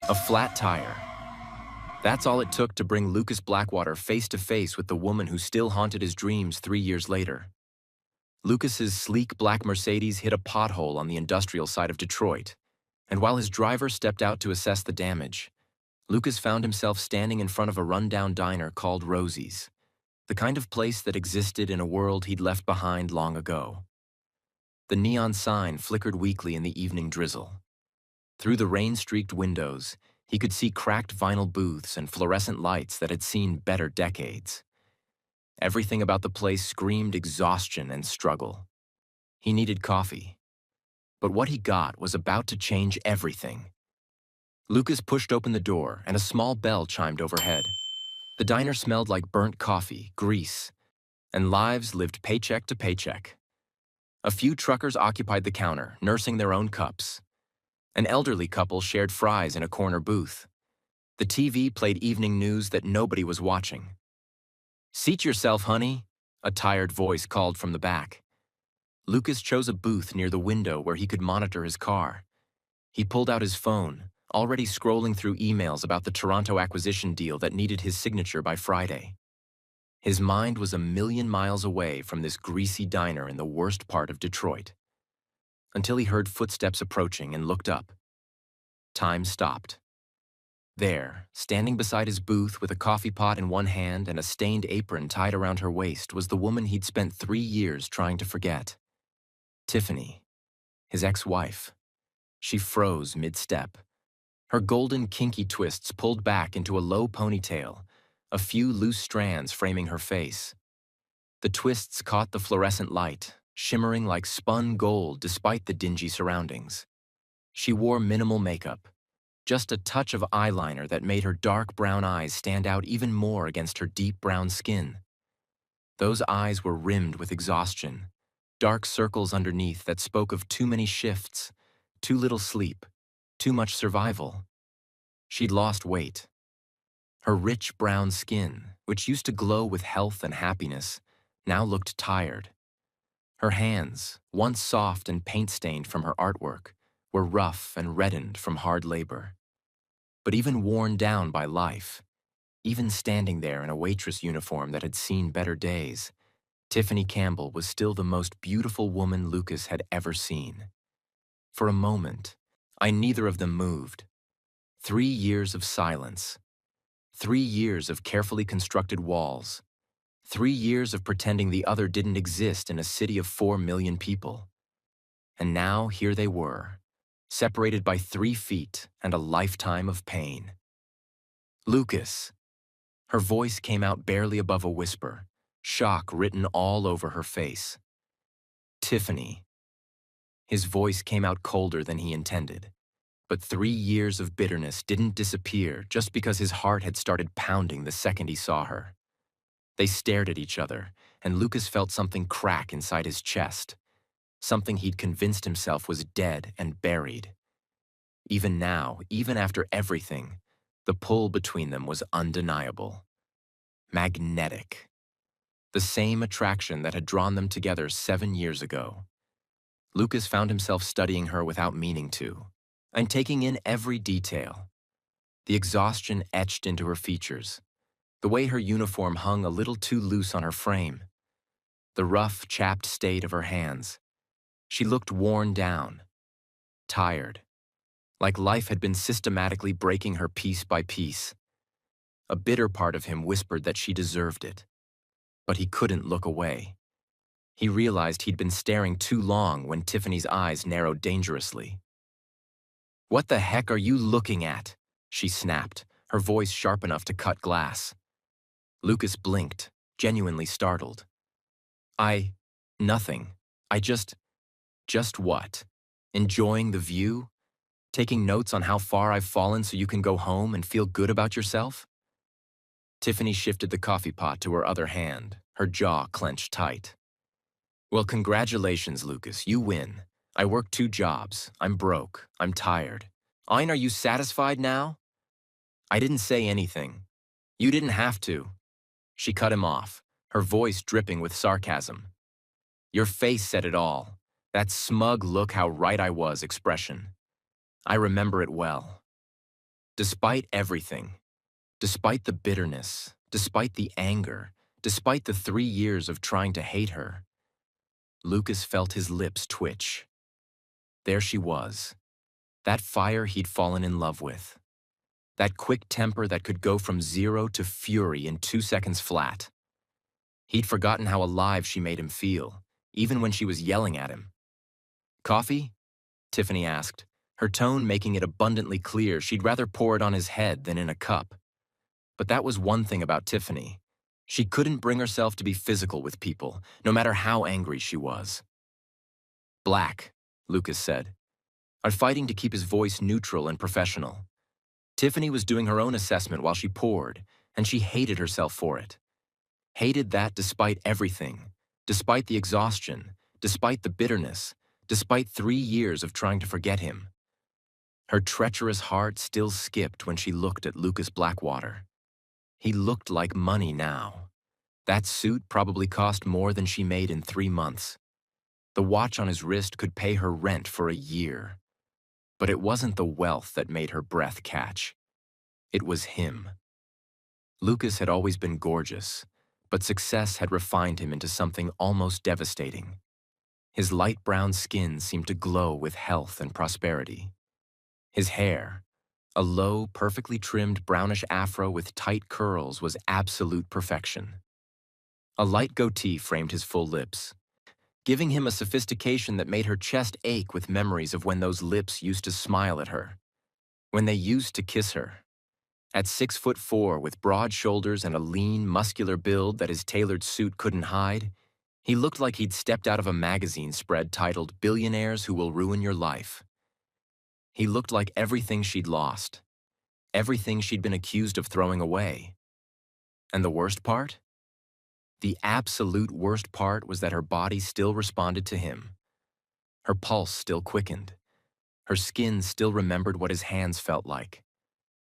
A flat tire. That's all it took to bring Lucas Blackwater face to face with the woman who still haunted his dreams 3 years later. Lucas's sleek black Mercedes hit a pothole on the industrial side of Detroit, and while his driver stepped out to assess the damage, Lucas found himself standing in front of a rundown diner called Rosie's, the kind of place that existed in a world he'd left behind long ago. The neon sign flickered weakly in the evening drizzle. Through the rain-streaked windows, he could see cracked vinyl booths and fluorescent lights that had seen better decades. Everything about the place screamed exhaustion and struggle. He needed coffee. But what he got was about to change everything. Lucas pushed open the door, and a small bell chimed overhead. The diner smelled like burnt coffee, grease, and lives lived paycheck to paycheck. A few truckers occupied the counter, nursing their own cups. An elderly couple shared fries in a corner booth. The TV played evening news that nobody was watching. "Seat yourself, honey," a tired voice called from the back. Lucas chose a booth near the window where he could monitor his car. He pulled out his phone, already scrolling through emails about the Toronto acquisition deal that needed his signature by Friday. His mind was a million miles away from this greasy diner in the worst part of Detroit, until he heard footsteps approaching and looked up. Time stopped. There, standing beside his booth with a coffee pot in one hand and a stained apron tied around her waist, was the woman he'd spent 3 years trying to forget. Tiffany, his ex-wife. She froze mid-step. Her golden kinky twists pulled back into a low ponytail, a few loose strands framing her face. The twists caught the fluorescent light, shimmering like spun gold despite the dingy surroundings. She wore minimal makeup, just a touch of eyeliner that made her dark brown eyes stand out even more against her deep brown skin. Those eyes were rimmed with exhaustion, dark circles underneath that spoke of too many shifts, too little sleep, too much survival. She'd lost weight. Her rich brown skin, which used to glow with health and happiness, now looked tired. Her hands, once soft and paint-stained from her artwork, were rough and reddened from hard labor. But even worn down by life, even standing there in a waitress uniform that had seen better days, Tiffany Campbell was still the most beautiful woman Lucas had ever seen. For a moment, neither of them moved. 3 years of silence. 3 years of carefully constructed walls. 3 years of pretending the other didn't exist in a city of 4 million people. And now here they were, separated by 3 feet and a lifetime of pain. "Lucas." Her voice came out barely above a whisper, shock written all over her face. "Tiffany." His voice came out colder than he intended. But 3 years of bitterness didn't disappear just because his heart had started pounding the second he saw her. They stared at each other, and Lucas felt something crack inside his chest, something he'd convinced himself was dead and buried. Even now, even after everything, the pull between them was undeniable. Magnetic. The same attraction that had drawn them together 7 years ago. Lucas found himself studying her without meaning to, and taking in every detail. The exhaustion etched into her features, the way her uniform hung a little too loose on her frame, the rough, chapped state of her hands. She looked worn down, tired, like life had been systematically breaking her piece by piece. A bitter part of him whispered that she deserved it, but he couldn't look away. He realized he'd been staring too long when Tiffany's eyes narrowed dangerously. "What the heck are you looking at?" she snapped, her voice sharp enough to cut glass. Lucas blinked, genuinely startled. Nothing. Just what? Enjoying the view? Taking notes on how far I've fallen so you can go home and feel good about yourself?" Tiffany shifted the coffee pot to her other hand, her jaw clenched tight. "Well, congratulations, Lucas, you win. I work 2 jobs. I'm broke. I'm tired. Are you satisfied now?" "I didn't say anything. You didn't have to." She cut him off, her voice dripping with sarcasm. "Your face said it all. That smug look how right I was expression. I remember it well." Despite everything, despite the bitterness, despite the anger, despite the 3 years of trying to hate her, Lucas felt his lips twitch. There she was, that fire he'd fallen in love with. That quick temper that could go from 0 to fury in 2 seconds flat. He'd forgotten how alive she made him feel, even when she was yelling at him. "Coffee?" Tiffany asked, her tone making it abundantly clear she'd rather pour it on his head than in a cup. But that was one thing about Tiffany. She couldn't bring herself to be physical with people, no matter how angry she was. "Black," Lucas said, fighting to keep his voice neutral and professional. Tiffany was doing her own assessment while she poured, and she hated herself for it. Hated that despite everything, despite the exhaustion, despite the bitterness, despite 3 years of trying to forget him. Her treacherous heart still skipped when she looked at Lucas Blackwater. He looked like money now. That suit probably cost more than she made in 3 months. The watch on his wrist could pay her rent for a year. But it wasn't the wealth that made her breath catch. It was him. Lucas had always been gorgeous, but success had refined him into something almost devastating. His light brown skin seemed to glow with health and prosperity. His hair, a low, perfectly trimmed brownish afro with tight curls, was absolute perfection. A light goatee framed his full lips, giving him a sophistication that made her chest ache with memories of when those lips used to smile at her, when they used to kiss her. At 6'4", with broad shoulders and a lean, muscular build that his tailored suit couldn't hide, he looked like he'd stepped out of a magazine spread titled "Billionaires Who Will Ruin Your Life." He looked like everything she'd lost, everything she'd been accused of throwing away. And the worst part? The absolute worst part was that her body still responded to him. Her pulse still quickened. Her skin still remembered what his hands felt like.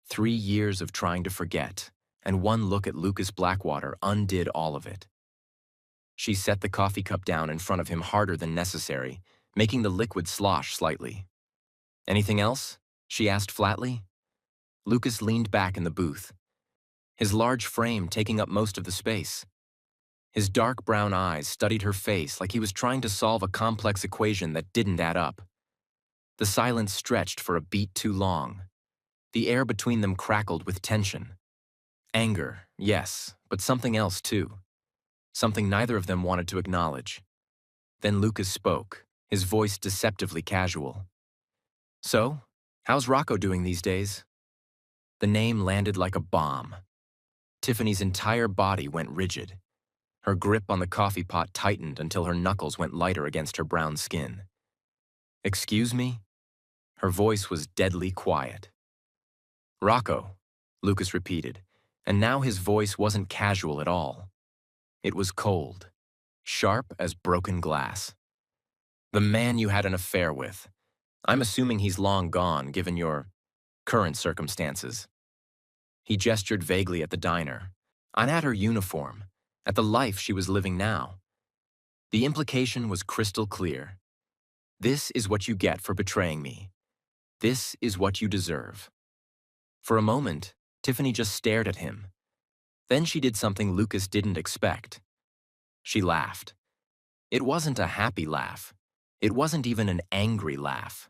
3 years of trying to forget, and one look at Lucas Blackwater undid all of it. She set the coffee cup down in front of him harder than necessary, making the liquid slosh slightly. "Anything else?" she asked flatly. Lucas leaned back in the booth, his large frame taking up most of the space. His dark brown eyes studied her face like he was trying to solve a complex equation that didn't add up. The silence stretched for a beat too long. The air between them crackled with tension. Anger, yes, but something else too. Something neither of them wanted to acknowledge. Then Lucas spoke, his voice deceptively casual. "So, how's Rocco doing these days?" The name landed like a bomb. Tiffany's entire body went rigid. Her grip on the coffee pot tightened until her knuckles went lighter against her brown skin. "Excuse me?" Her voice was deadly quiet. "Rocco," Lucas repeated, and now his voice wasn't casual at all. It was cold, sharp as broken glass. "The man you had an affair with. I'm assuming he's long gone, given your current circumstances." He gestured vaguely at the diner, and at her uniform, at the life she was living now. The implication was crystal clear. This is what you get for betraying me. This is what you deserve. For a moment, Tiffany just stared at him. Then she did something Lucas didn't expect. She laughed. It wasn't a happy laugh. It wasn't even an angry laugh.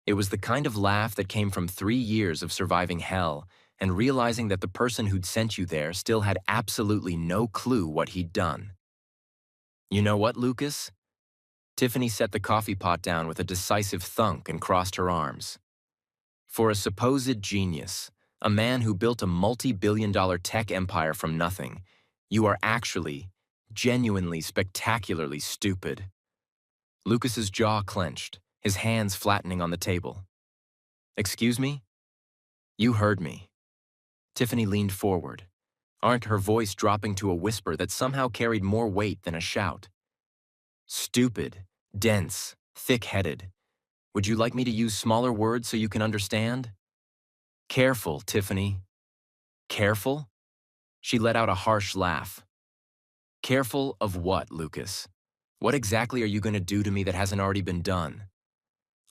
It was the kind of laugh that came from 3 years of surviving hell and realizing that the person who'd sent you there still had absolutely no clue what he'd done. "You know what, Lucas?" Tiffany set the coffee pot down with a decisive thunk and crossed her arms. "For a supposed genius, a man who built a multi-billion-dollar tech empire from nothing, you are actually, genuinely, spectacularly stupid." Lucas's jaw clenched, his hands flattening on the table. "Excuse me?" "You heard me." Tiffany leaned forward, her voice dropping to a whisper that somehow carried more weight than a shout. "Stupid, dense, thick-headed. Would you like me to use smaller words so you can understand?" "Careful, Tiffany." "Careful?" She let out a harsh laugh. "Careful of what, Lucas? What exactly are you going to do to me that hasn't already been done?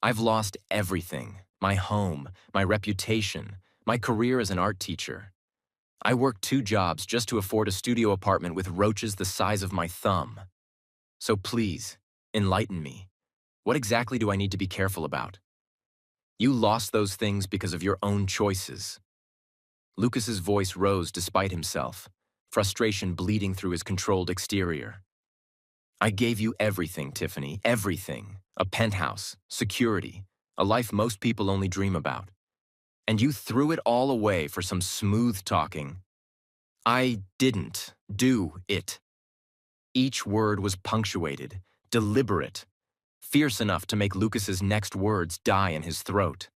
I've lost everything, my home, my reputation, My career as an art teacher. I worked 2 jobs just to afford a studio apartment with roaches the size of my thumb. So please, enlighten me. What exactly do I need to be careful about? You lost those things because of your own choices. Lucas's voice rose despite himself, frustration bleeding through his controlled exterior. I gave you everything, Tiffany, everything. A penthouse, security, a life most people only dream about. And you threw it all away for some smooth talking. I didn't do it. Each word was punctuated, deliberate, fierce enough to make Lucas's next words die in his throat.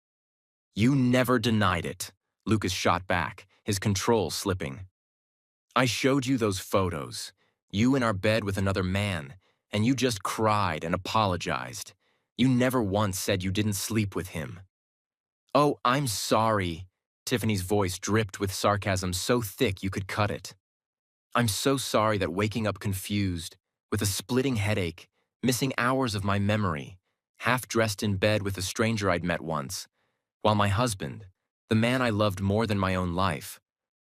You never denied it, Lucas shot back, his control slipping. I showed you those photos, you in our bed with another man, and you just cried and apologized. You never once said you didn't sleep with him. Oh, I'm sorry. Tiffany's voice dripped with sarcasm so thick you could cut it. I'm so sorry that waking up confused, with a splitting headache, missing hours of my memory, half dressed in bed with a stranger I'd met once, while my husband, the man I loved more than my own life,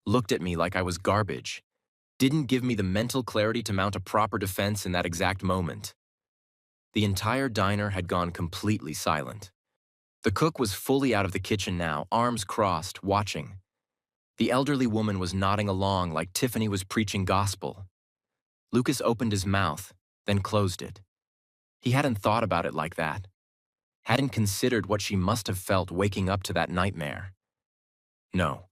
looked at me like I was garbage, didn't give me the mental clarity to mount a proper defense in that exact moment. The entire diner had gone completely silent. The cook was fully out of the kitchen now, arms crossed, watching. The elderly woman was nodding along like Tiffany was preaching gospel. Lucas opened his mouth, then closed it. He hadn't thought about it like that. Hadn't considered what she must have felt waking up to that nightmare. No.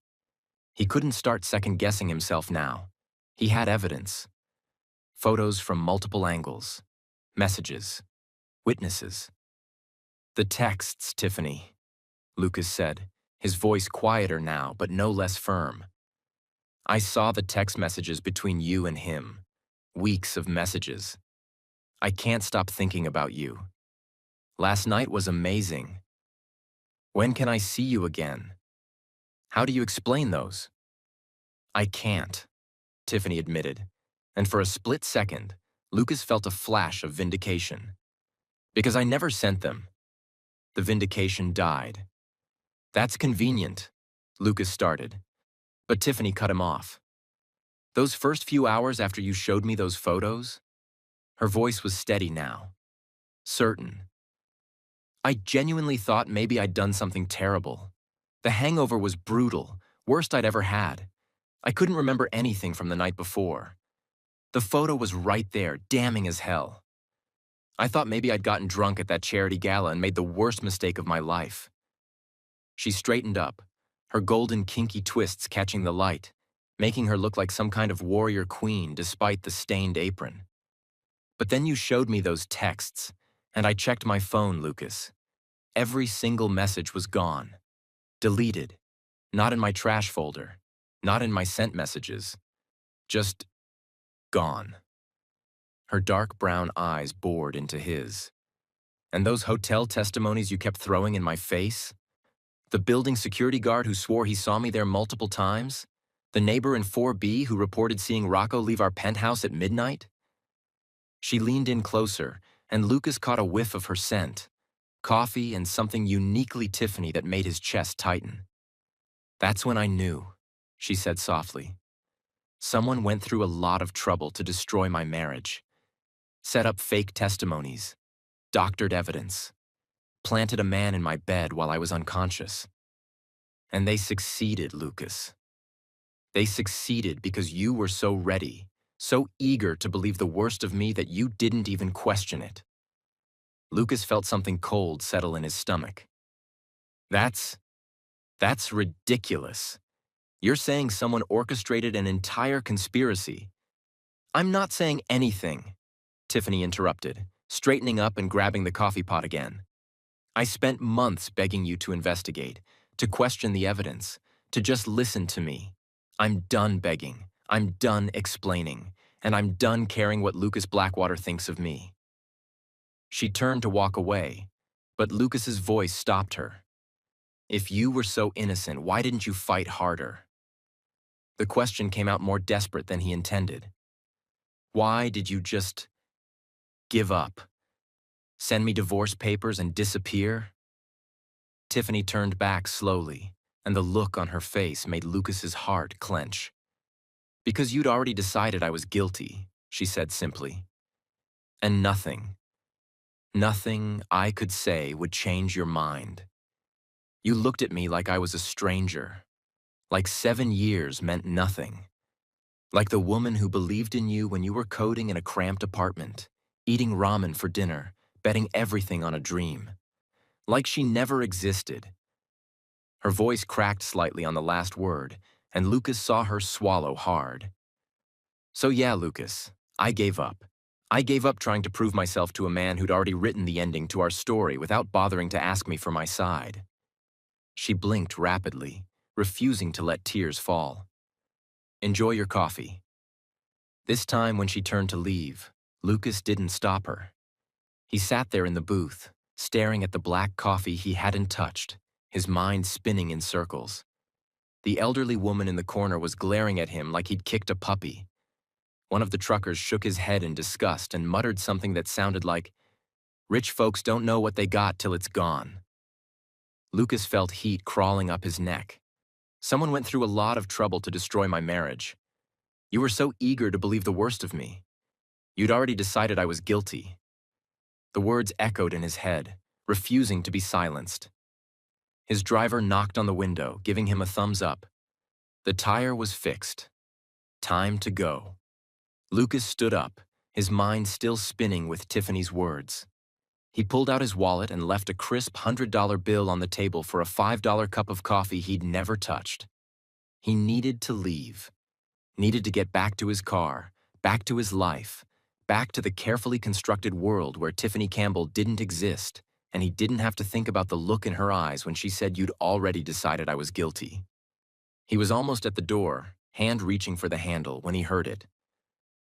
He couldn't start second-guessing himself now. He had evidence. Photos from multiple angles. Messages. Witnesses. The texts, Tiffany, Lucas said, his voice quieter now, but no less firm. I saw the text messages between you and him. Weeks of messages. I can't stop thinking about you. Last night was amazing. When can I see you again? How do you explain those? I can't, Tiffany admitted, and for a split second, Lucas felt a flash of vindication. Because I never sent them. The vindication died. That's convenient, Lucas started, but Tiffany cut him off. Those first few hours after you showed me those photos? Her voice was steady now. Certain. I genuinely thought maybe I'd done something terrible. The hangover was brutal, worst I'd ever had. I couldn't remember anything from the night before. The photo was right there, damning as hell. I thought maybe I'd gotten drunk at that charity gala and made the worst mistake of my life. She straightened up, her golden kinky twists catching the light, making her look like some kind of warrior queen despite the stained apron. But then you showed me those texts, and I checked my phone, Lucas. Every single message was gone. Deleted. Not in my trash folder. Not in my sent messages. Just gone. Her dark brown eyes bored into his. And those hotel testimonies you kept throwing in my face? The building security guard who swore he saw me there multiple times? The neighbor in 4B who reported seeing Rocco leave our penthouse at midnight? She leaned in closer, and Lucas caught a whiff of her scent. Coffee and something uniquely Tiffany that made his chest tighten. That's when I knew, she said softly. Someone went through a lot of trouble to destroy my marriage. Set up fake testimonies, doctored evidence, planted a man in my bed while I was unconscious. And they succeeded, Lucas. They succeeded because you were so ready, so eager to believe the worst of me that you didn't even question it. Lucas felt something cold settle in his stomach. That's ridiculous. You're saying someone orchestrated an entire conspiracy. I'm not saying anything, Tiffany interrupted, straightening up and grabbing the coffee pot again. I spent months begging you to investigate, to question the evidence, to just listen to me. I'm done begging, I'm done explaining, and I'm done caring what Lucas Blackwater thinks of me. She turned to walk away, but Lucas's voice stopped her. If you were so innocent, why didn't you fight harder? The question came out more desperate than he intended. Why did you just give up? Send me divorce papers and disappear? Tiffany turned back slowly, and the look on her face made Lucas's heart clench. "Because you'd already decided I was guilty," she said simply. "And nothing I could say would change your mind. You looked at me like I was a stranger, like 7 years meant nothing, like the woman who believed in you when you were coding in a cramped apartment, eating ramen for dinner, betting everything on a dream, like she never existed." Her voice cracked slightly on the last word, and Lucas saw her swallow hard. "So yeah, Lucas, I gave up. I gave up trying to prove myself to a man who'd already written the ending to our story without bothering to ask me for my side." She blinked rapidly, refusing to let tears fall. "Enjoy your coffee." This time when she turned to leave, Lucas didn't stop her. He sat there in the booth, staring at the black coffee he hadn't touched, his mind spinning in circles. The elderly woman in the corner was glaring at him like he'd kicked a puppy. One of the truckers shook his head in disgust and muttered something that sounded like, "Rich folks don't know what they got till it's gone." Lucas felt heat crawling up his neck. "Someone went through a lot of trouble to destroy my marriage. You were so eager to believe the worst of me. You'd already decided I was guilty." The words echoed in his head, refusing to be silenced. His driver knocked on the window, giving him a thumbs up. The tire was fixed. Time to go. Lucas stood up, his mind still spinning with Tiffany's words. He pulled out his wallet and left a crisp $100 bill on the table for a $5 cup of coffee he'd never touched. He needed to leave. Needed to get back to his car, back to his life, back to the carefully constructed world where Tiffany Campbell didn't exist, and he didn't have to think about the look in her eyes when she said, "You'd already decided I was guilty." He was almost at the door, hand reaching for the handle, when he heard it.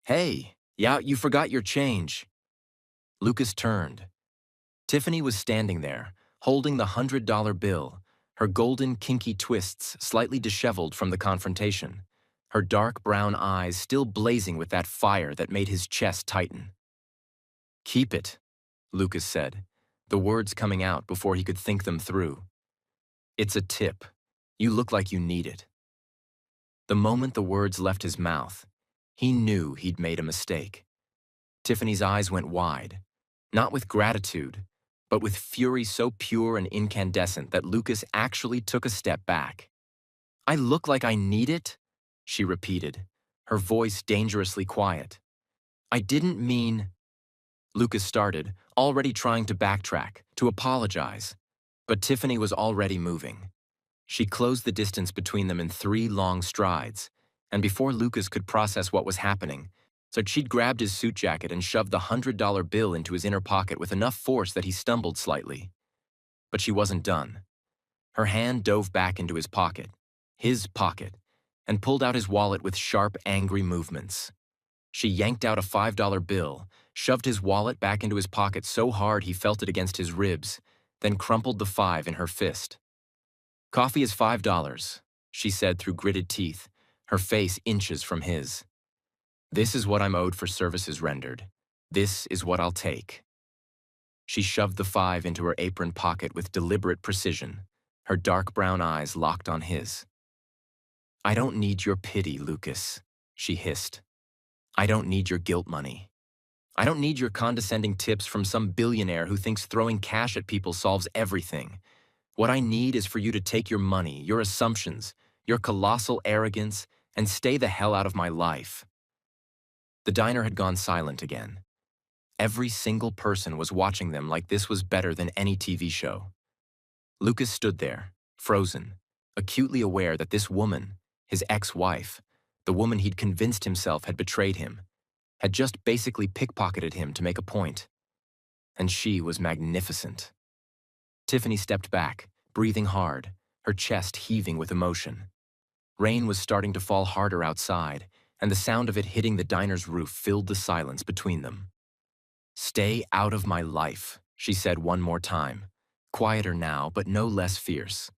"Hey, yeah, you forgot your change." Lucas turned. Tiffany was standing there, holding the $100 bill, her golden kinky twists slightly disheveled from the confrontation, her dark brown eyes still blazing with that fire that made his chest tighten. "Keep it," Lucas said, the words coming out before he could think them through. "It's a tip. You look like you need it." The moment the words left his mouth, he knew he'd made a mistake. Tiffany's eyes went wide, not with gratitude, but with fury so pure and incandescent that Lucas actually took a step back. "I look like I need it?" she repeated, her voice dangerously quiet. "I didn't mean—" Lucas started, already trying to backtrack, to apologize. But Tiffany was already moving. She closed the distance between them in 3 long strides, and before Lucas could process what was happening, she'd grabbed his suit jacket and shoved the $100 bill into his inner pocket with enough force that he stumbled slightly. But she wasn't done. Her hand dove back into his pocket, and pulled out his wallet with sharp, angry movements. She yanked out a $5 bill, shoved his wallet back into his pocket so hard he felt it against his ribs, then crumpled the 5 in her fist. "Coffee is $5, she said through gritted teeth, her face inches from his. "This is what I'm owed for services rendered. This is what I'll take." She shoved the 5 into her apron pocket with deliberate precision, her dark brown eyes locked on his. "I don't need your pity, Lucas," she hissed. "I don't need your guilt money. I don't need your condescending tips from some billionaire who thinks throwing cash at people solves everything. What I need is for you to take your money, your assumptions, your colossal arrogance, and stay the hell out of my life." The diner had gone silent again. Every single person was watching them like this was better than any TV show. Lucas stood there, frozen, acutely aware that this woman, his ex-wife, the woman he'd convinced himself had betrayed him, had just basically pickpocketed him to make a point. And she was magnificent. Tiffany stepped back, breathing hard, her chest heaving with emotion. Rain was starting to fall harder outside, and the sound of it hitting the diner's roof filled the silence between them. "Stay out of my life," she said one more time, quieter now but no less fierce.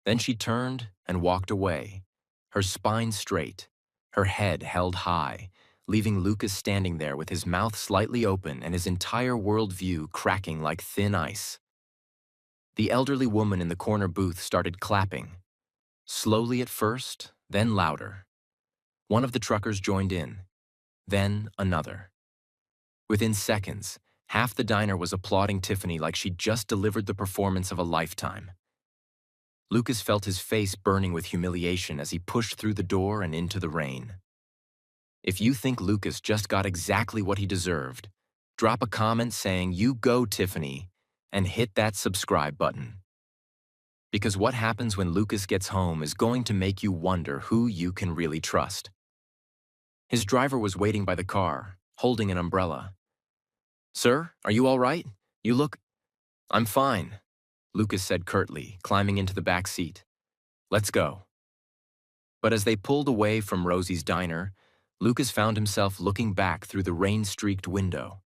Then she turned and walked away, her spine straight, her head held high, leaving Lucas standing there with his mouth slightly open and his entire worldview cracking like thin ice. The elderly woman in the corner booth started clapping. Slowly at first, then louder. One of the truckers joined in, then another. Within seconds, half the diner was applauding Tiffany like she'd just delivered the performance of a lifetime. Lucas felt his face burning with humiliation as he pushed through the door and into the rain. If you think Lucas just got exactly what he deserved, drop a comment saying, "You go, Tiffany," and hit that subscribe button. Because what happens when Lucas gets home is going to make you wonder who you can really trust. His driver was waiting by the car, holding an umbrella. "Sir, are you all right? You look—" "I'm fine," Lucas said curtly, climbing into the back seat. "Let's go." But as they pulled away from Rosie's diner, Lucas found himself looking back through the rain-streaked window.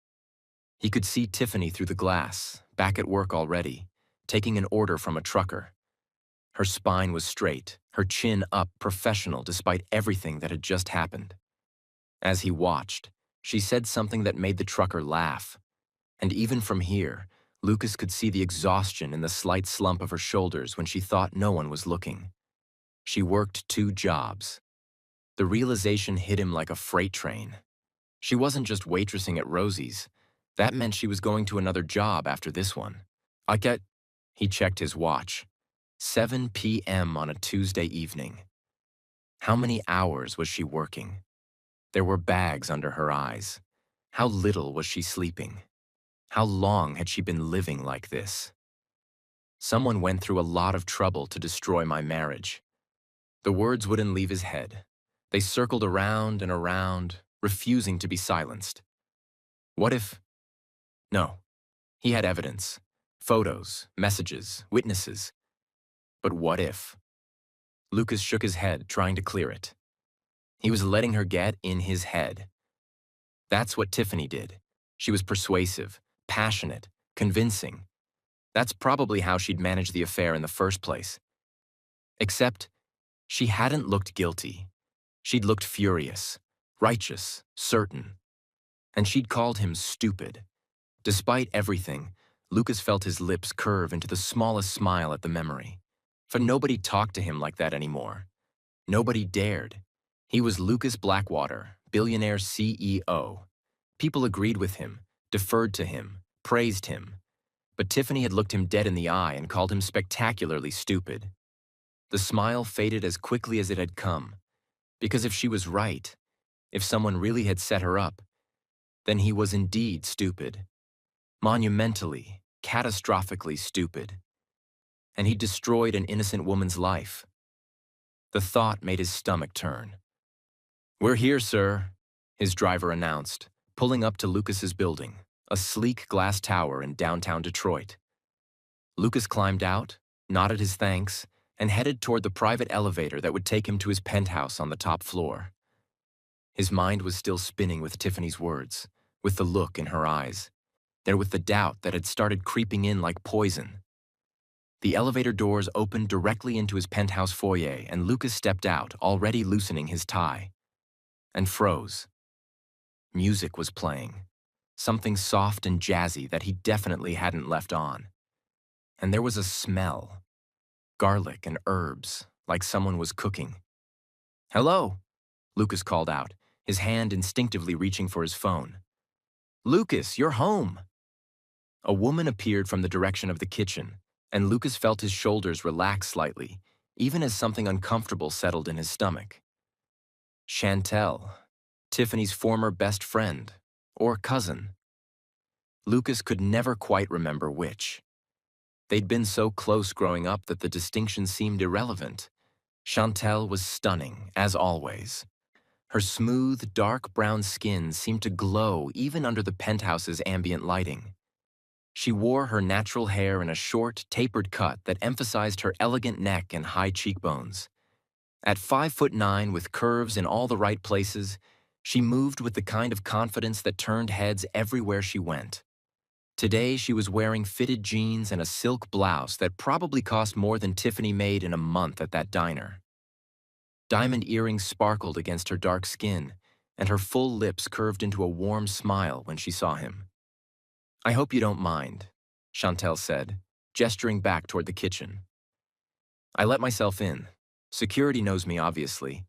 He could see Tiffany through the glass, back at work already, taking an order from a trucker. Her spine was straight, her chin up, professional despite everything that had just happened. As he watched, she said something that made the trucker laugh. And even from here, Lucas could see the exhaustion in the slight slump of her shoulders when she thought no one was looking. She worked 2 jobs. The realization hit him like a freight train. She wasn't just waitressing at Rosie's. That meant she was going to another job after this one. He checked his watch. 7 p.m. on a Tuesday evening. How many hours was she working? There were bags under her eyes. How little was she sleeping? How long had she been living like this? Someone went through a lot of trouble to destroy my marriage. The words wouldn't leave his head. They circled around and around, refusing to be silenced. What if— No. He had evidence. Photos, messages, witnesses. But what if? Lucas shook his head, trying to clear it. He was letting her get in his head. That's what Tiffany did. She was persuasive, passionate, convincing. That's probably how she'd managed the affair in the first place. Except, she hadn't looked guilty. She'd looked furious, righteous, certain. And she'd called him stupid. Despite everything, Lucas felt his lips curve into the smallest smile at the memory. For nobody talked to him like that anymore. Nobody dared. He was Lucas Blackwater, billionaire CEO. People agreed with him, deferred to him, praised him. But Tiffany had looked him dead in the eye and called him spectacularly stupid. The smile faded as quickly as it had come. Because if she was right, if someone really had set her up, then he was indeed stupid. Monumentally, catastrophically stupid. And he destroyed an innocent woman's life. The thought made his stomach turn. "We're here, sir," his driver announced, pulling up to Lucas's building, a sleek glass tower in downtown Detroit. Lucas climbed out, nodded his thanks, and headed toward the private elevator that would take him to his penthouse on the top floor. His mind was still spinning with Tiffany's words, with the look in her eyes, there with the doubt that had started creeping in like poison. The elevator doors opened directly into his penthouse foyer, and Lucas stepped out, already loosening his tie, and froze. Music was playing, something soft and jazzy that he definitely hadn't left on. And there was a smell, garlic and herbs, like someone was cooking. "Hello," Lucas called out, his hand instinctively reaching for his phone. "Lucas, you're home!" A woman appeared from the direction of the kitchen, and Lucas felt his shoulders relax slightly, even as something uncomfortable settled in his stomach. Chantel, Tiffany's former best friend, or cousin. Lucas could never quite remember which. They'd been so close growing up that the distinction seemed irrelevant. Chantel was stunning, as always. Her smooth, dark brown skin seemed to glow even under the penthouse's ambient lighting. She wore her natural hair in a short, tapered cut that emphasized her elegant neck and high cheekbones. At 5'9" with curves in all the right places, she moved with the kind of confidence that turned heads everywhere she went. Today, she was wearing fitted jeans and a silk blouse that probably cost more than Tiffany made in a month at that diner. Diamond earrings sparkled against her dark skin, and her full lips curved into a warm smile when she saw him. "I hope you don't mind," Chantel said, gesturing back toward the kitchen. "I let myself in. Security knows me, obviously.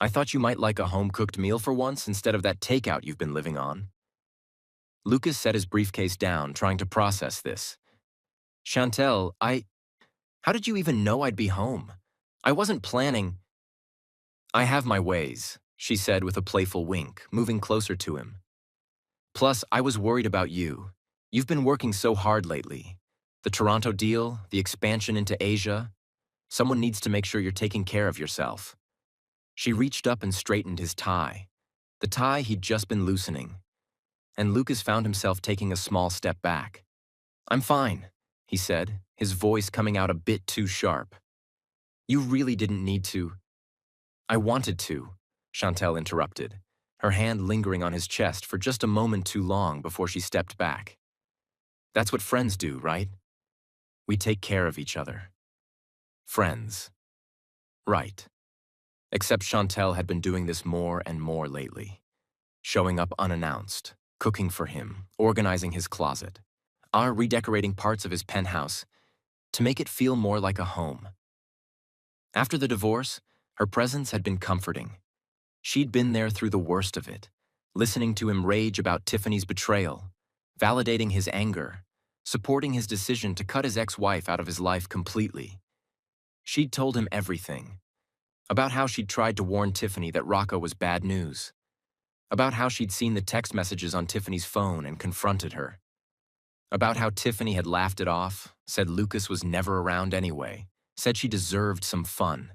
I thought you might like a home-cooked meal for once instead of that takeout you've been living on. Lucas set his briefcase down, trying to process this. Chantel, how did you even know I'd be home? I wasn't planning. I have my ways, she said with a playful wink, moving closer to him. Plus, I was worried about you. You've been working so hard lately. The Toronto deal, the expansion into Asia. Someone needs to make sure you're taking care of yourself. She reached up and straightened his tie, the tie he'd just been loosening. And Lucas found himself taking a small step back. I'm fine, he said, his voice coming out a bit too sharp. You really didn't need to. I wanted to, Chantel interrupted, her hand lingering on his chest for just a moment too long before she stepped back. That's what friends do, right? We take care of each other. Friends. Right. Except Chantel had been doing this more and more lately. Showing up unannounced, cooking for him, organizing his closet, redecorating parts of his penthouse to make it feel more like a home. After the divorce, her presence had been comforting. She'd been there through the worst of it, listening to him rage about Tiffany's betrayal, validating his anger, supporting his decision to cut his ex-wife out of his life completely. She'd told him everything. About how she'd tried to warn Tiffany that Rocco was bad news. About how she'd seen the text messages on Tiffany's phone and confronted her. About how Tiffany had laughed it off, said Lucas was never around anyway, said she deserved some fun.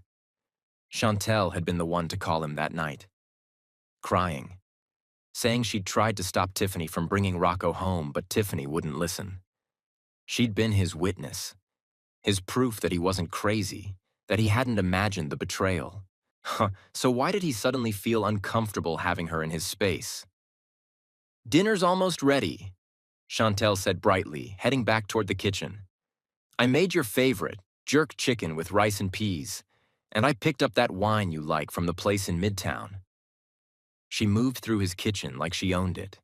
Chantel had been the one to call him that night. Crying. Saying she'd tried to stop Tiffany from bringing Rocco home, but Tiffany wouldn't listen. She'd been his witness. His proof that he wasn't crazy, that he hadn't imagined the betrayal. So why did he suddenly feel uncomfortable having her in his space? Dinner's almost ready, Chantel said brightly, heading back toward the kitchen. I made your favorite, jerk chicken with rice and peas, and I picked up that wine you like from the place in Midtown. She moved through his kitchen like she owned it,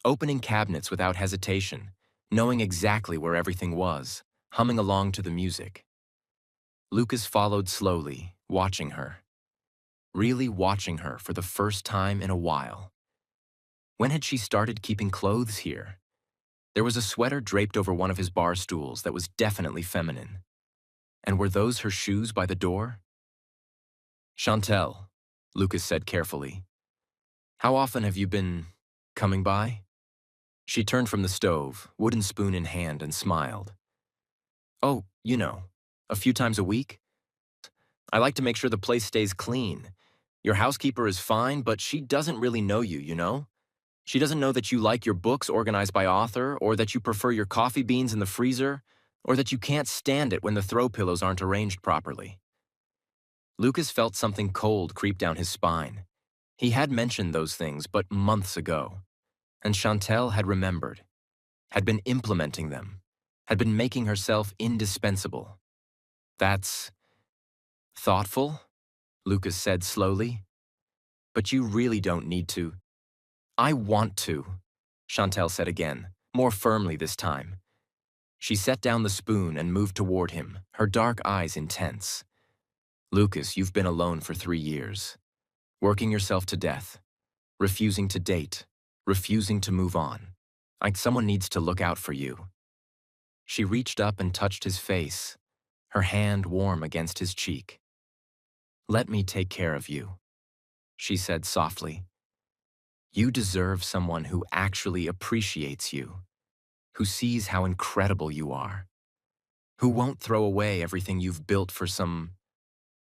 opening cabinets without hesitation, knowing exactly where everything was, humming along to the music. Lucas followed slowly, watching her. Really watching her for the first time in a while. When had she started keeping clothes here? There was a sweater draped over one of his bar stools that was definitely feminine. And were those her shoes by the door? Chantel, Lucas said carefully. How often have you been coming by? She turned from the stove, wooden spoon in hand, and smiled. Oh, you know, a few times a week. I like to make sure the place stays clean. Your housekeeper is fine, but she doesn't really know you, you know? She doesn't know that you like your books organized by author, or that you prefer your coffee beans in the freezer, or that you can't stand it when the throw pillows aren't arranged properly. Lucas felt something cold creep down his spine. He had mentioned those things, but months ago. And Chantel had remembered, had been implementing them, had been making herself indispensable. That's thoughtful, Lucas said slowly. But you really don't need to. I want to, Chantel said again, more firmly this time. She set down the spoon and moved toward him, her dark eyes intense. Lucas, you've been alone for 3 years, working yourself to death, refusing to date, refusing to move on. Someone needs to look out for you. She reached up and touched his face, her hand warm against his cheek. Let me take care of you, she said softly. You deserve someone who actually appreciates you, who sees how incredible you are, who won't throw away everything you've built for some...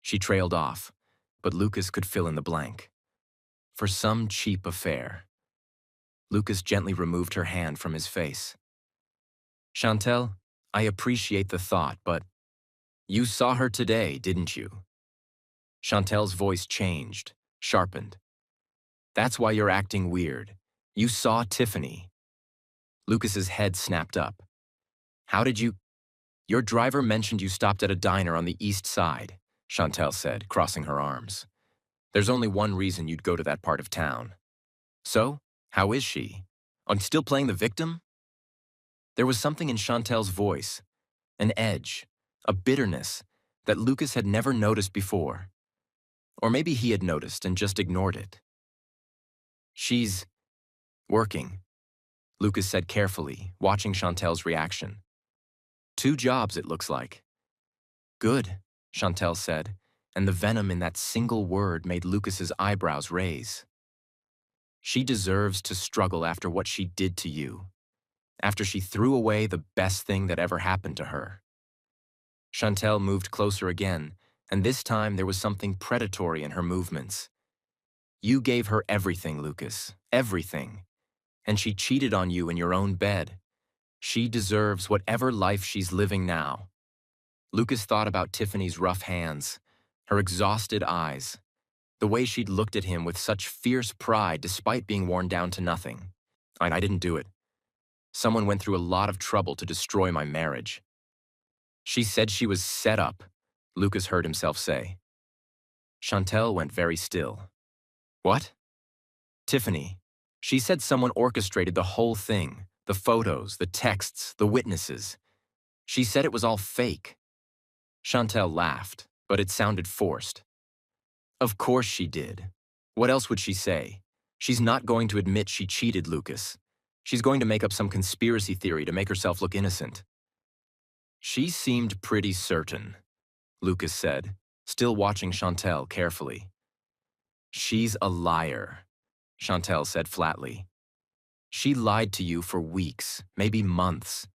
She trailed off, but Lucas could fill in the blank. For some cheap affair. Lucas gently removed her hand from his face. Chantel, I appreciate the thought, but you saw her today, didn't you? Chantel's voice changed, sharpened. That's why you're acting weird. You saw Tiffany. Lucas's head snapped up. How did you... Your driver mentioned you stopped at a diner on the east side, Chantel said, crossing her arms. There's only one reason you'd go to that part of town. So, how is she? I'm still playing the victim? There was something in Chantel's voice, an edge, a bitterness, that Lucas had never noticed before. Or maybe he had noticed and just ignored it. "She's working," Lucas said carefully, watching Chantel's reaction. "2 jobs, it looks like." "Good," Chantel said, and the venom in that single word made Lucas's eyebrows raise. "She deserves to struggle after what she did to you, after she threw away the best thing that ever happened to her." Chantel moved closer again, and this time there was something predatory in her movements. "You gave her everything, Lucas, everything. And she cheated on you in your own bed. She deserves whatever life she's living now." Lucas thought about Tiffany's rough hands, her exhausted eyes, the way she'd looked at him with such fierce pride despite being worn down to nothing. I didn't do it. Someone went through a lot of trouble to destroy my marriage." "She said she was set up," Lucas heard himself say. Chantel went very still. "What?" "Tiffany. She said someone orchestrated the whole thing, the photos, the texts, the witnesses. She said it was all fake." Chantel laughed, but it sounded forced. "Of course she did. What else would she say? She's not going to admit she cheated Lucas. She's going to make up some conspiracy theory to make herself look innocent." "She seemed pretty certain," Lucas said, still watching Chantel carefully. "She's a liar," Chantel said flatly. "She lied to you for weeks, maybe months.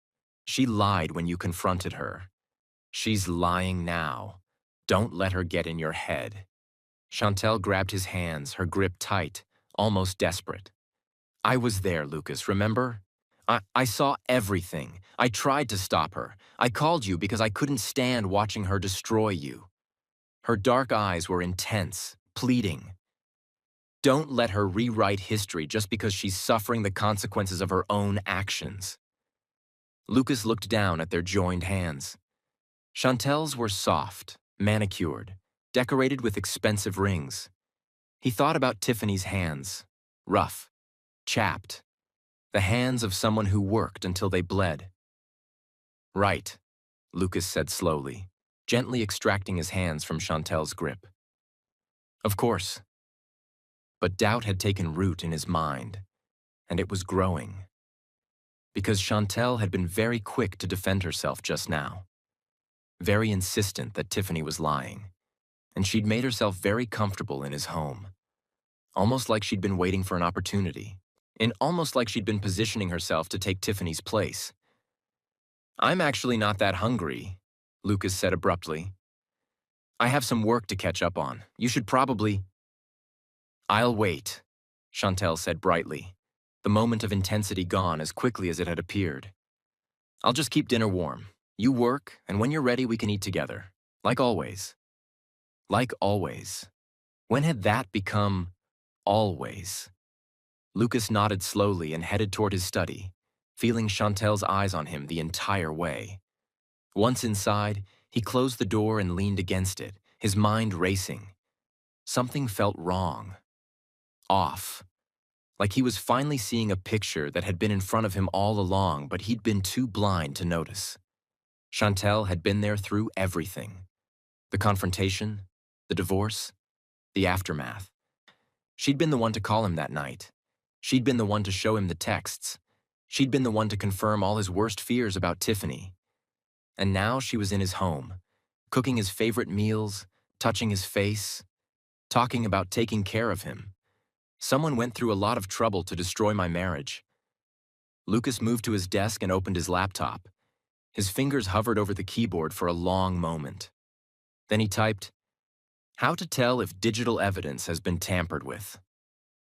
She lied when you confronted her. She's lying now. Don't let her get in your head." Chantel grabbed his hands, her grip tight, almost desperate. "I was there, Lucas, remember? I saw everything. I tried to stop her. I called you because I couldn't stand watching her destroy you." Her dark eyes were intense, pleading. "Don't let her rewrite history just because she's suffering the consequences of her own actions." Lucas looked down at their joined hands. Chantel's were soft, manicured, decorated with expensive rings. He thought about Tiffany's hands, rough, chapped, the hands of someone who worked until they bled. "Right," Lucas said slowly, gently extracting his hands from Chantel's grip. "Of course." But doubt had taken root in his mind, and it was growing. Because Chantel had been very quick to defend herself just now. Very insistent that Tiffany was lying, and she'd made herself very comfortable in his home. Almost like she'd been waiting for an opportunity, and almost like she'd been positioning herself to take Tiffany's place. "I'm actually not that hungry," Lucas said abruptly. "I have some work to catch up on. You should probably—" "I'll wait," Chantel said brightly, the moment of intensity gone as quickly as it had appeared. "I'll just keep dinner warm. You work, and when you're ready, we can eat together. Like always." Like always. When had that become always? Lucas nodded slowly and headed toward his study, feeling Chantel's eyes on him the entire way. Once inside, he closed the door and leaned against it, his mind racing. Something felt wrong. Off. Like he was finally seeing a picture that had been in front of him all along, but he'd been too blind to notice. Chantel had been there through everything. The confrontation, the divorce, the aftermath. She'd been the one to call him that night. She'd been the one to show him the texts. She'd been the one to confirm all his worst fears about Tiffany. And now she was in his home, cooking his favorite meals, touching his face, talking about taking care of him. "Someone went through a lot of trouble to destroy my marriage." Lucas moved to his desk and opened his laptop. His fingers hovered over the keyboard for a long moment. Then he typed, "How to tell if digital evidence has been tampered with."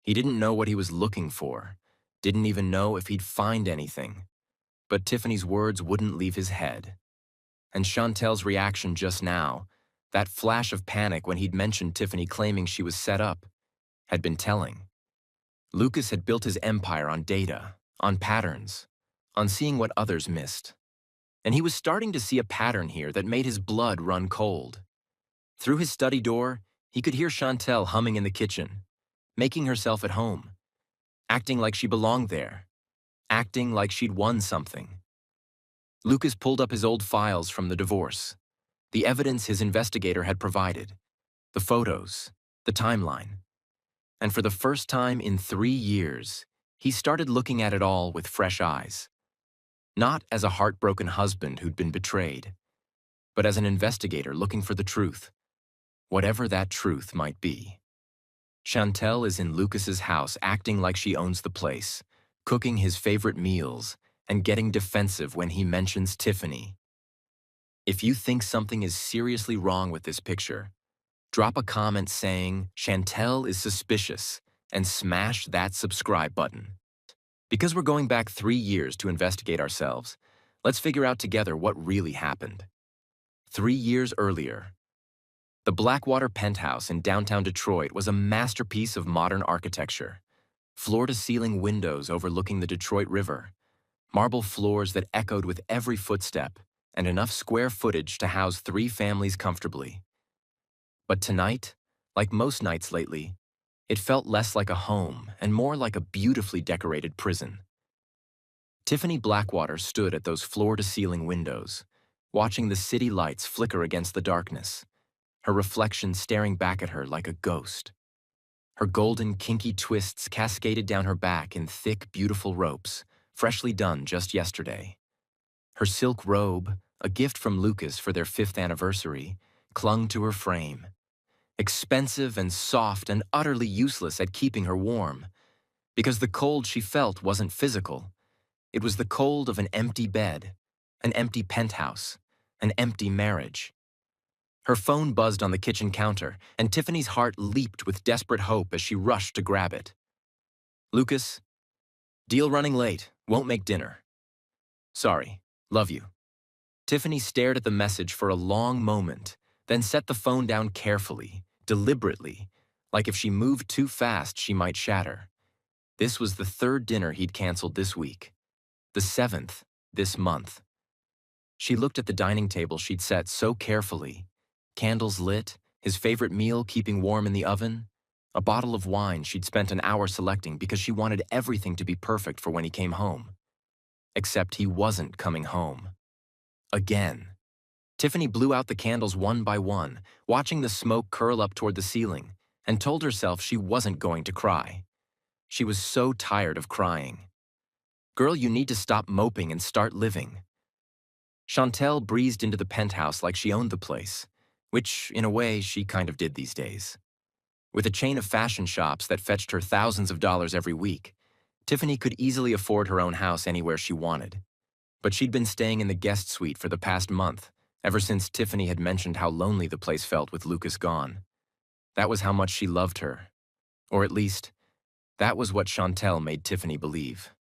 He didn't know what he was looking for, didn't even know if he'd find anything. But Tiffany's words wouldn't leave his head. And Chantel's reaction just now, that flash of panic when he'd mentioned Tiffany claiming she was set up, had been telling. Lucas had built his empire on data, on patterns, on seeing what others missed. And he was starting to see a pattern here that made his blood run cold. Through his study door, he could hear Chantel humming in the kitchen, making herself at home, acting like she belonged there, acting like she'd won something. Lucas pulled up his old files from the divorce. the evidence his investigator had provided, the photos, the timeline. And for the first time in 3 years, he started looking at it all with fresh eyes. Not as a heartbroken husband who'd been betrayed, but as an investigator looking for the truth, whatever that truth might be. Chantel is in Lucas's house acting like she owns the place, cooking his favorite meals, and getting defensive when he mentions Tiffany. If you think something is seriously wrong with this picture, drop a comment saying Chantel is suspicious and smash that subscribe button. Because we're going back 3 years to investigate ourselves, let's figure out together what really happened. 3 years earlier, the Blackwater penthouse in downtown Detroit was a masterpiece of modern architecture. Floor-to-ceiling windows overlooking the Detroit River, marble floors that echoed with every footstep, and enough square footage to house 3 families comfortably. But tonight, like most nights lately, it felt less like a home and more like a beautifully decorated prison. Tiffany Blackwater stood at those floor-to-ceiling windows, watching the city lights flicker against the darkness, her reflection staring back at her like a ghost. Her golden, kinky twists cascaded down her back in thick, beautiful ropes, freshly done just yesterday. Her silk robe, a gift from Lucas for their 5th anniversary, clung to her frame. Expensive and soft and utterly useless at keeping her warm, because the cold she felt wasn't physical. It was the cold of an empty bed, an empty penthouse, an empty marriage. Her phone buzzed on the kitchen counter, and Tiffany's heart leaped with desperate hope as she rushed to grab it. Lucas, deal running late, won't make dinner. Sorry, love you. Tiffany stared at the message for a long moment, then set the phone down carefully, deliberately, like if she moved too fast she might shatter. This was the 3rd dinner he'd canceled this week, the 7th this month. She looked at the dining table she'd set so carefully, candles lit, his favorite meal keeping warm in the oven, a bottle of wine she'd spent an hour selecting because she wanted everything to be perfect for when he came home. Except he wasn't coming home. Again. Tiffany blew out the candles one by one, watching the smoke curl up toward the ceiling, and told herself she wasn't going to cry. She was so tired of crying. Girl, you need to stop moping and start living. Chantel breezed into the penthouse like she owned the place, which, in a way, she kind of did these days. With a chain of fashion shops that fetched her thousands of dollars every week, Tiffany could easily afford her own house anywhere she wanted. But she'd been staying in the guest suite for the past month, ever since Tiffany had mentioned how lonely the place felt with Lucas gone. That was how much she loved her. Or at least, that was what Chantel made Tiffany believe.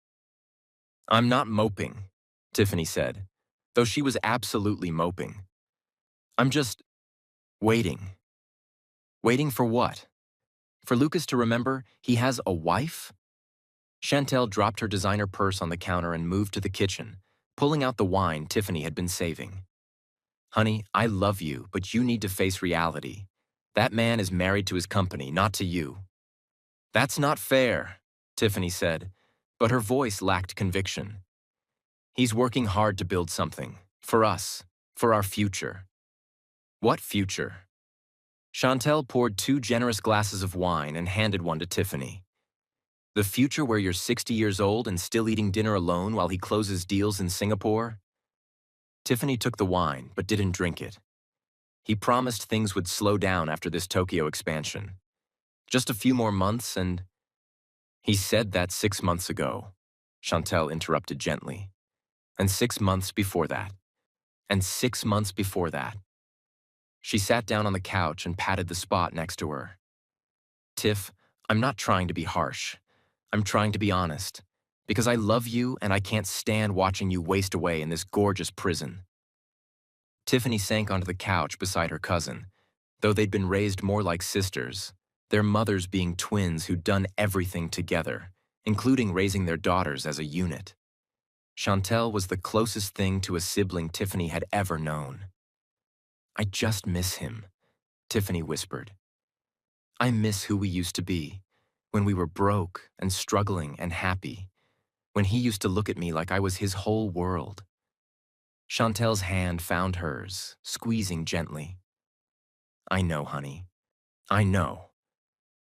I'm not moping, Tiffany said, though she was absolutely moping. I'm just waiting. Waiting for what? For Lucas to remember he has a wife? Chantel dropped her designer purse on the counter and moved to the kitchen, pulling out the wine Tiffany had been saving. Honey, I love you, but you need to face reality. That man is married to his company, not to you. That's not fair, Tiffany said, but her voice lacked conviction. He's working hard to build something, for us, for our future. What future? Chantel poured 2 generous glasses of wine and handed one to Tiffany. The future where you're 60 years old and still eating dinner alone while he closes deals in Singapore? Tiffany took the wine, but didn't drink it. He promised things would slow down after this Tokyo expansion. Just a few more months and... He said that 6 months ago, Chantel interrupted gently. And 6 months before that. And 6 months before that. She sat down on the couch and patted the spot next to her. Tiff, I'm not trying to be harsh. I'm trying to be honest. Because I love you and I can't stand watching you waste away in this gorgeous prison. Tiffany sank onto the couch beside her cousin, though they'd been raised more like sisters, their mothers being twins who'd done everything together, including raising their daughters as a unit. Chantel was the closest thing to a sibling Tiffany had ever known. I just miss him, Tiffany whispered. I miss who we used to be, when we were broke and struggling and happy, when he used to look at me like I was his whole world. Chantel's hand found hers, squeezing gently. I know, honey. I know.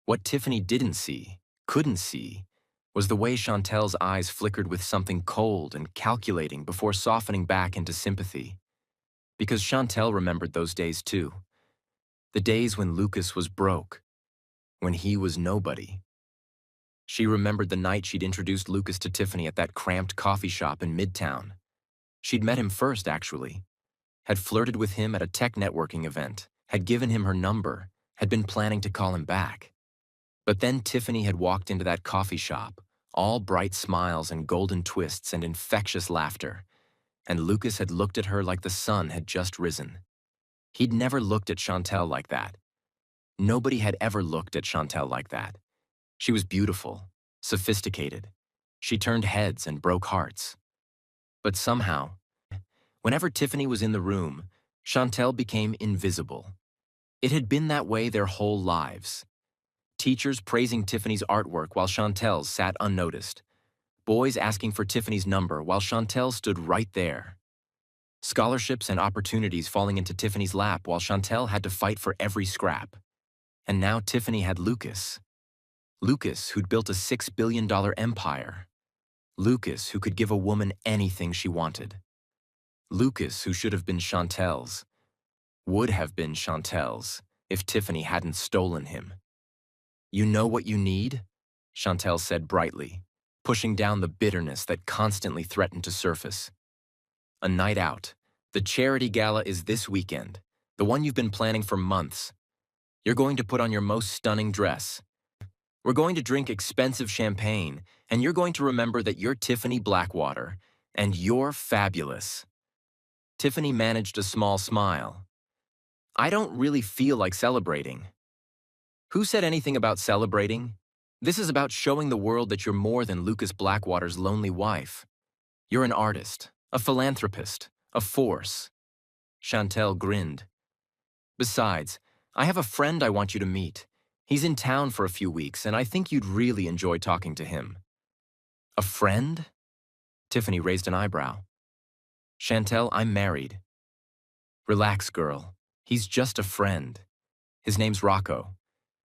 What Tiffany didn't see, couldn't see, was the way Chantel's eyes flickered with something cold and calculating before softening back into sympathy. Because Chantel remembered those days too. The days when Lucas was broke, when he was nobody. She remembered the night she'd introduced Lucas to Tiffany at that cramped coffee shop in Midtown. She'd met him first, actually. Had flirted with him at a tech networking event, had given him her number, had been planning to call him back. But then Tiffany had walked into that coffee shop, all bright smiles and golden twists and infectious laughter, and Lucas had looked at her like the sun had just risen. He'd never looked at Chantel like that. Nobody had ever looked at Chantel like that. She was beautiful, sophisticated. She turned heads and broke hearts. But somehow, whenever Tiffany was in the room, Chantel became invisible. It had been that way their whole lives. Teachers praising Tiffany's artwork while Chantel's sat unnoticed. Boys asking for Tiffany's number while Chantel stood right there. Scholarships and opportunities falling into Tiffany's lap while Chantel had to fight for every scrap. And now Tiffany had Lucas. Lucas, who'd built a $6 billion empire. Lucas, who could give a woman anything she wanted. Lucas, who should have been Chantel's, would have been Chantel's, if Tiffany hadn't stolen him. You know what you need? Chantel said brightly, pushing down the bitterness that constantly threatened to surface. A night out. The charity gala is this weekend, the one you've been planning for months. You're going to put on your most stunning dress. We're going to drink expensive champagne, and you're going to remember that you're Tiffany Blackwater, and you're fabulous. Tiffany managed a small smile. I don't really feel like celebrating. Who said anything about celebrating? This is about showing the world that you're more than Lucas Blackwater's lonely wife. You're an artist, a philanthropist, a force. Chantel grinned. Besides, I have a friend I want you to meet. He's in town for a few weeks, and I think you'd really enjoy talking to him. A friend? Tiffany raised an eyebrow. Chantel, I'm married. Relax, girl. He's just a friend. His name's Rocco.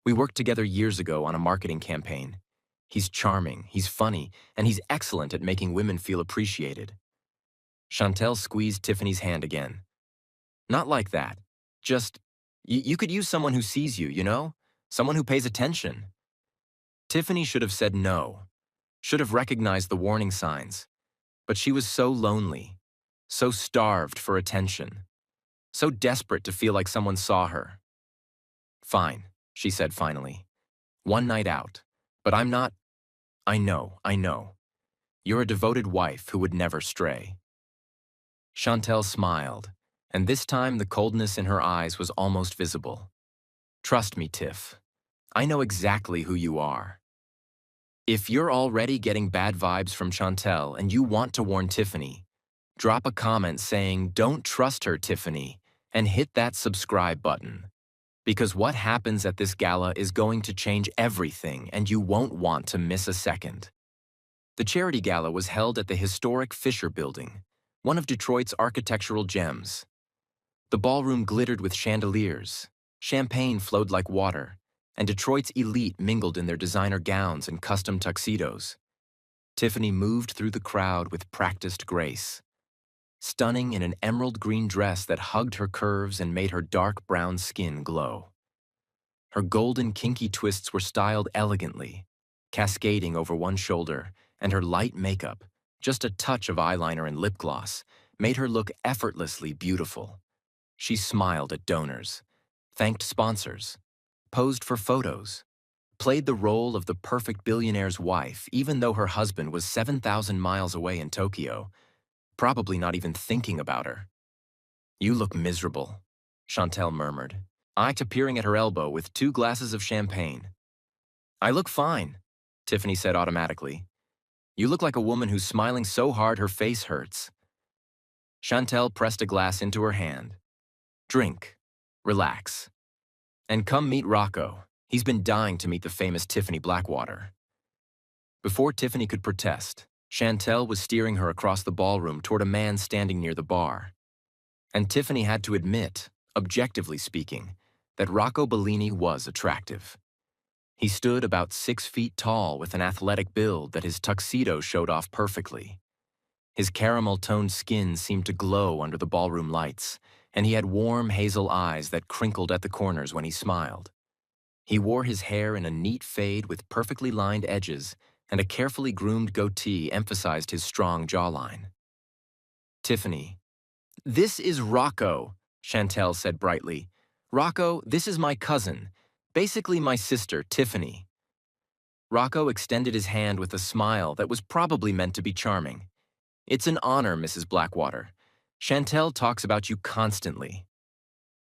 We worked together years ago on a marketing campaign. He's charming, he's funny, and he's excellent at making women feel appreciated. Chantel squeezed Tiffany's hand again. Not like that. Just, you could use someone who sees you, you know? Someone who pays attention. Tiffany should have said no, should have recognized the warning signs, but she was so lonely, so starved for attention, so desperate to feel like someone saw her. Fine, she said finally. One night out, but I'm not. I know. You're a devoted wife who would never stray. Chantel smiled, and this time the coldness in her eyes was almost visible. Trust me, Tiff. I know exactly who you are. If you're already getting bad vibes from Chantel and you want to warn Tiffany, drop a comment saying, "Don't trust her, Tiffany," and hit that subscribe button. Because what happens at this gala is going to change everything, and you won't want to miss a second. The charity gala was held at the historic Fisher Building, one of Detroit's architectural gems. The ballroom glittered with chandeliers, champagne flowed like water, and Detroit's elite mingled in their designer gowns and custom tuxedos. Tiffany moved through the crowd with practiced grace, stunning in an emerald green dress that hugged her curves and made her dark brown skin glow. Her golden kinky twists were styled elegantly, cascading over one shoulder, and her light makeup, just a touch of eyeliner and lip gloss, made her look effortlessly beautiful. She smiled at donors, thanked sponsors, posed for photos, played the role of the perfect billionaire's wife even though her husband was 7,000 miles away in Tokyo, probably not even thinking about her. You look miserable, Chantel murmured, eye peering at her elbow with 2 glasses of champagne. I look fine, Tiffany said automatically. You look like a woman who's smiling so hard her face hurts. Chantel pressed a glass into her hand. Drink, relax, and come meet Rocco. He's been dying to meet the famous Tiffany Blackwater. Before Tiffany could protest, Chantel was steering her across the ballroom toward a man standing near the bar. And Tiffany had to admit, objectively speaking, that Rocco Bellini was attractive. He stood about 6 feet tall with an athletic build that his tuxedo showed off perfectly. His caramel-toned skin seemed to glow under the ballroom lights, and he had warm hazel eyes that crinkled at the corners when he smiled. He wore his hair in a neat fade with perfectly lined edges, and a carefully groomed goatee emphasized his strong jawline. Tiffany. "This is Rocco," Chantel said brightly. "Rocco, this is my cousin, basically my sister, Tiffany." Rocco extended his hand with a smile that was probably meant to be charming. "It's an honor, Mrs. Blackwater. Chantel talks about you constantly."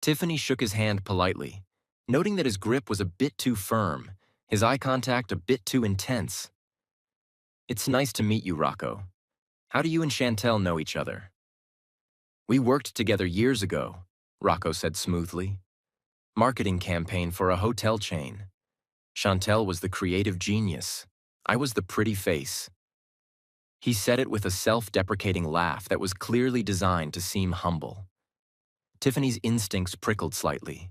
Tiffany shook his hand politely, noting that his grip was a bit too firm, his eye contact a bit too intense. "It's nice to meet you, Rocco. How do you and Chantel know each other?" "We worked together years ago," Rocco said smoothly. "Marketing campaign for a hotel chain. Chantel was the creative genius. I was the pretty face." He said it with a self-deprecating laugh that was clearly designed to seem humble. Tiffany's instincts prickled slightly.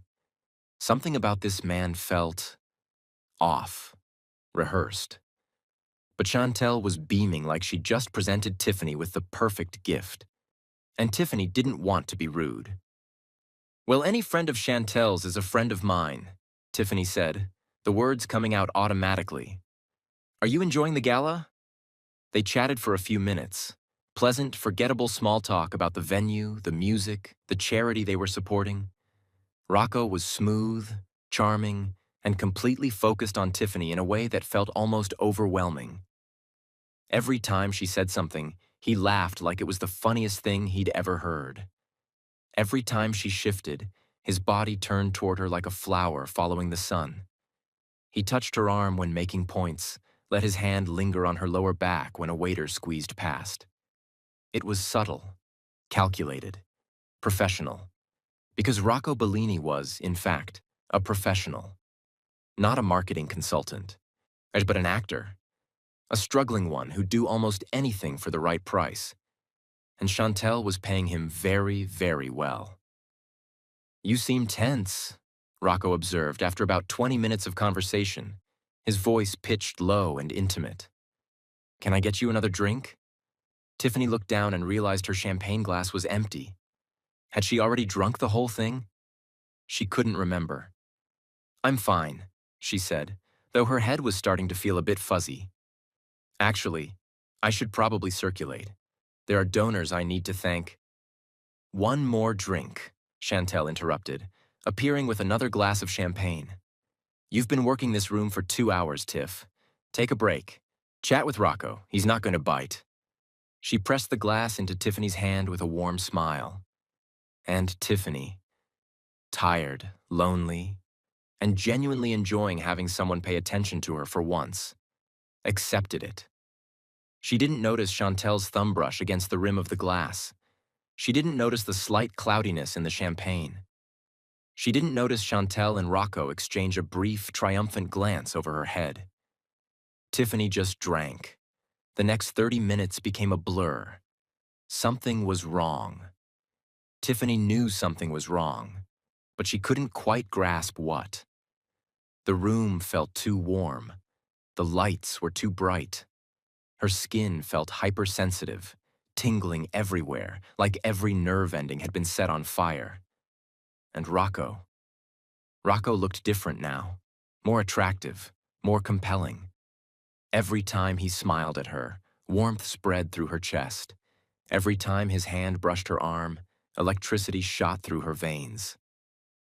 Something about this man felt off, rehearsed. But Chantel was beaming like she just presented Tiffany with the perfect gift. And Tiffany didn't want to be rude. "Well, any friend of Chantel's is a friend of mine," Tiffany said, the words coming out automatically. "Are you enjoying the gala?" They chatted for a few minutes. Pleasant, forgettable small talk about the venue, the music, the charity they were supporting. Rocco was smooth, charming, and completely focused on Tiffany in a way that felt almost overwhelming. Every time she said something, he laughed like it was the funniest thing he'd ever heard. Every time she shifted, his body turned toward her like a flower following the sun. He touched her arm when making points, let his hand linger on her lower back when a waiter squeezed past. It was subtle, calculated, professional, because Rocco Bellini was, in fact, a professional. Not a marketing consultant, but an actor. A struggling one who'd do almost anything for the right price. And Chantel was paying him very, very well. "You seem tense," Rocco observed after about 20 minutes of conversation, his voice pitched low and intimate. "Can I get you another drink?" Tiffany looked down and realized her champagne glass was empty. Had she already drunk the whole thing? She couldn't remember. "I'm fine," she said, though her head was starting to feel a bit fuzzy. "Actually, I should probably circulate. There are donors I need to thank." "One more drink," Chantel interrupted, appearing with another glass of champagne. "You've been working this room for 2 hours, Tiff. Take a break. Chat with Rocco. He's not going to bite." She pressed the glass into Tiffany's hand with a warm smile. And Tiffany, tired, lonely, and genuinely enjoying having someone pay attention to her for once, accepted it. She didn't notice Chantel's thumb brush against the rim of the glass. She didn't notice the slight cloudiness in the champagne. She didn't notice Chantel and Rocco exchange a brief, triumphant glance over her head. Tiffany just drank. The next 30 minutes became a blur. Something was wrong. Tiffany knew something was wrong, but she couldn't quite grasp what. The room felt too warm. The lights were too bright. Her skin felt hypersensitive, tingling everywhere, like every nerve ending had been set on fire. And Rocco. Rocco looked different now, more attractive, more compelling. Every time he smiled at her, warmth spread through her chest. Every time his hand brushed her arm, electricity shot through her veins.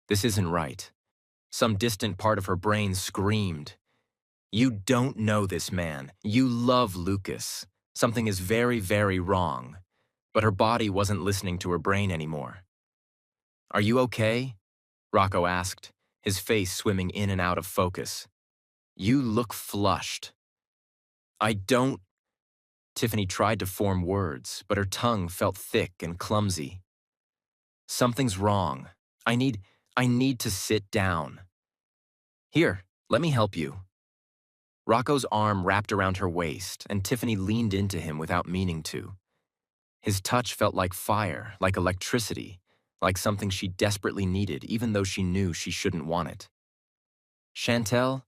This isn't right. Some distant part of her brain screamed. "You don't know this man. You love Lucas. Something is very, very wrong." But her body wasn't listening to her brain anymore. "Are you okay?" Rocco asked, his face swimming in and out of focus. "You look flushed." "I don't—" Tiffany tried to form words, but her tongue felt thick and clumsy. "Something's wrong. I need to sit down." "Here, let me help you." Rocco's arm wrapped around her waist, and Tiffany leaned into him without meaning to. His touch felt like fire, like electricity, like something she desperately needed, even though she knew she shouldn't want it. "Chantel?"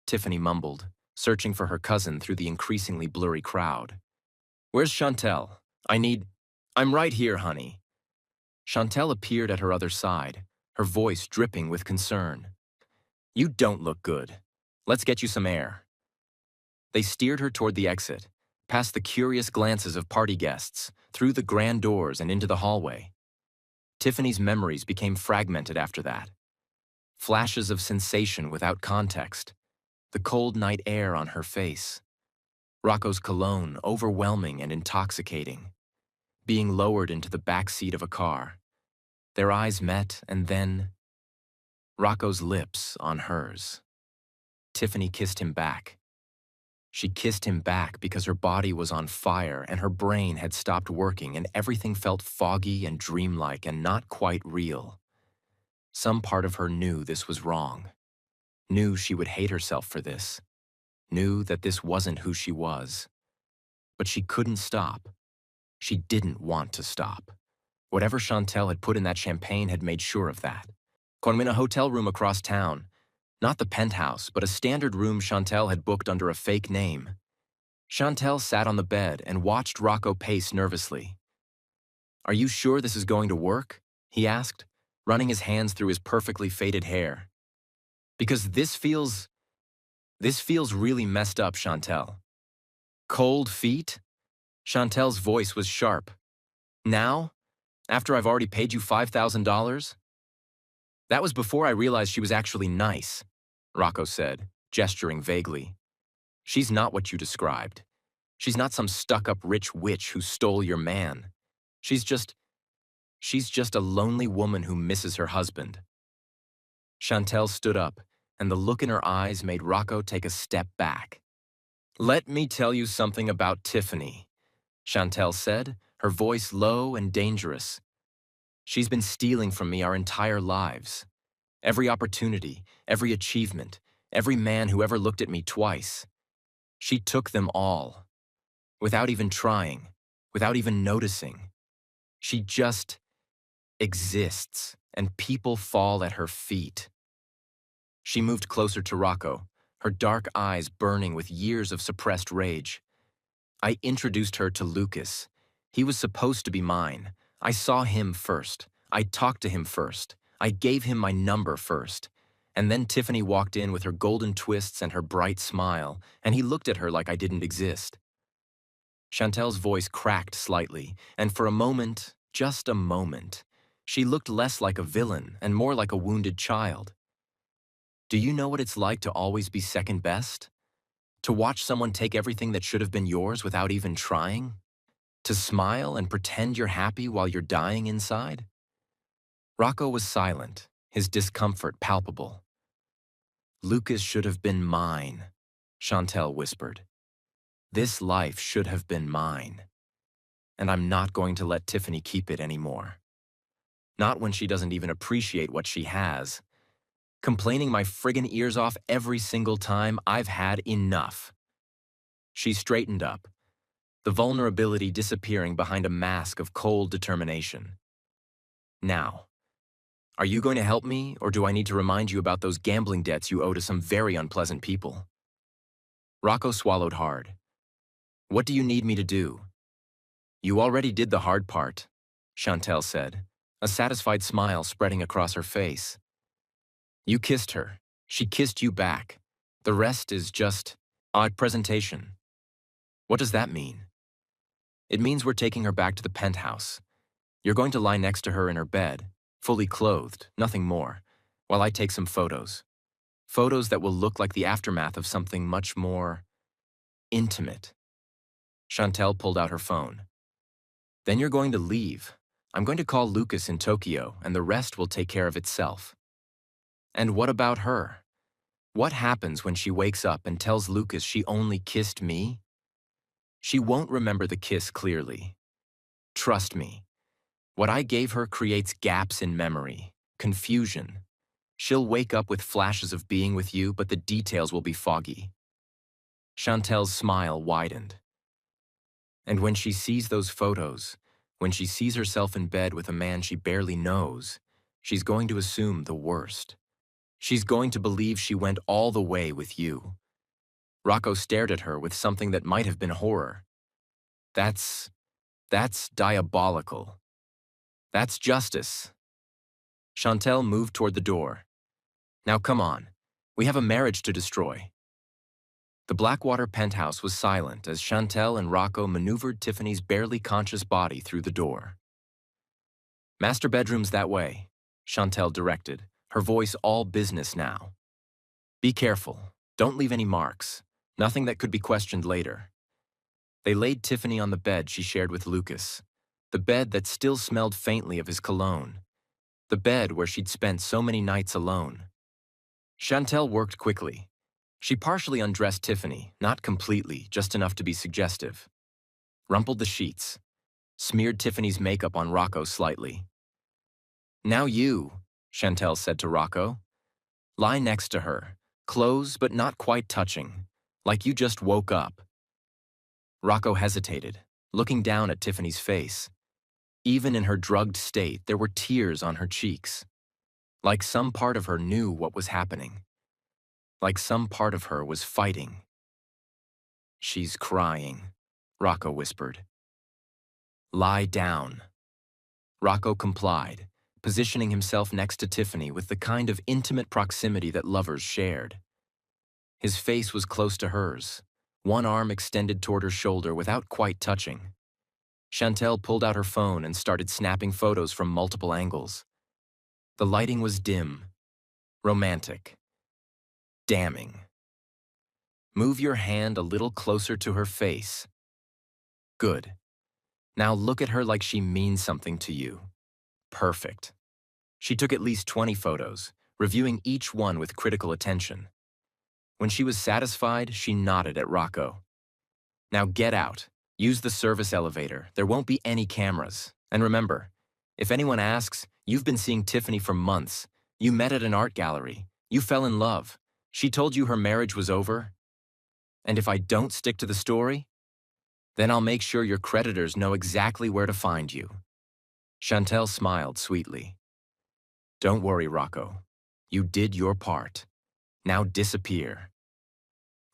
Tiffany mumbled, searching for her cousin through the increasingly blurry crowd. "Where's Chantel? I'm right here, honey." Chantel appeared at her other side, her voice dripping with concern. "You don't look good. Let's get you some air." They steered her toward the exit, past the curious glances of party guests, through the grand doors and into the hallway. Tiffany's memories became fragmented after that. Flashes of sensation without context, the cold night air on her face, Rocco's cologne overwhelming and intoxicating, being lowered into the back seat of a car. Their eyes met, and then Rocco's lips on hers. Tiffany kissed him back. She kissed him back because her body was on fire and her brain had stopped working and everything felt foggy and dreamlike and not quite real. Some part of her knew this was wrong, knew she would hate herself for this, knew that this wasn't who she was. But she couldn't stop. She didn't want to stop. Whatever Chantel had put in that champagne had made sure of that. In a hotel room across town, not the penthouse, but a standard room Chantel had booked under a fake name. Chantel sat on the bed and watched Rocco pace nervously. "Are you sure this is going to work?" he asked, running his hands through his perfectly faded hair. "Because this feels really messed up, Chantel." "Cold feet?" Chantel's voice was sharp. "Now? After I've already paid you $5,000? "That was before I realized she was actually nice," Rocco said, gesturing vaguely. "She's not what you described. She's not some stuck-up rich witch who stole your man. She's just a lonely woman who misses her husband." Chantel stood up, and the look in her eyes made Rocco take a step back. "Let me tell you something about Tiffany," Chantel said, her voice low and dangerous. "She's been stealing from me our entire lives. Every opportunity, every achievement, every man who ever looked at me twice. She took them all. Without even trying, without even noticing. She just exists, and people fall at her feet." She moved closer to Rocco, her dark eyes burning with years of suppressed rage. "I introduced her to Lucas. He was supposed to be mine. I saw him first. I talked to him first. I gave him my number first. And then Tiffany walked in with her golden twists and her bright smile, and he looked at her like I didn't exist." Chantel's voice cracked slightly, and for a moment, just a moment, she looked less like a villain and more like a wounded child. "Do you know what it's like to always be second best? To watch someone take everything that should have been yours without even trying? To smile and pretend you're happy while you're dying inside?" Rocco was silent, his discomfort palpable. "Lucas should have been mine," Chantel whispered. "This life should have been mine. And I'm not going to let Tiffany keep it anymore. Not when she doesn't even appreciate what she has. Complaining my friggin' ears off every single time. I've had enough." She straightened up, the vulnerability disappearing behind a mask of cold determination. "Now, are you going to help me, or do I need to remind you about those gambling debts you owe to some very unpleasant people?" Rocco swallowed hard. "What do you need me to do?" "You already did the hard part," Chantel said, a satisfied smile spreading across her face. "You kissed her. She kissed you back. The rest is just odd presentation." "What does that mean?" "It means we're taking her back to the penthouse. You're going to lie next to her in her bed, fully clothed, nothing more, while I take some photos. Photos that will look like the aftermath of something much more intimate." Chantel pulled out her phone. "Then you're going to leave. I'm going to call Lucas in Tokyo, and the rest will take care of itself." "And what about her? What happens when she wakes up and tells Lucas she only kissed me?" "She won't remember the kiss clearly. Trust me. What I gave her creates gaps in memory, confusion. She'll wake up with flashes of being with you, but the details will be foggy. Chantel's smile widened. And when she sees those photos, when she sees herself in bed with a man she barely knows, she's going to assume the worst. She's going to believe she went all the way with you. Rocco stared at her with something that might have been horror. That's diabolical. That's justice. Chantel moved toward the door. Now come on, we have a marriage to destroy. The Blackwater penthouse was silent as Chantel and Rocco maneuvered Tiffany's barely conscious body through the door. Master bedroom's that way, Chantel directed, her voice all business now. Be careful, don't leave any marks, nothing that could be questioned later. They laid Tiffany on the bed she shared with Lucas, the bed that still smelled faintly of his cologne, the bed where she'd spent so many nights alone. Chantel worked quickly. She partially undressed Tiffany, not completely, just enough to be suggestive. Rumpled the sheets, smeared Tiffany's makeup on Rocco slightly. Now you, Chantel said to Rocco. Lie next to her, close but not quite touching, like you just woke up. Rocco hesitated, looking down at Tiffany's face. Even in her drugged state, there were tears on her cheeks. Like some part of her knew what was happening. Like some part of her was fighting. She's crying, Rocco whispered. Lie down. Rocco complied, positioning himself next to Tiffany with the kind of intimate proximity that lovers shared. His face was close to hers, one arm extended toward her shoulder without quite touching. Chantel pulled out her phone and started snapping photos from multiple angles. The lighting was dim, romantic, damning. Move your hand a little closer to her face. Good. Now look at her like she means something to you. Perfect. She took at least 20 photos, reviewing each one with critical attention. When she was satisfied, she nodded at Rocco. Now get out. Use the service elevator. There won't be any cameras. And remember, if anyone asks, you've been seeing Tiffany for months. You met at an art gallery. You fell in love. She told you her marriage was over. And if I don't stick to the story, then I'll make sure your creditors know exactly where to find you. Chantel smiled sweetly. Don't worry, Rocco. You did your part. Now disappear.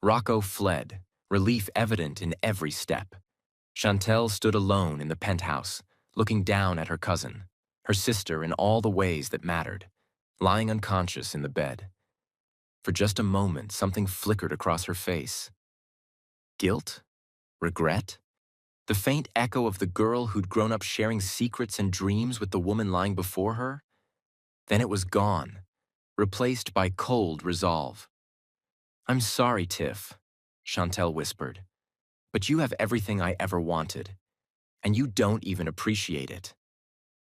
Rocco fled, relief evident in every step. Chantel stood alone in the penthouse, looking down at her cousin, her sister in all the ways that mattered, lying unconscious in the bed. For just a moment, something flickered across her face. Guilt? Regret? The faint echo of the girl who'd grown up sharing secrets and dreams with the woman lying before her? Then it was gone, replaced by cold resolve. I'm sorry, Tiff, Chantel whispered, but you have everything I ever wanted, and you don't even appreciate it.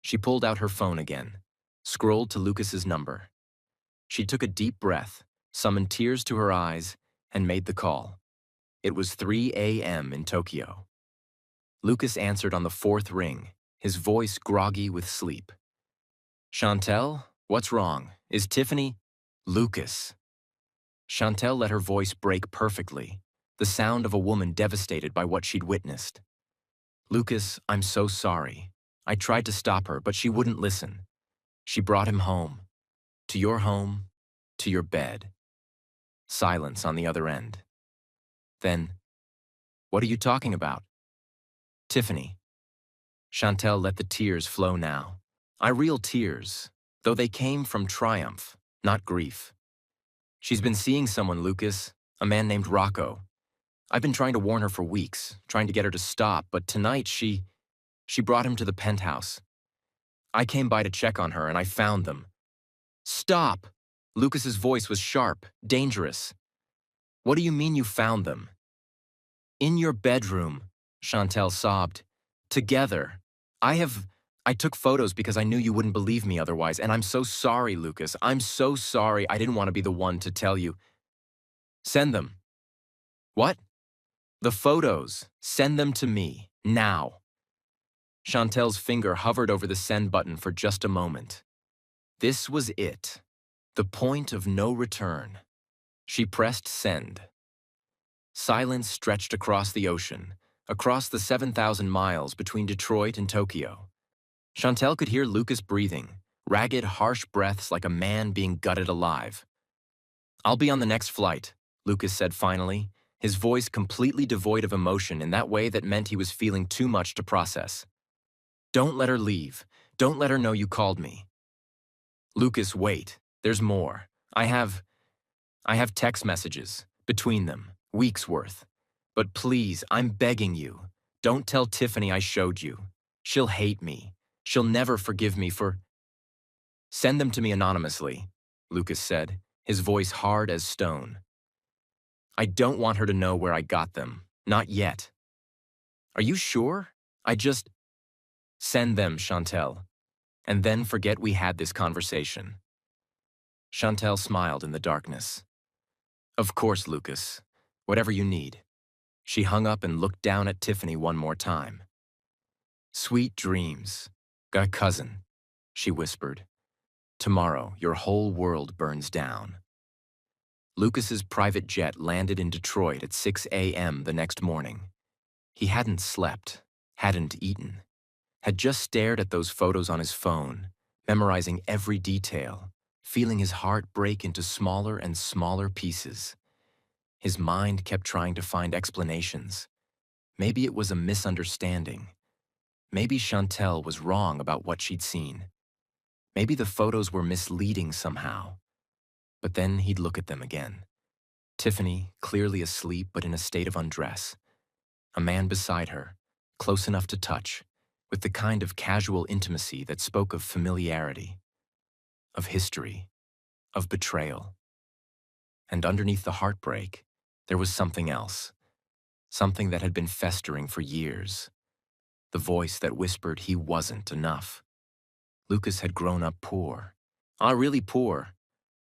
She pulled out her phone again, scrolled to Lucas's number. She took a deep breath, summoned tears to her eyes, and made the call. It was 3 a.m. in Tokyo. Lucas answered on the fourth ring, his voice groggy with sleep. Chantel, what's wrong? Is Tiffany? Lucas. Chantel let her voice break perfectly, the sound of a woman devastated by what she'd witnessed. Lucas, I'm so sorry. I tried to stop her, but she wouldn't listen. She brought him home. To your home, to your bed. Silence on the other end. Then, what are you talking about? Tiffany. Chantel let the tears flow now. Real tears, though they came from triumph, not grief. She's been seeing someone, Lucas, a man named Rocco. I've been trying to warn her for weeks, trying to get her to stop, but tonight she brought him to the penthouse. I came by to check on her and I found them. Stop! Lucas's voice was sharp, dangerous. What do you mean you found them? In your bedroom, Chantel sobbed. Together. I took photos because I knew you wouldn't believe me otherwise, and I'm so sorry, Lucas. I'm so sorry. I didn't want to be the one to tell you. Send them. What? The photos. Send them to me. Now. Chantel's finger hovered over the send button for just a moment. This was it. The point of no return. She pressed send. Silence stretched across the ocean, across the 7,000 miles between Detroit and Tokyo. Chantel could hear Lucas breathing, ragged, harsh breaths like a man being gutted alive. "I'll be on the next flight," Lucas said finally, his voice completely devoid of emotion in that way that meant he was feeling too much to process. "Don't let her leave. Don't let her know you called me." "Lucas, wait. There's more. I have text messages, between them, weeks worth. But please, I'm begging you, don't tell Tiffany I showed you. She'll hate me. She'll never forgive me for—" "Send them to me anonymously," Lucas said, his voice hard as stone. "I don't want her to know where I got them. Not yet." "Are you sure? I just—" "Send them, Chantel. And then forget we had this conversation." Chantel smiled in the darkness. "Of course, Lucas. Whatever you need." She hung up and looked down at Tiffany one more time. "Sweet dreams. Got a cousin," she whispered. "Tomorrow, your whole world burns down." Lucas's private jet landed in Detroit at 6 a.m. the next morning. He hadn't slept, hadn't eaten, had just stared at those photos on his phone, memorizing every detail, feeling his heart break into smaller and smaller pieces. His mind kept trying to find explanations. Maybe it was a misunderstanding. Maybe Chantel was wrong about what she'd seen. Maybe the photos were misleading somehow. But then he'd look at them again. Tiffany, clearly asleep but in a state of undress. A man beside her, close enough to touch, with the kind of casual intimacy that spoke of familiarity, of history, of betrayal. And underneath the heartbreak, there was something else, something that had been festering for years. The voice that whispered he wasn't enough. Lucas had grown up poor. Really poor.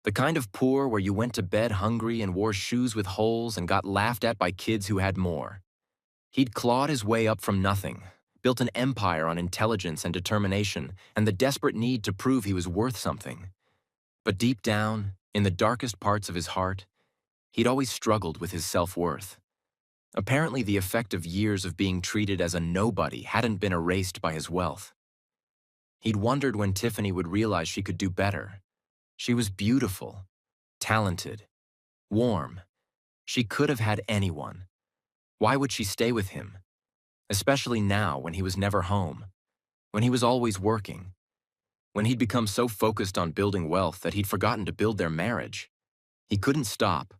The kind of poor where you went to bed hungry and wore shoes with holes and got laughed at by kids who had more. He'd clawed his way up from nothing, built an empire on intelligence and determination and the desperate need to prove he was worth something. But deep down, in the darkest parts of his heart, he'd always struggled with his self-worth. Apparently, the effect of years of being treated as a nobody hadn't been erased by his wealth. He'd wondered when Tiffany would realize she could do better. She was beautiful, talented, warm. She could have had anyone. Why would she stay with him? Especially now when he was never home, when he was always working, when he'd become so focused on building wealth that he'd forgotten to build their marriage. He couldn't stop.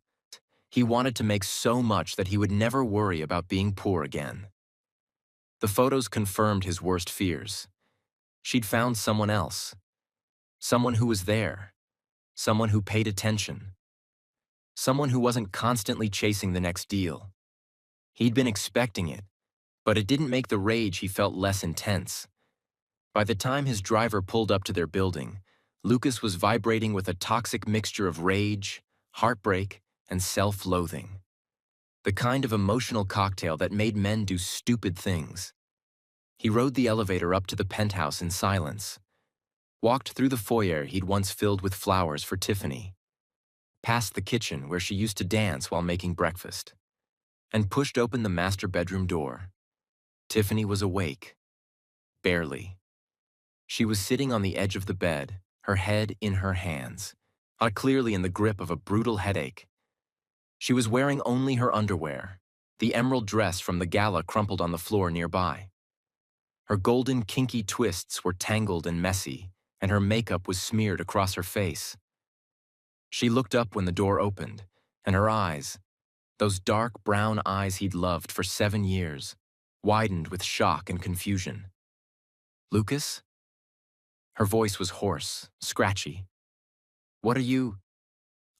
He wanted to make so much that he would never worry about being poor again. The photos confirmed his worst fears. She'd found someone else. Someone who was there. Someone who paid attention. Someone who wasn't constantly chasing the next deal. He'd been expecting it, but it didn't make the rage he felt less intense. By the time his driver pulled up to their building, Lucas was vibrating with a toxic mixture of rage, heartbreak, and self-loathing. The kind of emotional cocktail that made men do stupid things. He rode the elevator up to the penthouse in silence, walked through the foyer he'd once filled with flowers for Tiffany, past the kitchen where she used to dance while making breakfast, and pushed open the master bedroom door. Tiffany was awake. Barely. She was sitting on the edge of the bed, her head in her hands, clearly in the grip of a brutal headache. She was wearing only her underwear, the emerald dress from the gala crumpled on the floor nearby. Her golden kinky twists were tangled and messy, and her makeup was smeared across her face. She looked up when the door opened, and her eyes, those dark brown eyes he'd loved for 7 years, widened with shock and confusion. "Lucas?" Her voice was hoarse, scratchy. "What are you?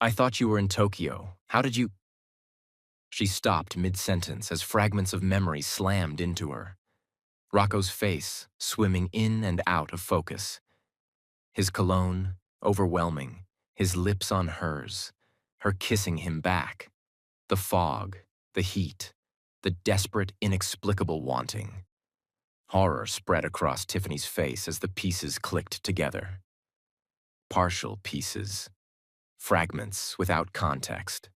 I thought you were in Tokyo. How did you—" She stopped mid-sentence as fragments of memory slammed into her. Rocco's face, swimming in and out of focus. His cologne, overwhelming, his lips on hers, her kissing him back. The fog, the heat, the desperate, inexplicable wanting. Horror spread across Tiffany's face as the pieces clicked together. Partial pieces. Fragments without context.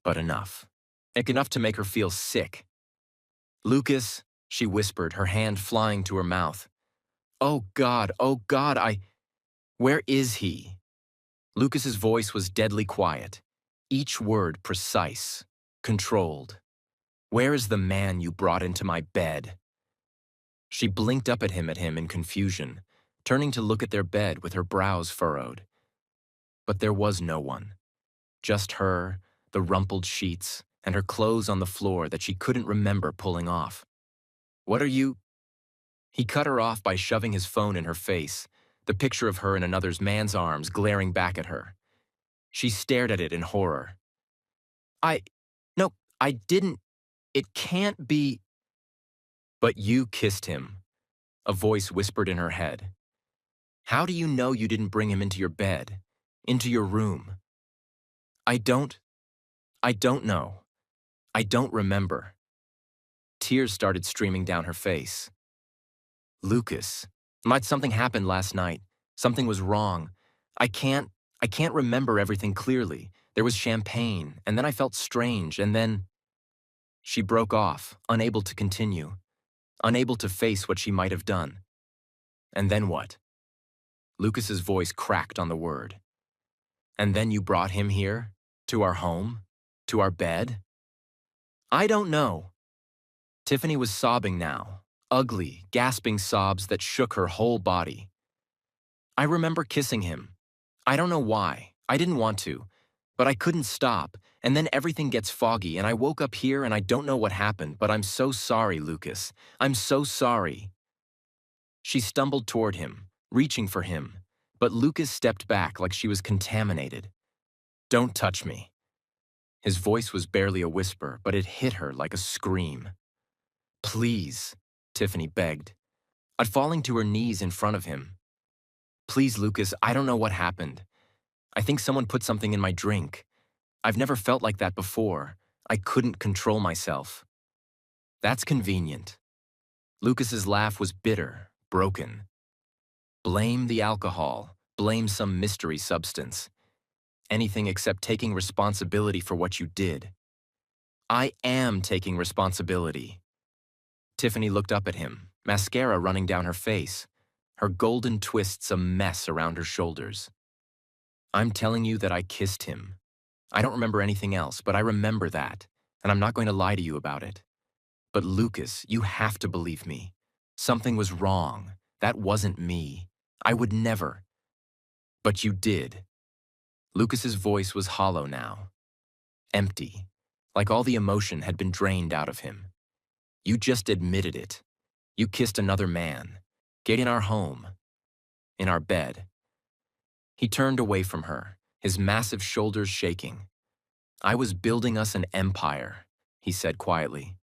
But enough. enough to make her feel sick. Lucas, she whispered, her hand flying to her mouth. Oh God, where is he? Lucas's voice was deadly quiet, each word precise, controlled. Where is the man you brought into my bed? She blinked up at him in confusion, turning to look at their bed with her brows furrowed. But there was no one. Just her, the rumpled sheets, and her clothes on the floor that she couldn't remember pulling off. What are you? He cut her off by shoving his phone in her face, the picture of her in another man's arms glaring back at her. She stared at it in horror. No, I didn't. It can't be. But you kissed him, a voice whispered in her head. How do you know you didn't bring him into your bed, into your room? I don't know. I don't remember. Tears started streaming down her face. Lucas, something happened last night. Something was wrong. I can't remember everything clearly. There was champagne, and then I felt strange, and then... She broke off, unable to continue, unable to face what she might have done. And then what? Lucas's voice cracked on the word. And then you brought him here? To our home? To our bed? I don't know. Tiffany was sobbing now, ugly, gasping sobs that shook her whole body. I remember kissing him. I don't know why. I didn't want to, but I couldn't stop, and then everything gets foggy, and I woke up here and I don't know what happened, but I'm so sorry, Lucas. I'm so sorry. She stumbled toward him, reaching for him, but Lucas stepped back like she was contaminated. Don't touch me. His voice was barely a whisper, but it hit her like a scream. Please, Tiffany begged, falling to her knees in front of him. Please, Lucas, I don't know what happened. I think someone put something in my drink. I've never felt like that before. I couldn't control myself. That's convenient. Lucas's laugh was bitter, broken. Blame the alcohol. Blame some mystery substance. Anything except taking responsibility for what you did. I am taking responsibility. Tiffany looked up at him, mascara running down her face, her golden twists a mess around her shoulders. I'm telling you that I kissed him. I don't remember anything else, but I remember that, and I'm not going to lie to you about it. But Lucas, you have to believe me. Something was wrong. That wasn't me. I would never. But you did. Lucas's voice was hollow now. Empty, like all the emotion had been drained out of him. You just admitted it. You kissed another man. Get in our home. In our bed. He turned away from her, his massive shoulders shaking. I was building us an empire, he said quietly.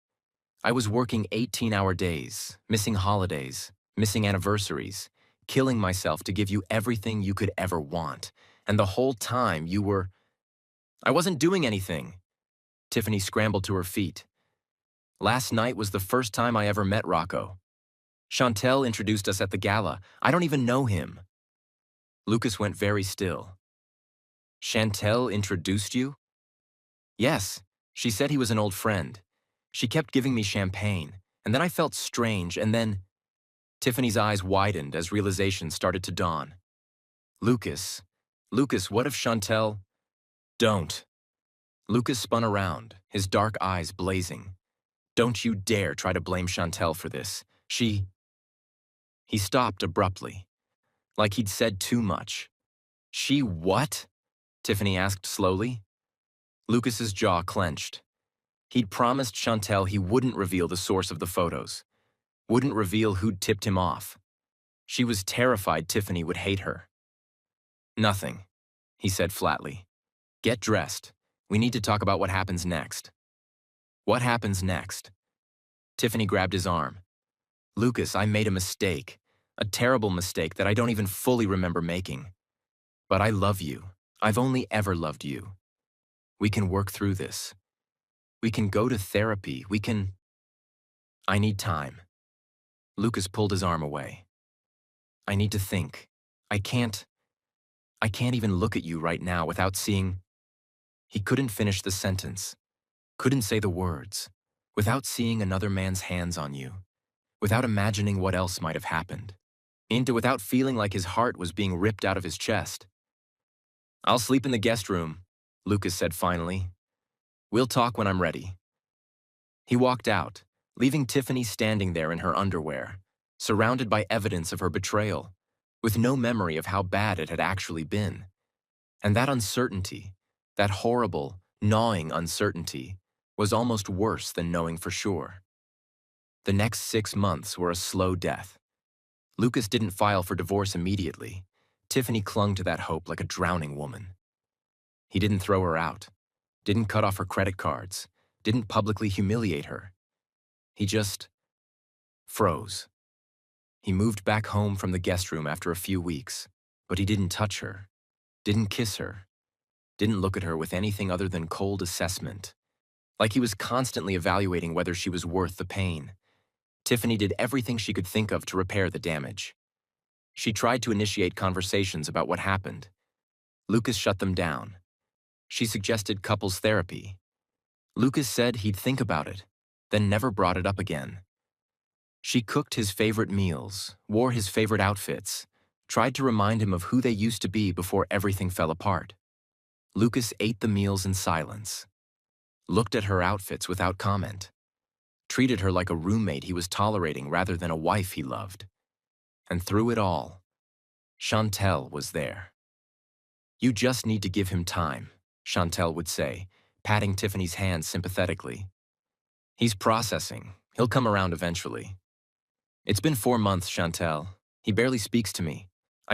I was working 18-hour days, missing holidays, missing anniversaries, killing myself to give you everything you could ever want. And the whole time you were... I wasn't doing anything. Tiffany scrambled to her feet. Last night was the first time I ever met Rocco. Chantel introduced us at the gala. I don't even know him. Lucas went very still. Chantel introduced you? Yes, she said he was an old friend. She kept giving me champagne, and then I felt strange, and then... Tiffany's eyes widened as realization started to dawn. Lucas, what if Chantel... Don't. Lucas spun around, his dark eyes blazing. Don't you dare try to blame Chantel for this. He stopped abruptly, like he'd said too much. She what? Tiffany asked slowly. Lucas's jaw clenched. He'd promised Chantel he wouldn't reveal the source of the photos, wouldn't reveal who'd tipped him off. She was terrified Tiffany would hate her. Nothing, he said flatly. Get dressed. We need to talk about what happens next. What happens next? Tiffany grabbed his arm. Lucas, I made a mistake. A terrible mistake that I don't even fully remember making. But I love you. I've only ever loved you. We can work through this. We can go to therapy. I need time. Lucas pulled his arm away. I need to think. I can't even look at you right now without seeing... He couldn't finish the sentence. couldn't say the words, without seeing another man's hands on you, without imagining what else might have happened, without feeling like his heart was being ripped out of his chest. "I'll sleep in the guest room," Lucas said finally. "We'll talk when I'm ready." He walked out, leaving Tiffany standing there in her underwear, surrounded by evidence of her betrayal, with no memory of how bad it had actually been. And that uncertainty, that horrible, gnawing uncertainty, was almost worse than knowing for sure. The next 6 months were a slow death. Lucas didn't file for divorce immediately. Tiffany clung to that hope like a drowning woman. He didn't throw her out, didn't cut off her credit cards, didn't publicly humiliate her. He just froze. He moved back home from the guest room after a few weeks, but he didn't touch her, didn't kiss her, didn't look at her with anything other than cold assessment, like he was constantly evaluating whether she was worth the pain. Tiffany did everything she could think of to repair the damage. She tried to initiate conversations about what happened. Lucas shut them down. She suggested couples therapy. Lucas said he'd think about it, then never brought it up again. She cooked his favorite meals, wore his favorite outfits, tried to remind him of who they used to be before everything fell apart. Lucas ate the meals in silence, looked at her outfits without comment, treated her like a roommate he was tolerating rather than a wife he loved. And through it all, Chantel was there. "You just need to give him time," Chantel would say, patting Tiffany's hand sympathetically. "He's processing. He'll come around eventually." "It's been 4 months, Chantel. He barely speaks to me.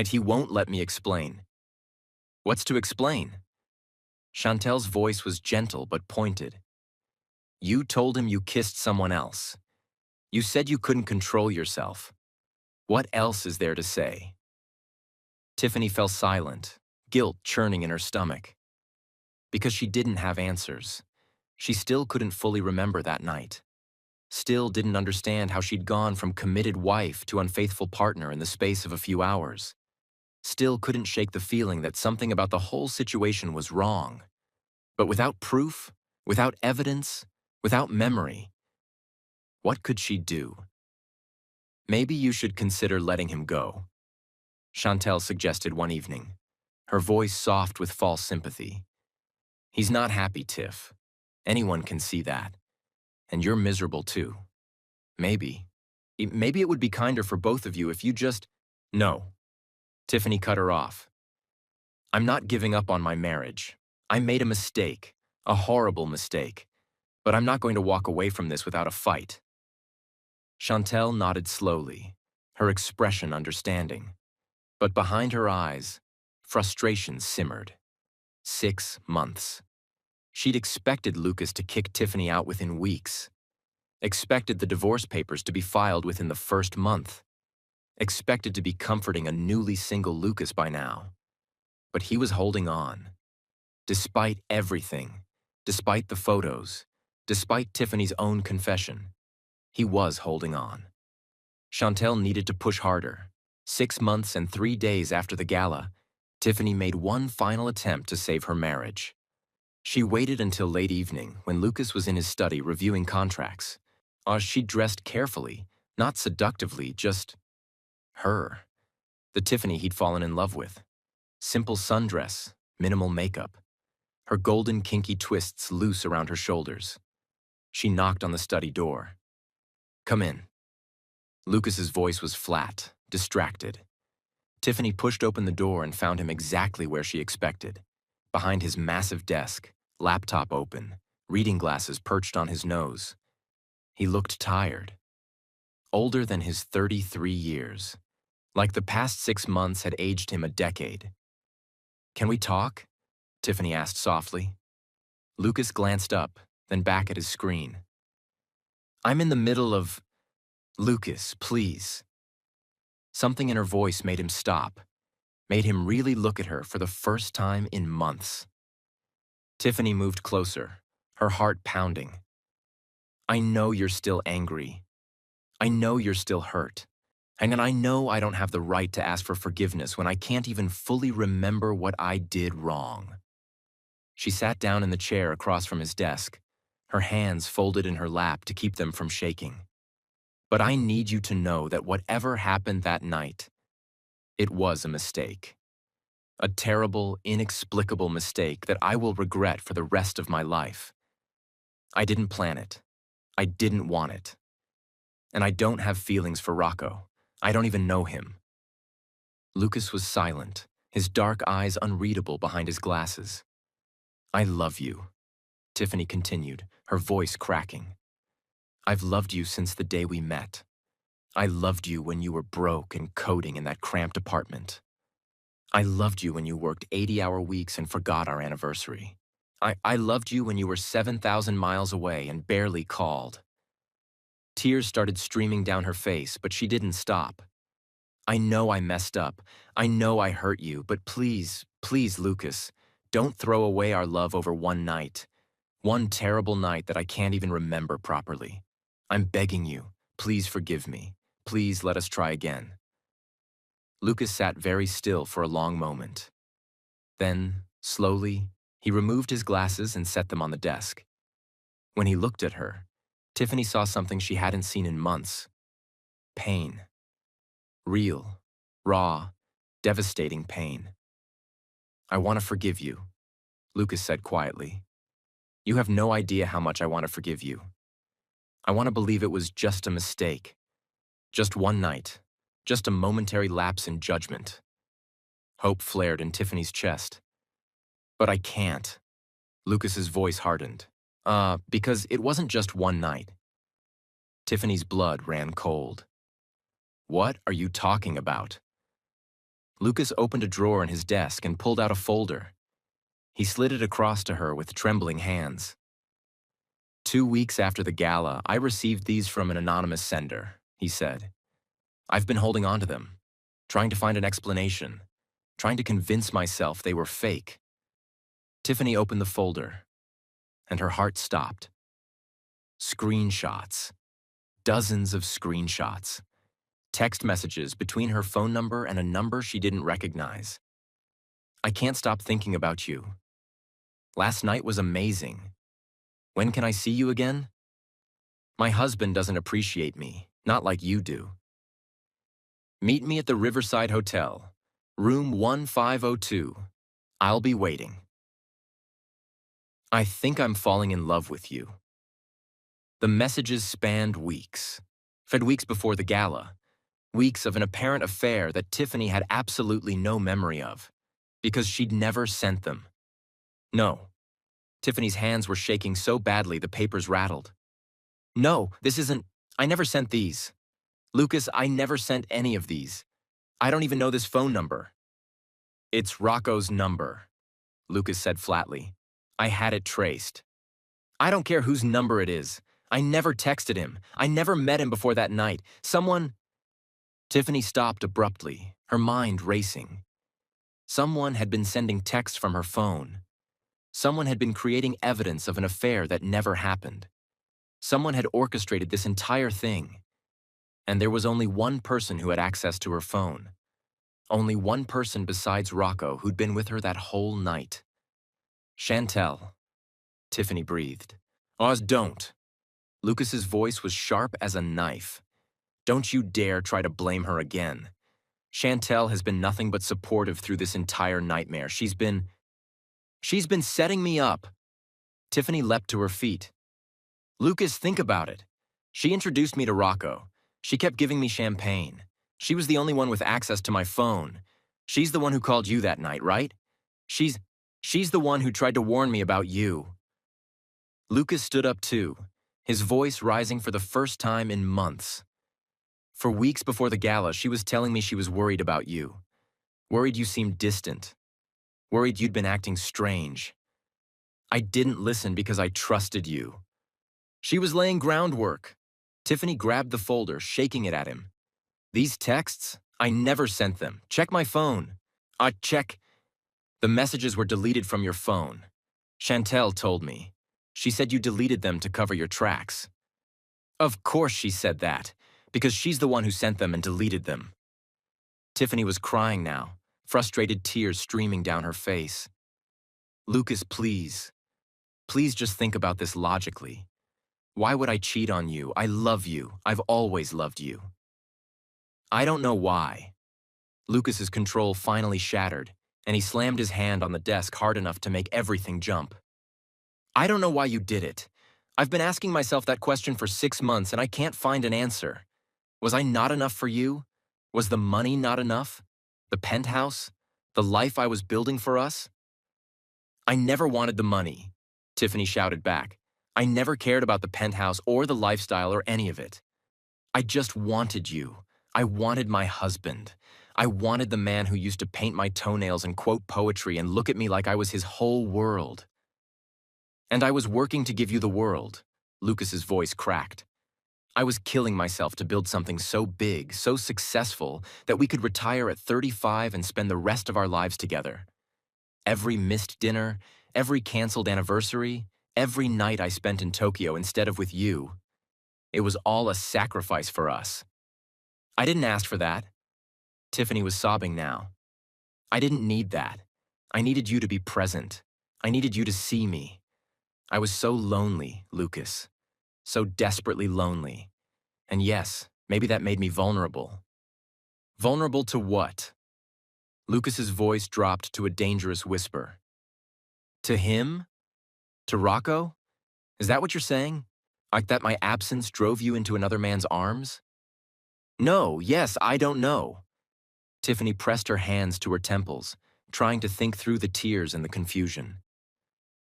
He won't let me explain." "What's to explain?" Chantel's voice was gentle but pointed. "You told him you kissed someone else. You said you couldn't control yourself. What else is there to say?" Tiffany fell silent, guilt churning in her stomach. Because she didn't have answers. She still couldn't fully remember that night. Still didn't understand how she'd gone from committed wife to unfaithful partner in the space of a few hours. Still couldn't shake the feeling that something about the whole situation was wrong. But without proof, without evidence, without memory, what could she do? "Maybe you should consider letting him go," Chantel suggested one evening, her voice soft with false sympathy. "He's not happy, Tiff. Anyone can see that. And you're miserable too. Maybe it would be kinder for both of you if you just—" "No." Tiffany cut her off. "I'm not giving up on my marriage. I made a mistake, a horrible mistake, but I'm not going to walk away from this without a fight." Chantel nodded slowly, her expression understanding. But behind her eyes, frustration simmered. 6 months. She'd expected Lucas to kick Tiffany out within weeks. Expected the divorce papers to be filed within the first month. Expected to be comforting a newly single Lucas by now. But he was holding on. Despite everything, despite the photos, despite Tiffany's own confession, he was holding on. Chantel needed to push harder. 6 months and 3 days after the gala, Tiffany made one final attempt to save her marriage. She waited until late evening when Lucas was in his study reviewing contracts. She dressed carefully, not seductively, just her. The Tiffany he'd fallen in love with. Simple sundress, minimal makeup. Her golden kinky twists loose around her shoulders. She knocked on the study door. "Come in." Lucas's voice was flat, distracted. Tiffany pushed open the door and found him exactly where she expected, behind his massive desk, laptop open, reading glasses perched on his nose. He looked tired. Older than his 33 years. Like the past 6 months had aged him a decade. "Can we talk?" Tiffany asked softly. Lucas glanced up, then back at his screen. "I'm in the middle of—" "Lucas, please." Something in her voice made him stop, made him really look at her for the first time in months. Tiffany moved closer, her heart pounding. "I know you're still angry. I know you're still hurt. And I know I don't have the right to ask for forgiveness when I can't even fully remember what I did wrong." She sat down in the chair across from his desk, her hands folded in her lap to keep them from shaking. But I need you to know that whatever happened that night, it was a mistake. A terrible, inexplicable mistake that I will regret for the rest of my life. I didn't plan it. I didn't want it. And I don't have feelings for Rocco. I don't even know him. Lucas was silent, his dark eyes unreadable behind his glasses. I love you, Tiffany continued, her voice cracking. I've loved you since the day we met. I loved you when you were broke and coding in that cramped apartment. I loved you when you worked 80-hour weeks and forgot our anniversary. I loved you when you were 7,000 miles away and barely called. Tears started streaming down her face, but she didn't stop. I know I messed up. I know I hurt you, but please, please, Lucas, don't throw away our love over one night. One terrible night that I can't even remember properly. I'm begging you, please forgive me. Please let us try again. Lucas sat very still for a long moment. Then, slowly, he removed his glasses and set them on the desk. When he looked at her, Tiffany saw something she hadn't seen in months. Pain. Real, raw, devastating pain. I want to forgive you, Lucas said quietly. You have no idea how much I want to forgive you. I want to believe it was just a mistake. Just one night. Just a momentary lapse in judgment. Hope flared in Tiffany's chest. But I can't. Lucas's voice hardened. Because it wasn't just one night. Tiffany's blood ran cold. What are you talking about? Lucas opened a drawer in his desk and pulled out a folder. He slid it across to her with trembling hands. 2 weeks after the gala, I received these from an anonymous sender, he said. I've been holding on to them, trying to find an explanation, trying to convince myself they were fake. Tiffany opened the folder, and her heart stopped. Screenshots. Dozens of screenshots. Text messages between her phone number and a number she didn't recognize. I can't stop thinking about you. Last night was amazing. When can I see you again? My husband doesn't appreciate me, not like you do. Meet me at the Riverside Hotel, room 1502. I'll be waiting. I think I'm falling in love with you. The messages spanned weeks. Fed weeks before the gala. Weeks of an apparent affair that Tiffany had absolutely no memory of, because she'd never sent them. No. Tiffany's hands were shaking so badly the papers rattled. No, this isn't. I never sent these. Lucas, I never sent any of these. I don't even know this phone number. It's Rocco's number, Lucas said flatly. I had it traced. I don't care whose number it is. I never texted him. I never met him before that night. Tiffany stopped abruptly, her mind racing. Someone had been sending texts from her phone. Someone had been creating evidence of an affair that never happened. Someone had orchestrated this entire thing. And there was only one person who had access to her phone. Only one person besides Rocco who'd been with her that whole night. Chantel, Tiffany breathed. Oz, don't. Lucas's voice was sharp as a knife. Don't you dare try to blame her again. Chantel has been nothing but supportive through this entire nightmare. She's been setting me up. Tiffany leapt to her feet. Lucas, think about it. She introduced me to Rocco. She kept giving me champagne. She was the only one with access to my phone. She's the one who called you that night, right? She's the one who tried to warn me about you. Lucas stood up too, his voice rising for the first time in months. For weeks before the gala, she was telling me she was worried about you. Worried you seemed distant. Worried you'd been acting strange. I didn't listen because I trusted you. She was laying groundwork. Tiffany grabbed the folder, shaking it at him. These texts? I never sent them. Check my phone. Check. The messages were deleted from your phone. Chantel told me. She said you deleted them to cover your tracks. Of course she said that, because she's the one who sent them and deleted them. Tiffany was crying now, frustrated tears streaming down her face. Lucas, please. Please just think about this logically. Why would I cheat on you? I love you. I've always loved you. I don't know why. Lucas's control finally shattered, and he slammed his hand on the desk hard enough to make everything jump. I don't know why you did it. I've been asking myself that question for 6 months, and I can't find an answer. Was I not enough for you? Was the money not enough? The penthouse? The life I was building for us? I never wanted the money, Tiffany shouted back. I never cared about the penthouse or the lifestyle or any of it. I just wanted you. I wanted my husband. I wanted the man who used to paint my toenails and quote poetry and look at me like I was his whole world. And I was working to give you the world. Lucas's voice cracked. I was killing myself to build something so big, so successful, that we could retire at 35 and spend the rest of our lives together. Every missed dinner, every canceled anniversary, every night I spent in Tokyo instead of with you. It was all a sacrifice for us. I didn't ask for that. Tiffany was sobbing now. I didn't need that. I needed you to be present. I needed you to see me. I was so lonely, Lucas. So desperately lonely. And yes, maybe that made me vulnerable. Vulnerable to what? Lucas's voice dropped to a dangerous whisper. To him? To Rocco? Is that what you're saying? Like that my absence drove you into another man's arms? No, yes, I don't know. Tiffany pressed her hands to her temples, trying to think through the tears and the confusion.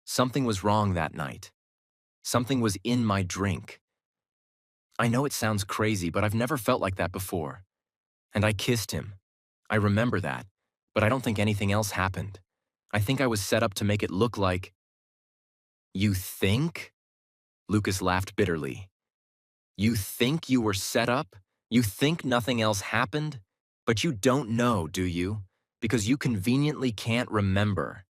Something was wrong that night. Something was in my drink. I know it sounds crazy, but I've never felt like that before. And I kissed him. I remember that, but I don't think anything else happened. I think I was set up to make it look like… You think? Lucas laughed bitterly. You think you were set up? You think nothing else happened? But you don't know, do you? Because you conveniently can't remember.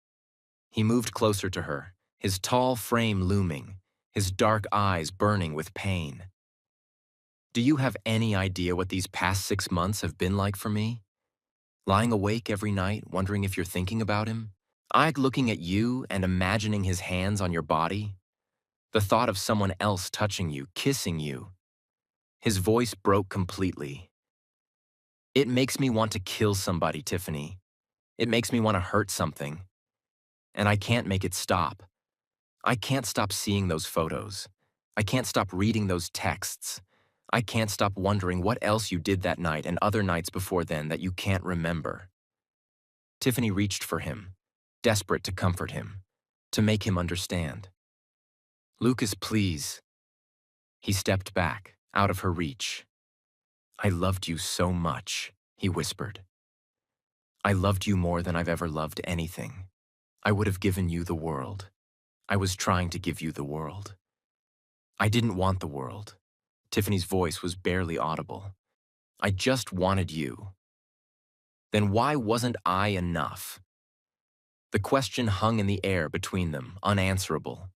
He moved closer to her, his tall frame looming, his dark eyes burning with pain. Do you have any idea what these past 6 months have been like for me? Lying awake every night, wondering if you're thinking about him? Looking at you and imagining his hands on your body? The thought of someone else touching you, kissing you. His voice broke completely. It makes me want to kill somebody, Tiffany. It makes me want to hurt something. And I can't make it stop. I can't stop seeing those photos. I can't stop reading those texts. I can't stop wondering what else you did that night and other nights before then that you can't remember. Tiffany reached for him, desperate to comfort him, to make him understand. Lucas, please. He stepped back, out of her reach. I loved you so much, he whispered. I loved you more than I've ever loved anything. I would have given you the world. I was trying to give you the world. I didn't want the world. Tiffany's voice was barely audible. I just wanted you. Then why wasn't I enough? The question hung in the air between them, unanswerable.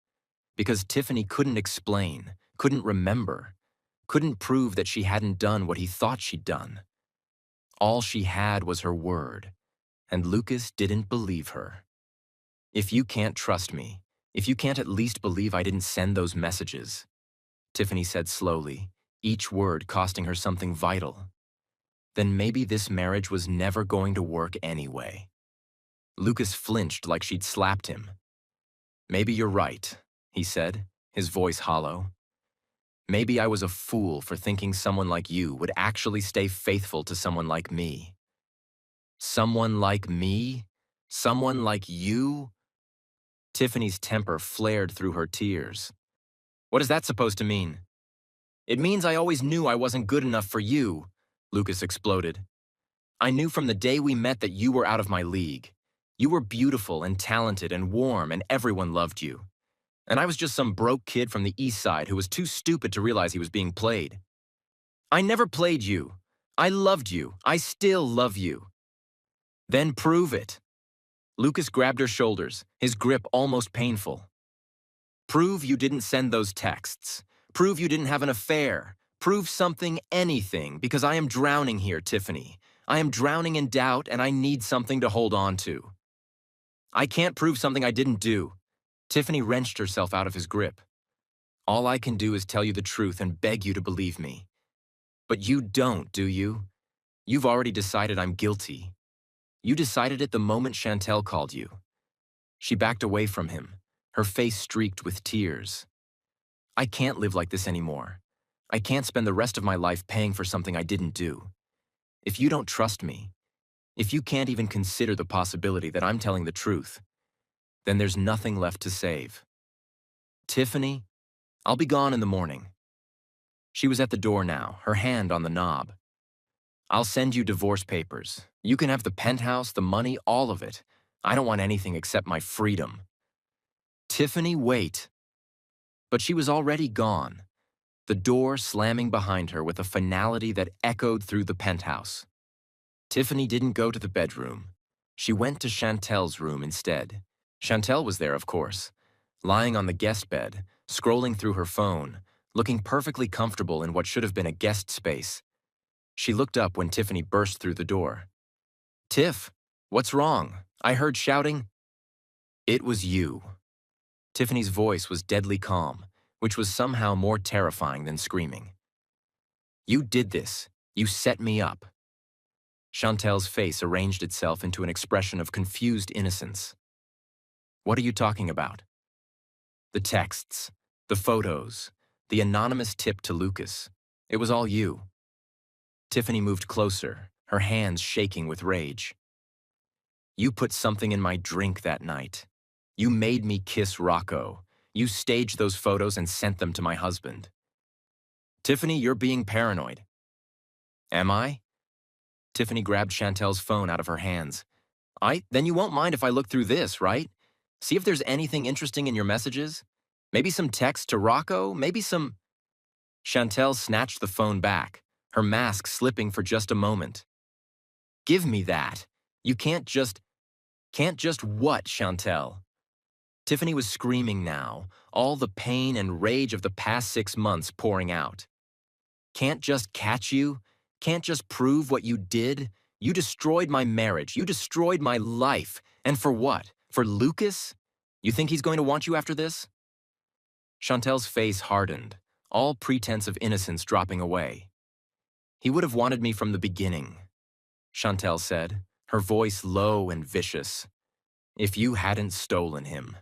Because Tiffany couldn't explain, couldn't remember, couldn't prove that she hadn't done what he thought she'd done. All she had was her word, and Lucas didn't believe her. If you can't trust me, if you can't at least believe I didn't send those messages, Tiffany said slowly, each word costing her something vital, then maybe this marriage was never going to work anyway. Lucas flinched like she'd slapped him. Maybe you're right, he said, his voice hollow. Maybe I was a fool for thinking someone like you would actually stay faithful to someone like me. Someone like me? Someone like you? Tiffany's temper flared through her tears. What is that supposed to mean? It means I always knew I wasn't good enough for you, Lucas exploded. I knew from the day we met that you were out of my league. You were beautiful and talented and warm, and everyone loved you. And I was just some broke kid from the East Side who was too stupid to realize he was being played. I never played you. I loved you. I still love you. Then prove it. Lucas grabbed her shoulders, his grip almost painful. Prove you didn't send those texts. Prove you didn't have an affair. Prove something, anything, because I am drowning here, Tiffany. I am drowning in doubt, and I need something to hold on to. I can't prove something I didn't do. Tiffany wrenched herself out of his grip. All I can do is tell you the truth and beg you to believe me. But you don't, do you? You've already decided I'm guilty. You decided it the moment Chantel called you. She backed away from him, her face streaked with tears. I can't live like this anymore. I can't spend the rest of my life paying for something I didn't do. If you don't trust me, if you can't even consider the possibility that I'm telling the truth, then there's nothing left to save. Tiffany, I'll be gone in the morning. She was at the door now, her hand on the knob. I'll send you divorce papers. You can have the penthouse, the money, all of it. I don't want anything except my freedom. Tiffany, wait. But she was already gone, the door slamming behind her with a finality that echoed through the penthouse. Tiffany didn't go to the bedroom. She went to Chantel's room instead. Chantel was there, of course, lying on the guest bed, scrolling through her phone, looking perfectly comfortable in what should have been a guest space. She looked up when Tiffany burst through the door. Tiff, what's wrong? I heard shouting. It was you. Tiffany's voice was deadly calm, which was somehow more terrifying than screaming. You did this. You set me up. Chantel's face arranged itself into an expression of confused innocence. What are you talking about? The texts, the photos, the anonymous tip to Lucas. It was all you. Tiffany moved closer, her hands shaking with rage. You put something in my drink that night. You made me kiss Rocco. You staged those photos and sent them to my husband. Tiffany, you're being paranoid. Am I? Tiffany grabbed Chantel's phone out of her hands. Then you won't mind if I look through this, right? See if there's anything interesting in your messages? Maybe some text to Rocco, maybe some… Chantel snatched the phone back, her mask slipping for just a moment. Give me that. You can't just what, Chantel? Tiffany was screaming now, all the pain and rage of the past 6 months pouring out. Can't just catch you? Can't just prove what you did? You destroyed my marriage. You destroyed my life. And for what? For Lucas? You think he's going to want you after this? Chantel's face hardened, all pretense of innocence dropping away. He would have wanted me from the beginning, Chantel said, her voice low and vicious. If you hadn't stolen him.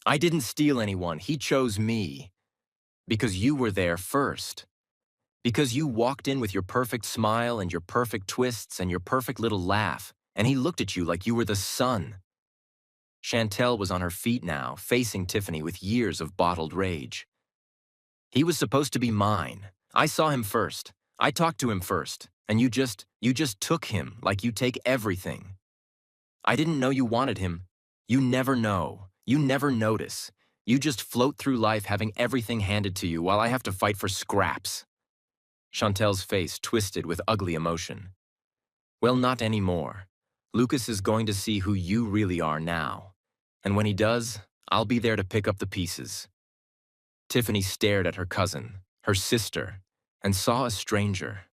I didn't steal anyone. He chose me. Because you were there first. Because you walked in with your perfect smile and your perfect twists and your perfect little laugh, and he looked at you like you were the sun. Chantel was on her feet now, facing Tiffany with years of bottled rage. He was supposed to be mine. I saw him first. I talked to him first, and you just took him like you take everything. I didn't know you wanted him. You never know. You never notice. You just float through life having everything handed to you while I have to fight for scraps. Chantel's face twisted with ugly emotion. Well, not anymore. Lucas is going to see who you really are now. And when he does, I'll be there to pick up the pieces. Tiffany stared at her cousin, her sister, and saw a stranger.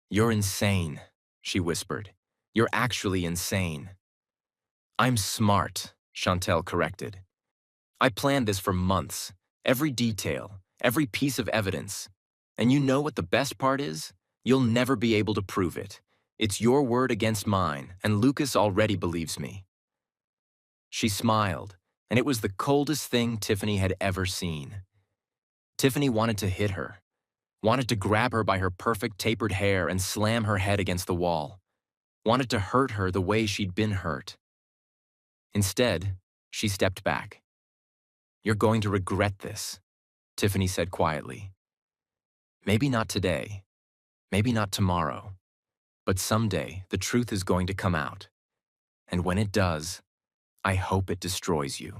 You're insane, she whispered. You're actually insane. I'm smart, Chantel corrected. I planned this for months, every detail, every piece of evidence. And you know what the best part is? You'll never be able to prove it. It's your word against mine, and Lucas already believes me. She smiled, and it was the coldest thing Tiffany had ever seen. Tiffany wanted to hit her, wanted to grab her by her perfect tapered hair and slam her head against the wall, wanted to hurt her the way she'd been hurt. Instead, she stepped back. You're going to regret this, Tiffany said quietly. Maybe not today, maybe not tomorrow, but someday the truth is going to come out. And when it does, I hope it destroys you.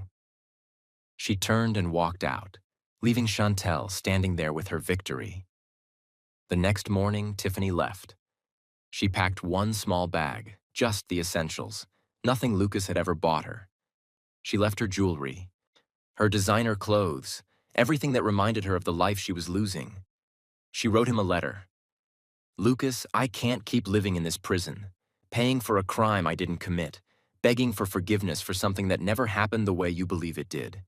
She turned and walked out, leaving Chantel standing there with her victory. The next morning, Tiffany left. She packed one small bag, just the essentials, nothing Lucas had ever bought her. She left her jewelry, her designer clothes, everything that reminded her of the life she was losing. She wrote him a letter. Lucas, I can't keep living in this prison, paying for a crime I didn't commit, begging for forgiveness for something that never happened the way you believe it did.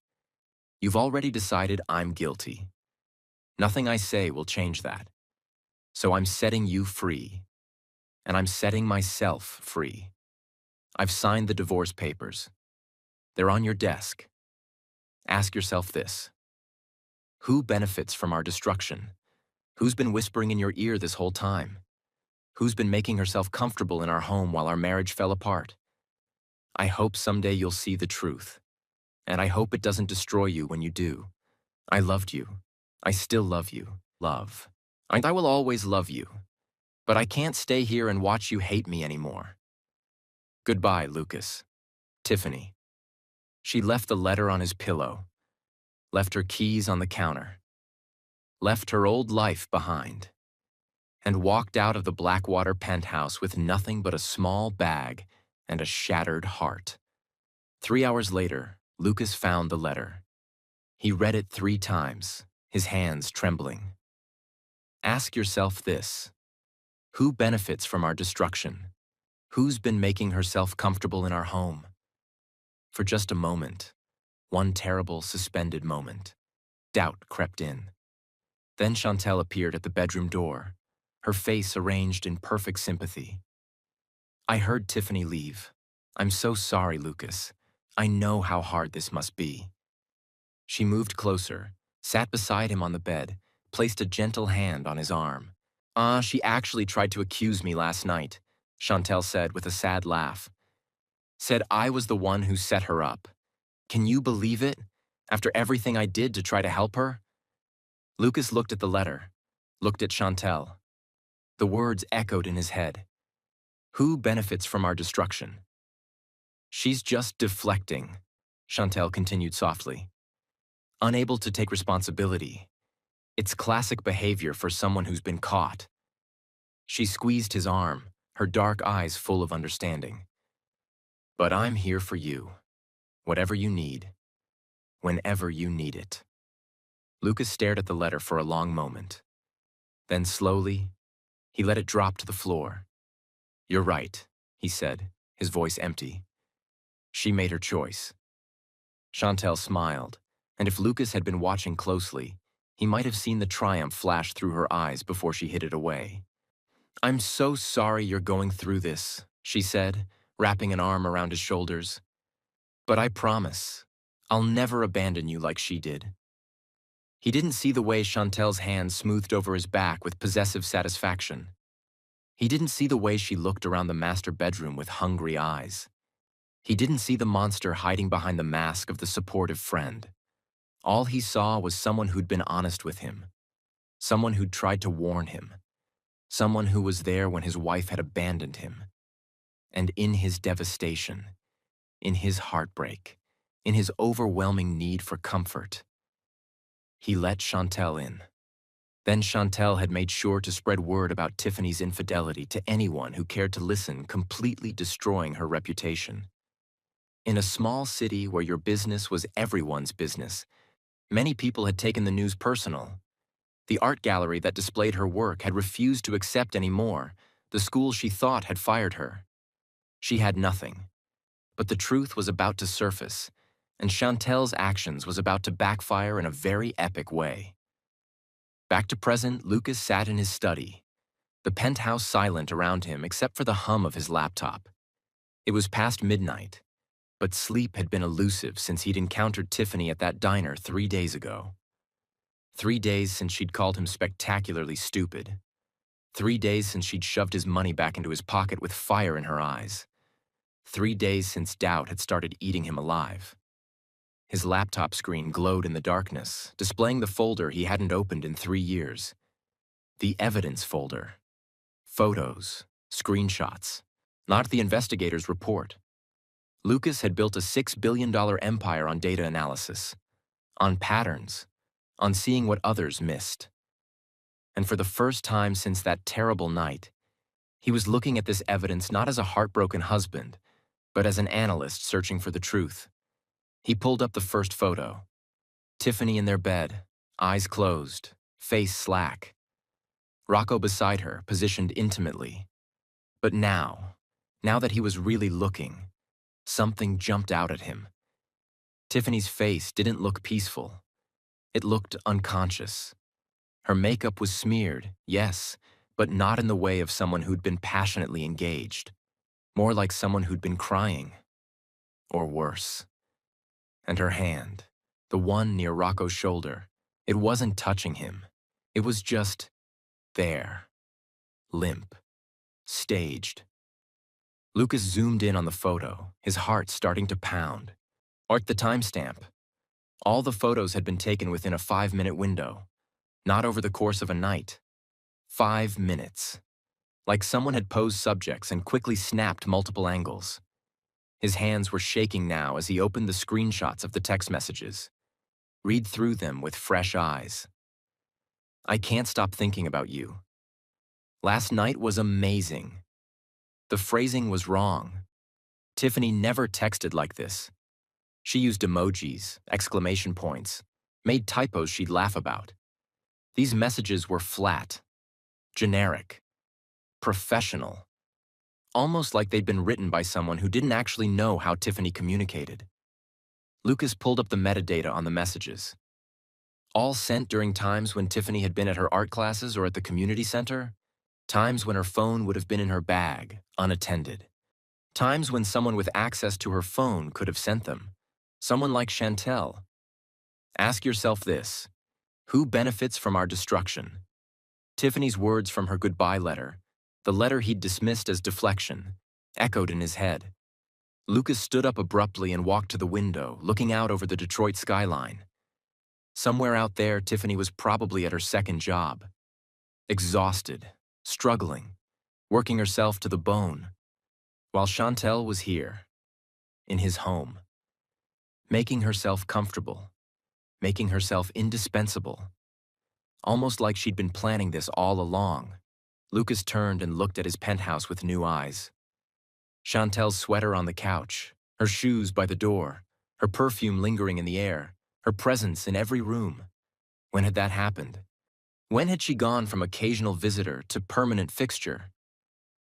You've already decided I'm guilty. Nothing I say will change that. So I'm setting you free, and I'm setting myself free. I've signed the divorce papers. They're on your desk. Ask yourself this: who benefits from our destruction? Who's been whispering in your ear this whole time? Who's been making herself comfortable in our home while our marriage fell apart? I hope someday you'll see the truth, and I hope it doesn't destroy you when you do. I loved you. I still love you. Love. And I will always love you. But I can't stay here and watch you hate me anymore. Goodbye, Lucas. Tiffany. She left the letter on his pillow, left her keys on the counter, left her old life behind, and walked out of the Blackwater penthouse with nothing but a small bag and a shattered heart. 3 hours later, Lucas found the letter. He read it 3 times, his hands trembling. Ask yourself this: who benefits from our destruction? Who's been making herself comfortable in our home? For just a moment, one terrible suspended moment, doubt crept in. Then Chantel appeared at the bedroom door, her face arranged in perfect sympathy. I heard Tiffany leave. I'm so sorry, Lucas. I know how hard this must be. She moved closer, sat beside him on the bed, placed a gentle hand on his arm. She actually tried to accuse me last night, Chantel said with a sad laugh. Said I was the one who set her up. Can you believe it? After everything I did to try to help her? Lucas looked at the letter, looked at Chantel. The words echoed in his head. Who benefits from our destruction? She's just deflecting, Chantel continued softly. Unable to take responsibility. It's classic behavior for someone who's been caught. She squeezed his arm, her dark eyes full of understanding. But I'm here for you. Whatever you need. Whenever you need it. Lucas stared at the letter for a long moment. Then slowly, he let it drop to the floor. You're right, he said, his voice empty. She made her choice. Chantel smiled, and if Lucas had been watching closely, he might have seen the triumph flash through her eyes before she hid it away. I'm so sorry you're going through this, she said, wrapping an arm around his shoulders. But I promise, I'll never abandon you like she did. He didn't see the way Chantel's hand smoothed over his back with possessive satisfaction. He didn't see the way she looked around the master bedroom with hungry eyes. He didn't see the monster hiding behind the mask of the supportive friend. All he saw was someone who'd been honest with him, someone who'd tried to warn him, someone who was there when his wife had abandoned him. And in his devastation, in his heartbreak, in his overwhelming need for comfort, he let Chantel in. Then Chantel had made sure to spread word about Tiffany's infidelity to anyone who cared to listen, completely destroying her reputation. In a small city where your business was everyone's business, many people had taken the news personal. The art gallery that displayed her work had refused to accept any more. The school she thought had fired her. She had nothing. But the truth was about to surface, and Chantel's actions was about to backfire in a very epic way. Back to present, Lucas sat in his study, the penthouse silent around him except for the hum of his laptop. It was past midnight, but sleep had been elusive since he'd encountered Tiffany at that diner 3 days ago. 3 days since she'd called him spectacularly stupid. 3 days since she'd shoved his money back into his pocket with fire in her eyes. 3 days since doubt had started eating him alive. His laptop screen glowed in the darkness, displaying the folder he hadn't opened in 3 years. The evidence folder. Photos, screenshots, not the investigator's report. Lucas had built a $6 billion empire on data analysis, on patterns, on seeing what others missed. And for the first time since that terrible night, he was looking at this evidence not as a heartbroken husband, but as an analyst searching for the truth. He pulled up the first photo. Tiffany in their bed, eyes closed, face slack. Rocco beside her, positioned intimately. But now that he was really looking, Something jumped out at him. Tiffany's face didn't look peaceful. It looked unconscious. Her makeup was smeared, yes, but not in the way of someone who'd been passionately engaged. More like someone who'd been crying. Or worse. And her hand, the one near Rocco's shoulder, it wasn't touching him. It was just there. Limp. Staged. Lucas zoomed in on the photo, his heart starting to pound. Marked the timestamp. All the photos had been taken within a 5-minute window. Not over the course of a night. 5 minutes. Like someone had posed subjects and quickly snapped multiple angles. His hands were shaking now as he opened the screenshots of the text messages. Read through them with fresh eyes. I can't stop thinking about you. Last night was amazing. The phrasing was wrong. Tiffany never texted like this. She used emojis, exclamation points, made typos she'd laugh about. These messages were flat, generic, professional, almost like they'd been written by someone who didn't actually know how Tiffany communicated. Lucas pulled up the metadata on the messages. All sent during times when Tiffany had been at her art classes or at the community center, times when her phone would have been in her bag, unattended, times when someone with access to her phone could have sent them, someone like Chantel. Ask yourself this: who benefits from our destruction? Tiffany's words from her goodbye letter, the letter he'd dismissed as deflection, echoed in his head. Lucas stood up abruptly and walked to the window, looking out over the Detroit skyline. Somewhere out there, Tiffany was probably at her second job. Exhausted, struggling, working herself to the bone, while Chantel was here, in his home, making herself comfortable, making herself indispensable. Almost like she'd been planning this all along. Lucas turned and looked at his penthouse with new eyes. Chantel's sweater on the couch, her shoes by the door, her perfume lingering in the air, her presence in every room. When had that happened? When had she gone from occasional visitor to permanent fixture?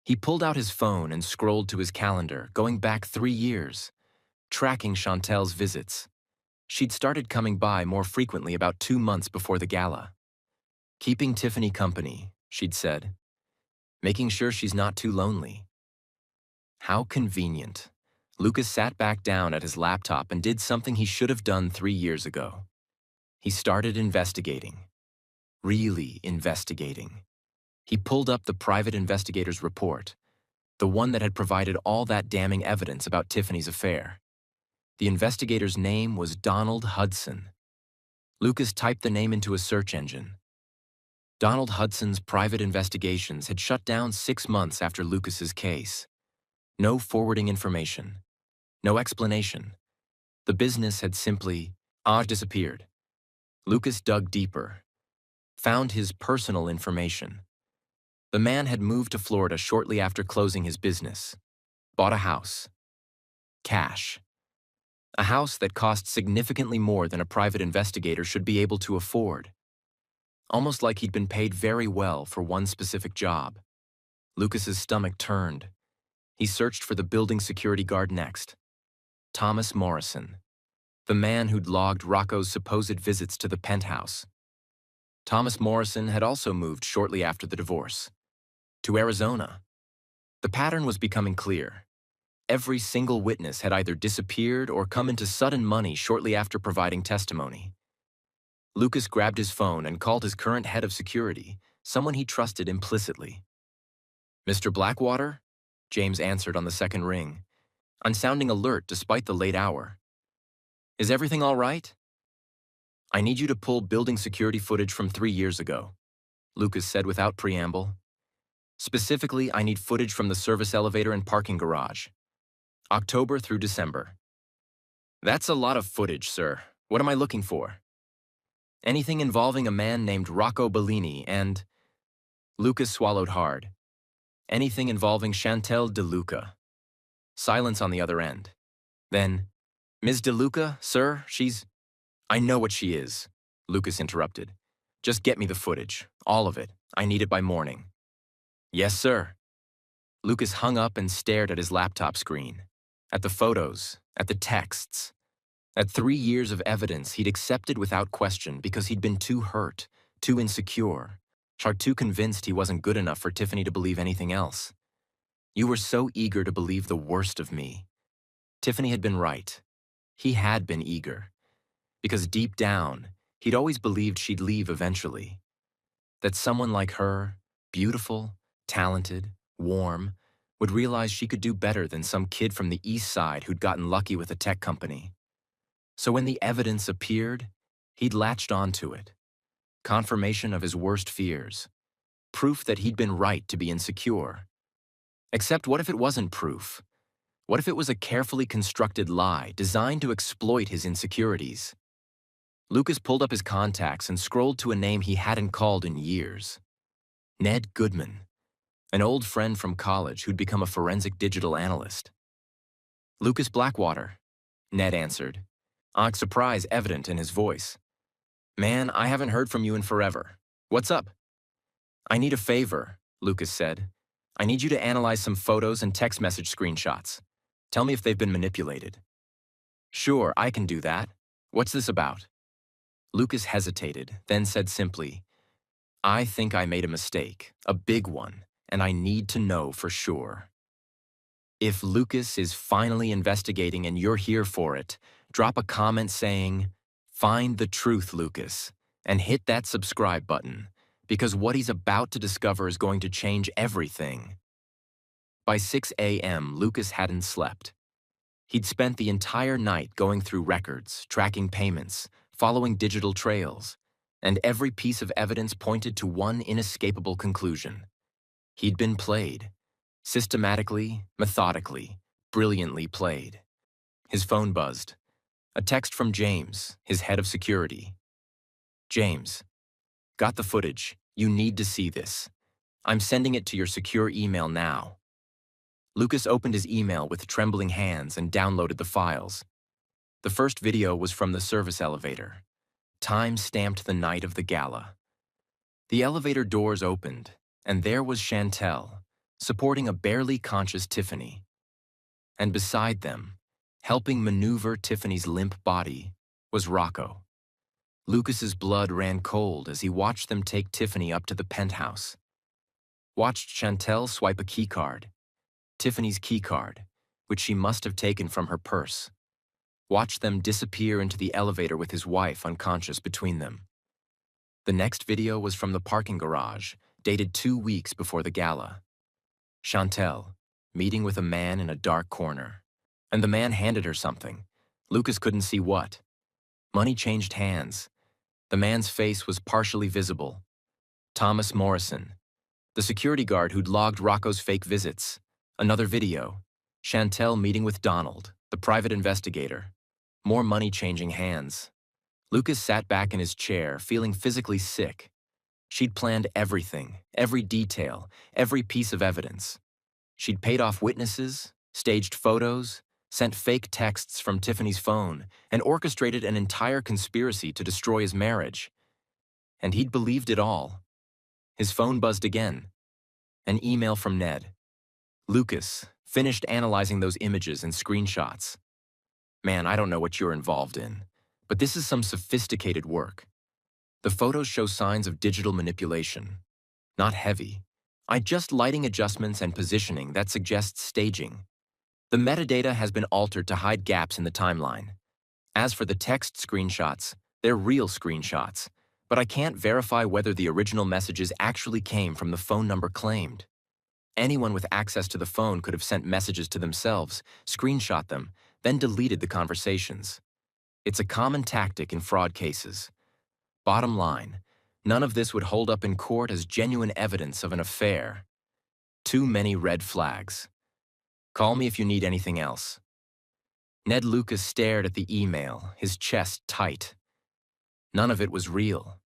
He pulled out his phone and scrolled to his calendar, going back 3 years, tracking Chantel's visits. She'd started coming by more frequently about 2 months before the gala. Keeping Tiffany company, she'd said. Making sure she's not too lonely. How convenient. Lucas sat back down at his laptop and did something he should have done 3 years ago. He started investigating. Really investigating. He pulled up the private investigator's report, the one that had provided all that damning evidence about Tiffany's affair. The investigator's name was Donald Hudson. Lucas typed the name into a search engine. Donald Hudson's private investigations had shut down 6 months after Lucas's case. No forwarding information. No explanation. The business had simply disappeared. Lucas dug deeper. Found his personal information. The man had moved to Florida shortly after closing his business. Bought a house. Cash. A house that cost significantly more than a private investigator should be able to afford. Almost like he'd been paid very well for one specific job. Lucas's stomach turned. He searched for the building security guard next. Thomas Morrison. The man who'd logged Rocco's supposed visits to the penthouse. Thomas Morrison had also moved shortly after the divorce. To Arizona. The pattern was becoming clear. Every single witness had either disappeared or come into sudden money shortly after providing testimony. Lucas grabbed his phone and called his current head of security, someone he trusted implicitly. "Mr. Blackwater?" James answered on the second ring. "I'm sounding alert despite the late hour. Is everything all right?" "I need you to pull building security footage from 3 years ago," Lucas said without preamble. "Specifically, I need footage from the service elevator and parking garage. October through December." "That's a lot of footage, sir. What am I looking for?" "Anything involving a man named Rocco Bellini and—" Lucas swallowed hard. "Anything involving Chantel DeLuca." Silence on the other end. Then, "Ms. DeLuca, sir, she's—" "I know what she is," Lucas interrupted. "Just get me the footage, all of it. I need it by morning." "Yes, sir." Lucas hung up and stared at his laptop screen. at the photos, at the texts, at 3 years of evidence he'd accepted without question because he'd been too hurt, too insecure, or too convinced he wasn't good enough for Tiffany to believe anything else. You were so eager to believe the worst of me. Tiffany had been right. He had been eager. Because deep down, he'd always believed she'd leave eventually. That someone like her, beautiful, talented, warm, would realize she could do better than some kid from the East Side who'd gotten lucky with a tech company. So when the evidence appeared, he'd latched onto it. Confirmation of his worst fears. Proof that he'd been right to be insecure. Except what if it wasn't proof? What if it was a carefully constructed lie designed to exploit his insecurities? Lucas pulled up his contacts and scrolled to a name he hadn't called in years. Ned Goodman, an old friend from college who'd become a forensic digital analyst. Lucas Blackwater, Ned answered, surprise evident in his voice. Man, I haven't heard from you in forever. What's up? I need a favor, Lucas said. I need you to analyze some photos and text message screenshots. Tell me if they've been manipulated. Sure, I can do that. What's this about? Lucas hesitated, then said simply, I think I made a mistake, a big one, and I need to know for sure. If Lucas is finally investigating and you're here for it, drop a comment saying, Find the truth, Lucas, and hit that subscribe button, because what he's about to discover is going to change everything. By 6 a.m., Lucas hadn't slept. He'd spent the entire night going through records, tracking payments, following digital trails, and every piece of evidence pointed to one inescapable conclusion. He'd been played. Systematically, methodically, brilliantly played. His phone buzzed. A text from James, his head of security. James, got the footage. You need to see this. I'm sending it to your secure email now. Lucas opened his email with trembling hands and downloaded the files. The first video was from the service elevator. Time stamped the night of the gala. The elevator doors opened, and there was Chantel, supporting a barely conscious Tiffany. And beside them, helping maneuver Tiffany's limp body, was Rocco. Lucas's blood ran cold as he watched them take Tiffany up to the penthouse. Watched Chantel swipe a keycard, Tiffany's keycard, which she must have taken from her purse. Watched them disappear into the elevator with his wife unconscious between them. The next video was from the parking garage, dated 2 weeks before the gala. Chantel, meeting with a man in a dark corner. And the man handed her something. Lucas couldn't see what. Money changed hands. The man's face was partially visible. Thomas Morrison, the security guard who'd logged Rocco's fake visits. Another video. Chantel meeting with Donald, the private investigator. More money changing hands. Lucas sat back in his chair, feeling physically sick. She'd planned everything, every detail, every piece of evidence. She'd paid off witnesses, staged photos, sent fake texts from Tiffany's phone, and orchestrated an entire conspiracy to destroy his marriage. And he'd believed it all. His phone buzzed again. An email from Ned. Lucas, finished analyzing those images and screenshots. Man, I don't know what you're involved in, but this is some sophisticated work. The photos show signs of digital manipulation. Not heavy. Just lighting adjustments and positioning that suggests staging. The metadata has been altered to hide gaps in the timeline. As for the text screenshots, they're real screenshots, but I can't verify whether the original messages actually came from the phone number claimed. Anyone with access to the phone could have sent messages to themselves, screenshot them, then deleted the conversations. It's a common tactic in fraud cases. Bottom line, none of this would hold up in court as genuine evidence of an affair. Too many red flags. Call me if you need anything else. Ned Lucas stared at the email, his chest tight. None of it was real.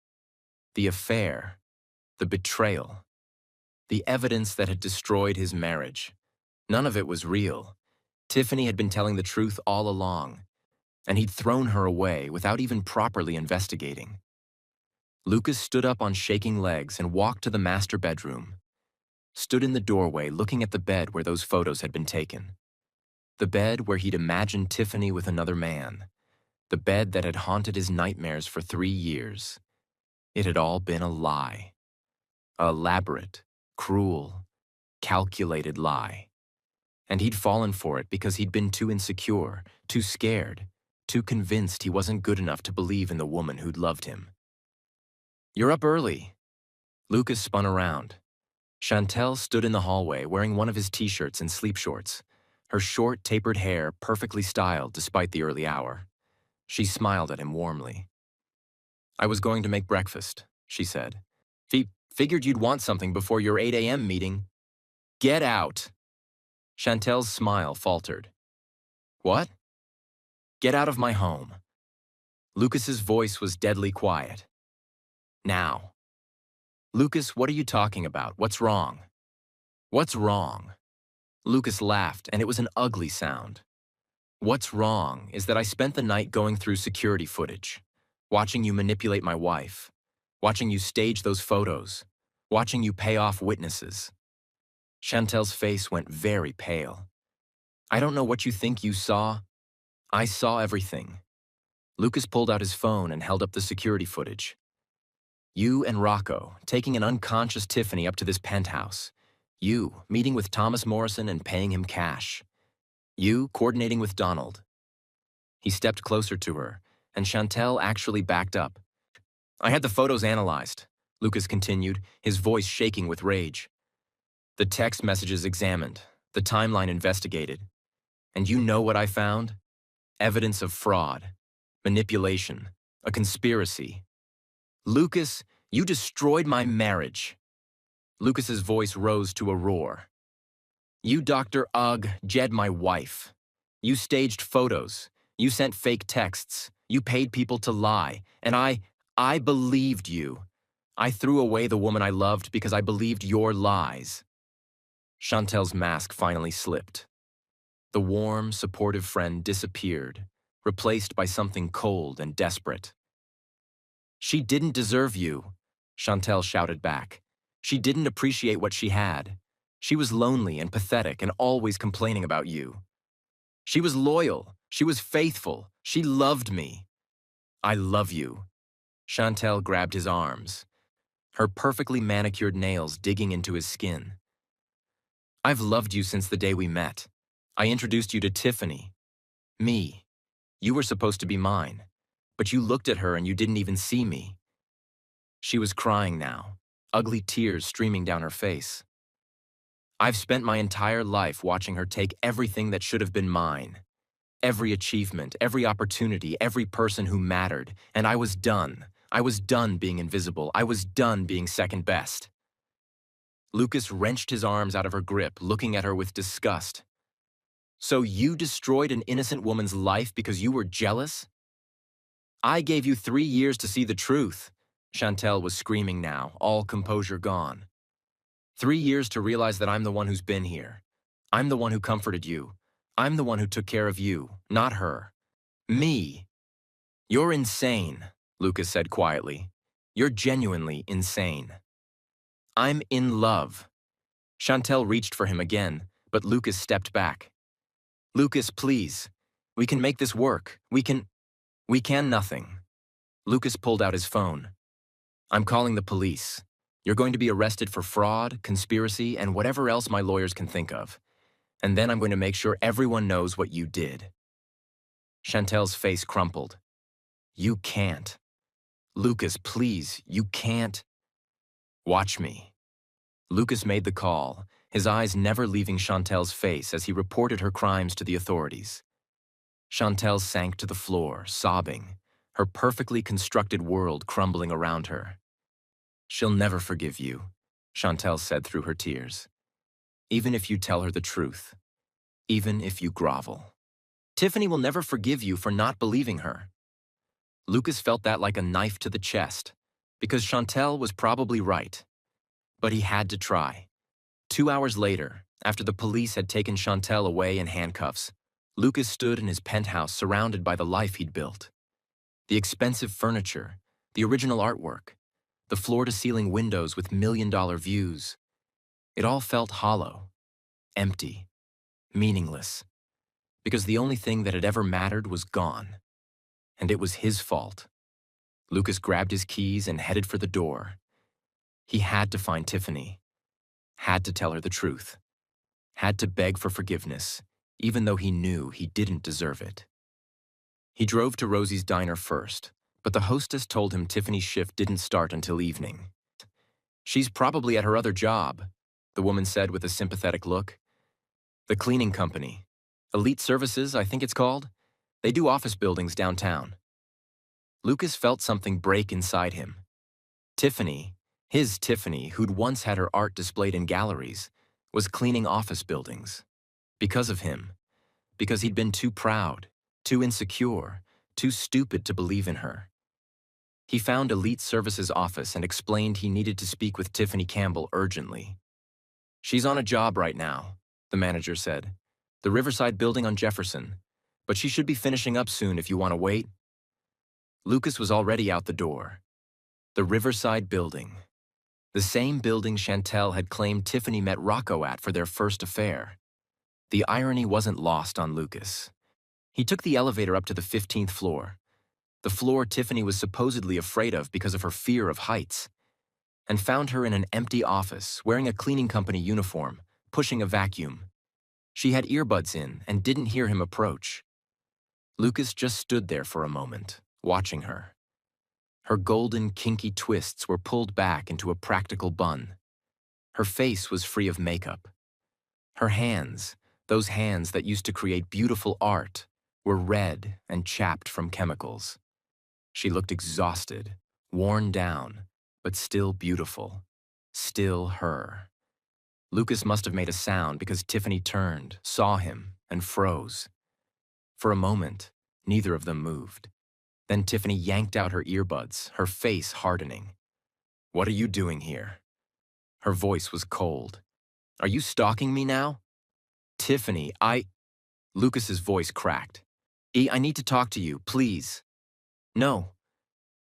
The affair, the betrayal, the evidence that had destroyed his marriage. None of it was real. Tiffany had been telling the truth all along, and he'd thrown her away without even properly investigating. Lucas stood up on shaking legs and walked to the master bedroom. Stood in the doorway looking at the bed where those photos had been taken. The bed where he'd imagined Tiffany with another man. The bed that had haunted his nightmares for 3 years. It had all been a lie. A elaborate, cruel, calculated lie. And he'd fallen for it because he'd been too insecure, too scared, too convinced he wasn't good enough to believe in the woman who'd loved him. "You're up early." Lucas spun around. Chantel stood in the hallway wearing one of his t-shirts and sleep shorts, her short, tapered hair perfectly styled despite the early hour. She smiled at him warmly. "I was going to make breakfast," she said. Figured you'd want something before your 8 a.m. meeting." "Get out." Chantel's smile faltered. "What?" "Get out of my home." Lucas's voice was deadly quiet. "Now." "Lucas, what are you talking about? What's wrong?" "What's wrong?" Lucas laughed, and it was an ugly sound. "What's wrong is that I spent the night going through security footage, watching you manipulate my wife, watching you stage those photos, watching you pay off witnesses." Chantel's face went very pale. "I don't know what you think you saw. I saw everything." Lucas pulled out his phone and held up the security footage. "You and Rocco taking an unconscious Tiffany up to this penthouse. You meeting with Thomas Morrison and paying him cash. You coordinating with Donald." He stepped closer to her, and Chantel actually backed up. "I had the photos analyzed," Lucas continued, his voice shaking with rage. "The text messages examined, the timeline investigated. And you know what I found? Evidence of fraud, manipulation, a conspiracy. Lucas, you destroyed my marriage." Lucas's voice rose to a roar. "You Dr. Ugg jed my wife. You staged photos. You sent fake texts. You paid people to lie. And I believed you. I threw away the woman I loved because I believed your lies." Chantel's mask finally slipped. The warm, supportive friend disappeared, replaced by something cold and desperate. "She didn't deserve you," Chantel shouted back. "She didn't appreciate what she had. She was lonely and pathetic and always complaining about you. She was loyal. She was faithful. She loved me. I love you." Chantel grabbed his arms, her perfectly manicured nails digging into his skin. "I've loved you since the day we met. I introduced you to Tiffany. Me. You were supposed to be mine, but you looked at her and you didn't even see me." She was crying now, ugly tears streaming down her face. "I've spent my entire life watching her take everything that should have been mine. Every achievement, every opportunity, every person who mattered, and I was done. I was done being invisible. I was done being second best." Lucas wrenched his arms out of her grip, looking at her with disgust. "So you destroyed an innocent woman's life because you were jealous?" "I gave you 3 years to see the truth." Chantel was screaming now, all composure gone. 3 years to realize that I'm the one who's been here. I'm the one who comforted you. I'm the one who took care of you, not her. Me." "You're insane," Lucas said quietly. "You're genuinely insane." "I'm in love." Chantel reached for him again, but Lucas stepped back. "Lucas, please. We can make this work. We can nothing." Lucas pulled out his phone. "I'm calling the police. You're going to be arrested for fraud, conspiracy, and whatever else my lawyers can think of. And then I'm going to make sure everyone knows what you did." Chantel's face crumpled. "You can't. Lucas, please, you can't." "Watch me." Lucas made the call, his eyes never leaving Chantel's face as he reported her crimes to the authorities. Chantel sank to the floor, sobbing, her perfectly constructed world crumbling around her. "She'll never forgive you," Chantel said through her tears. "Even if you tell her the truth. Even if you grovel. Tiffany will never forgive you for not believing her." Lucas felt that like a knife to the chest, because Chantel was probably right. But he had to try. 2 hours later, after the police had taken Chantel away in handcuffs, Lucas stood in his penthouse surrounded by the life he'd built. The expensive furniture, the original artwork, the floor-to-ceiling windows with million-dollar views. It all felt hollow, empty, meaningless. because the only thing that had ever mattered was gone, and it was his fault. Lucas grabbed his keys and headed for the door. He had to find Tiffany, had to tell her the truth, had to beg for forgiveness, even though he knew he didn't deserve it. He drove to Rosie's diner first, but the hostess told him Tiffany's shift didn't start until evening. "She's probably at her other job," the woman said with a sympathetic look. "The cleaning company. Elite Services, I think it's called. They do office buildings downtown." Lucas felt something break inside him. Tiffany, his Tiffany, who'd once had her art displayed in galleries, was cleaning office buildings. Because of him. Because he'd been too proud, too insecure, too stupid to believe in her. He found Elite Services' office and explained he needed to speak with Tiffany Campbell urgently. "She's on a job right now," the manager said. "The Riverside building on Jefferson. But she should be finishing up soon if you want to wait." Lucas was already out the door. The Riverside building. The same building Chantel had claimed Tiffany met Rocco at for their first affair. The irony wasn't lost on Lucas. He took the elevator up to the 15th floor, the floor Tiffany was supposedly afraid of because of her fear of heights, and found her in an empty office, wearing a cleaning company uniform, pushing a vacuum. She had earbuds in and didn't hear him approach. Lucas just stood there for a moment, watching her. Her golden, kinky twists were pulled back into a practical bun. Her face was free of makeup. Her hands, those hands that used to create beautiful art, were red and chapped from chemicals. She looked exhausted, worn down, but still beautiful. Still her. Lucas must have made a sound because Tiffany turned, saw him, and froze. For a moment, neither of them moved. Then Tiffany yanked out her earbuds, her face hardening. "What are you doing here?" Her voice was cold. "Are you stalking me now?" "Tiffany, Lucas's voice cracked. "I need to talk to you, please." "No."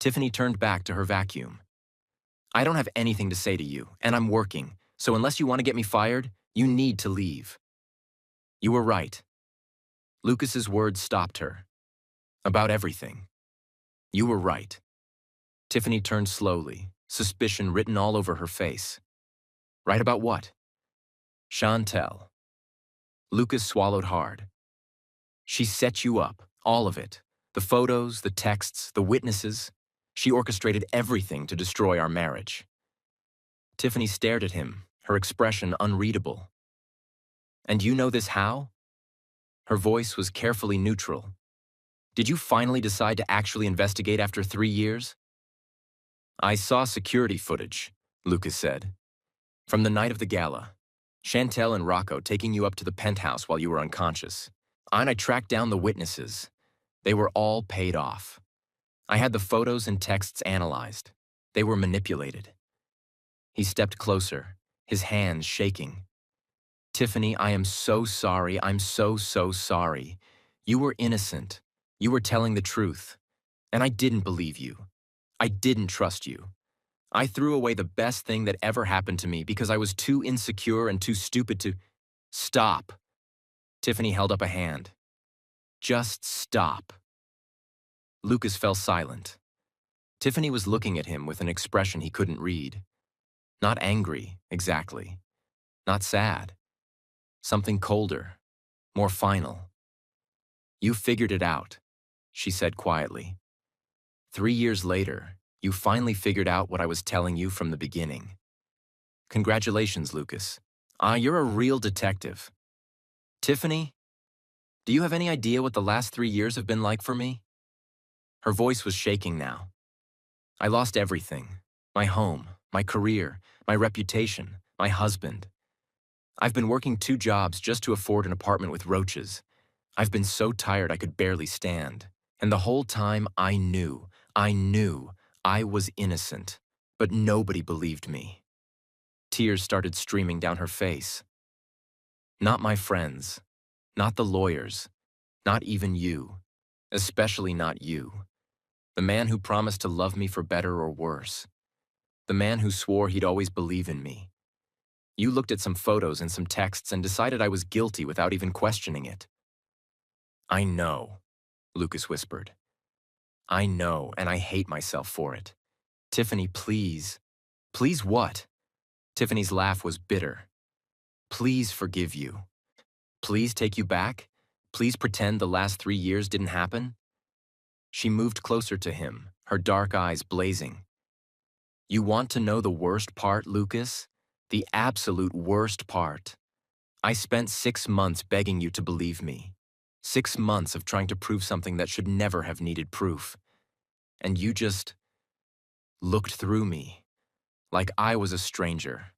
Tiffany turned back to her vacuum. "I don't have anything to say to you, and I'm working, so unless you want to get me fired, you need to leave." "You were right." Lucas's words stopped her. "About everything. You were right." Tiffany turned slowly, suspicion written all over her face. "Right about what?" "Chantel." Lucas swallowed hard. "She set you up, all of it. The photos, the texts, the witnesses. She orchestrated everything to destroy our marriage." Tiffany stared at him, her expression unreadable. "And you know this how?" Her voice was carefully neutral. "Did you finally decide to actually investigate after 3 years?" "I saw security footage," Lucas said. "From the night of the gala. Chantel and Rocco taking you up to the penthouse while you were unconscious. And I tracked down the witnesses. They were all paid off. I had the photos and texts analyzed. They were manipulated." He stepped closer, his hands shaking. "Tiffany, I am so sorry. I'm so sorry. You were innocent. You were telling the truth. And I didn't believe you. I didn't trust you. I threw away the best thing that ever happened to me because I was too insecure and too stupid to—" "Stop." Tiffany held up a hand. "Just stop." Lucas fell silent. Tiffany was looking at him with an expression he couldn't read. Not angry, exactly. Not sad. Something colder, more final. "You figured it out," she said quietly. 3 years later, you finally figured out what I was telling you from the beginning. Congratulations, Lucas. You're a real detective. Tiffany, do you have any idea what the last 3 years have been like for me?" Her voice was shaking now. "I lost everything. My home, my career, my reputation, my husband. I've been working 2 jobs just to afford an apartment with roaches. I've been so tired I could barely stand. And the whole time I knew I was innocent, but nobody believed me." Tears started streaming down her face. "Not my friends, not the lawyers, not even you, especially not you. The man who promised to love me for better or worse. The man who swore he'd always believe in me. You looked at some photos and some texts and decided I was guilty without even questioning it. I know, Lucas whispered. I know, and I hate myself for it. Tiffany, please. Please what? Tiffany's laugh was bitter. Please forgive you. Please take you back? Please pretend the last 3 years didn't happen? She moved closer to him, her dark eyes blazing. You want to know the worst part, Lucas? The absolute worst part. I spent 6 months begging you to believe me. 6 months of trying to prove something that should never have needed proof. And you just looked through me, like I was a stranger.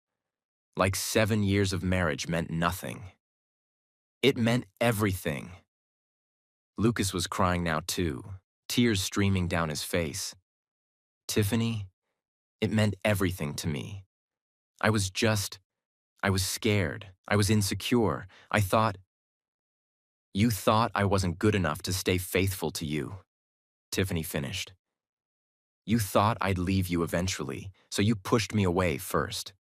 Like 7 years of marriage meant nothing. It meant everything. Lucas was crying now too, tears streaming down his face. Tiffany, it meant everything to me. I was scared. I was insecure. You thought I wasn't good enough to stay faithful to you. Tiffany finished. You thought I'd leave you eventually, so you pushed me away first.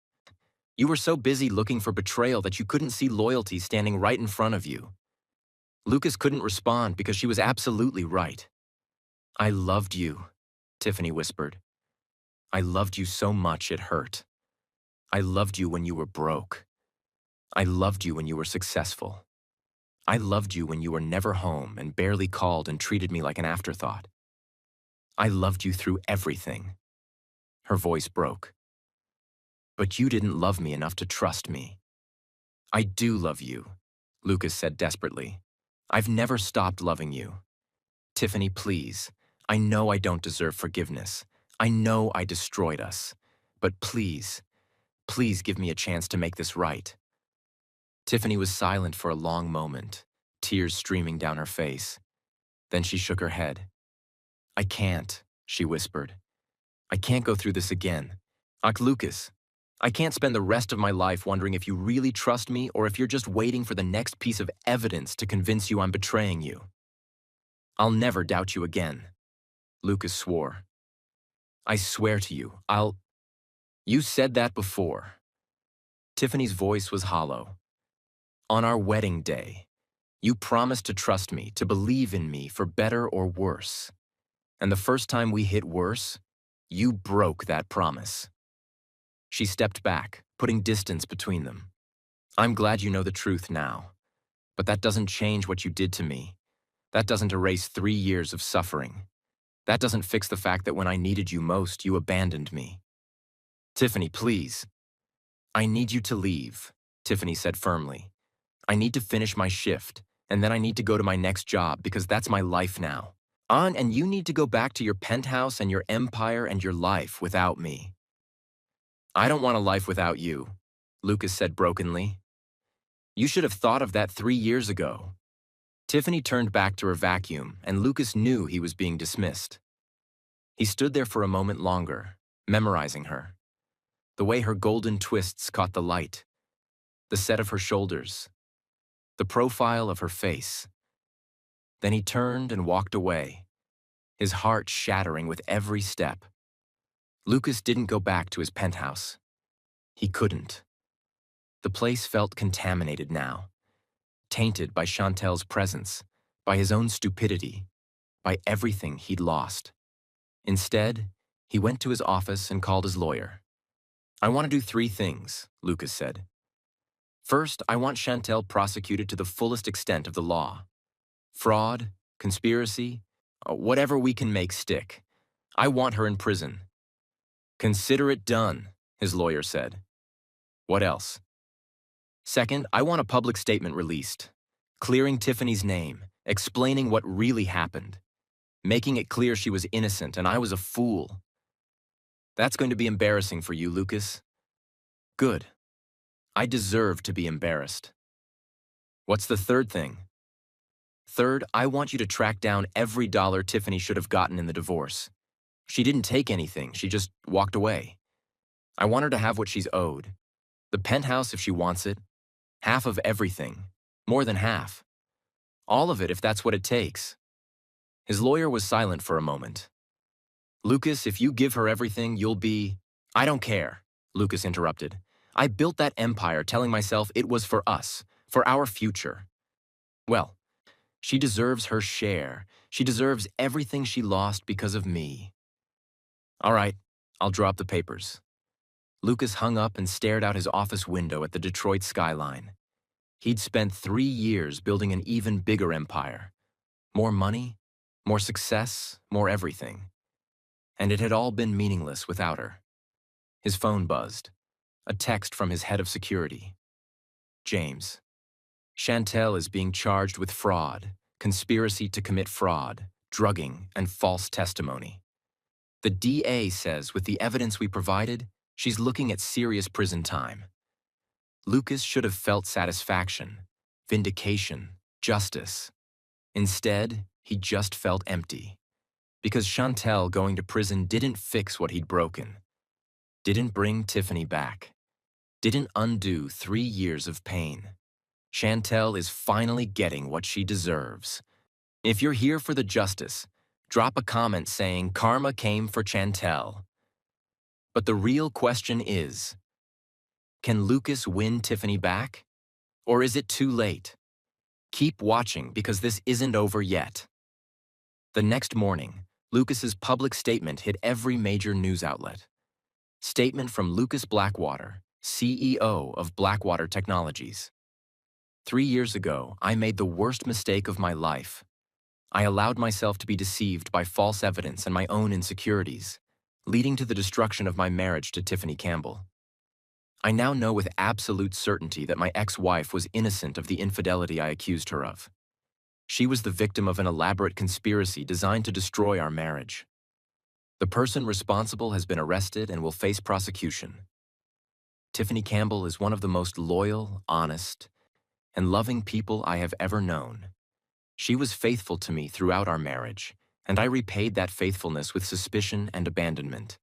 You were so busy looking for betrayal that you couldn't see loyalty standing right in front of you. Lucas couldn't respond because she was absolutely right. I loved you, Tiffany whispered. I loved you so much it hurt. I loved you when you were broke. I loved you when you were successful. I loved you when you were never home and barely called and treated me like an afterthought. I loved you through everything. Her voice broke. But you didn't love me enough to trust me. I do love you, Lucas said desperately. I've never stopped loving you. Tiffany, please. I know I don't deserve forgiveness. I know I destroyed us. But please, please give me a chance to make this right. Tiffany was silent for a long moment, tears streaming down her face. Then she shook her head. I can't, she whispered. I can't go through this again. Lucas, I can't spend the rest of my life wondering if you really trust me or if you're just waiting for the next piece of evidence to convince you I'm betraying you. I'll never doubt you again, Lucas swore. I swear to you, You said that before. Tiffany's voice was hollow. On our wedding day, you promised to trust me, to believe in me for better or worse. And the first time we hit worse, you broke that promise. She stepped back, putting distance between them. I'm glad you know the truth now, but that doesn't change what you did to me. That doesn't erase 3 years of suffering. That doesn't fix the fact that when I needed you most, you abandoned me. Tiffany, please. I need you to leave, Tiffany said firmly. I need to finish my shift, and then I need to go to my next job because that's my life now. And you need to go back to your penthouse and your empire and your life without me. I don't want a life without you, Lucas said brokenly. You should have thought of that 3 years ago. Tiffany turned back to her vacuum, and Lucas knew he was being dismissed. He stood there for a moment longer, memorizing her. The way her golden twists caught the light, the set of her shoulders, the profile of her face. Then he turned and walked away, his heart shattering with every step. Lucas didn't go back to his penthouse. He couldn't. The place felt contaminated now, tainted by Chantel's presence, by his own stupidity, by everything he'd lost. Instead, he went to his office and called his lawyer. I want to do 3 things, Lucas said. First, I want Chantel prosecuted to the fullest extent of the law. Fraud, conspiracy, whatever we can make stick. I want her in prison. Consider it done, his lawyer said. What else? Second, I want a public statement released, clearing Tiffany's name, explaining what really happened, making it clear she was innocent and I was a fool. That's going to be embarrassing for you, Lucas. Good. I deserve to be embarrassed. What's the third thing? Third, I want you to track down every dollar Tiffany should have gotten in the divorce. She didn't take anything, she just walked away. I want her to have what she's owed. The penthouse if she wants it. Half of everything. More than half. All of it if that's what it takes. His lawyer was silent for a moment. Lucas, if you give her everything, you'll be… I don't care, Lucas interrupted. I built that empire telling myself it was for us, for our future. Well, She deserves her share. She deserves everything she lost because of me. All right, I'll draw up the papers. Lucas hung up and stared out his office window at the Detroit skyline. He'd spent 3 years building an even bigger empire. More money, more success, more everything. And it had all been meaningless without her. His phone buzzed. A text from his head of security. James, Chantel is being charged with fraud, conspiracy to commit fraud, drugging, and false testimony. The DA says with the evidence we provided, she's looking at serious prison time. Lucas should have felt satisfaction, vindication, justice. Instead, he just felt empty. Because Chantel going to prison didn't fix what he'd broken. Didn't bring Tiffany back. Didn't undo 3 years of pain. Chantel is finally getting what she deserves. If you're here for the justice, drop a comment saying karma came for Chantel. But the real question is, can Lucas win Tiffany back? Or is it too late? Keep watching because this isn't over yet. The next morning, Lucas's public statement hit every major news outlet. Statement from Lucas Blackwater, CEO of Blackwater Technologies. 3 years ago, I made the worst mistake of my life. I allowed myself to be deceived by false evidence and my own insecurities, leading to the destruction of my marriage to Tiffany Campbell. I now know with absolute certainty that my ex-wife was innocent of the infidelity I accused her of. She was the victim of an elaborate conspiracy designed to destroy our marriage. The person responsible has been arrested and will face prosecution. Tiffany Campbell is one of the most loyal, honest, and loving people I have ever known. She was faithful to me throughout our marriage, and I repaid that faithfulness with suspicion and abandonment.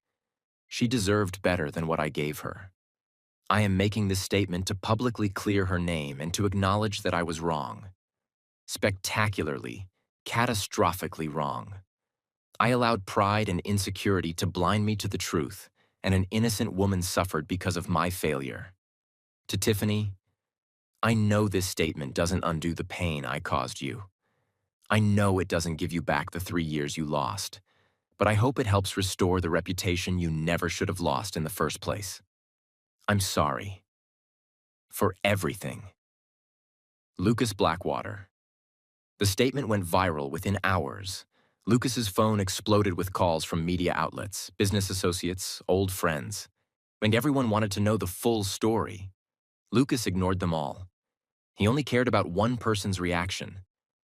She deserved better than what I gave her. I am making this statement to publicly clear her name and to acknowledge that I was wrong. Spectacularly, catastrophically wrong. I allowed pride and insecurity to blind me to the truth, and an innocent woman suffered because of my failure. To Tiffany, I know this statement doesn't undo the pain I caused you. I know it doesn't give you back the 3 years you lost, but I hope it helps restore the reputation you never should have lost in the first place. I'm sorry. For everything. Lucas Blackwater. The statement went viral within hours. Lucas's phone exploded with calls from media outlets, business associates, old friends, and everyone wanted to know the full story. Lucas ignored them all. He only cared about one person's reaction,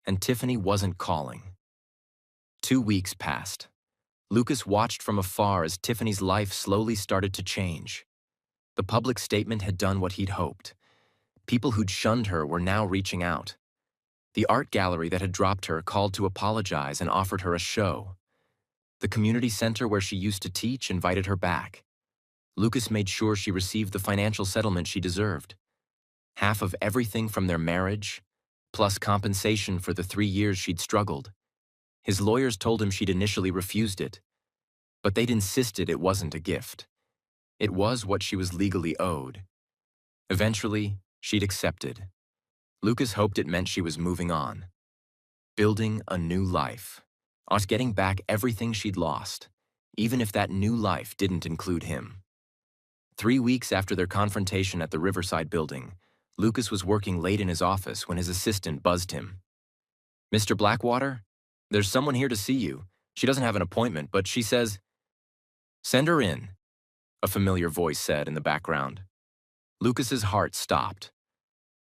and Tiffany wasn't calling. 2 weeks passed. Lucas watched from afar as Tiffany's life slowly started to change. The public statement had done what he'd hoped. People who'd shunned her were now reaching out. The art gallery that had dropped her called to apologize and offered her a show. The community center where she used to teach invited her back. Lucas made sure she received the financial settlement she deserved. Half of everything from their marriage, plus compensation for the 3 years she'd struggled. His lawyers told him she'd initially refused it, but they'd insisted it wasn't a gift. It was what she was legally owed. Eventually, she'd accepted. Lucas hoped it meant she was moving on. Building a new life. Us getting back everything she'd lost, even if that new life didn't include him. 3 weeks after their confrontation at the Riverside building, Lucas was working late in his office when his assistant buzzed him. "Mr. Blackwater, there's someone here to see you. She doesn't have an appointment, but she says..." "Send her in," a familiar voice said in the background. Lucas's heart stopped.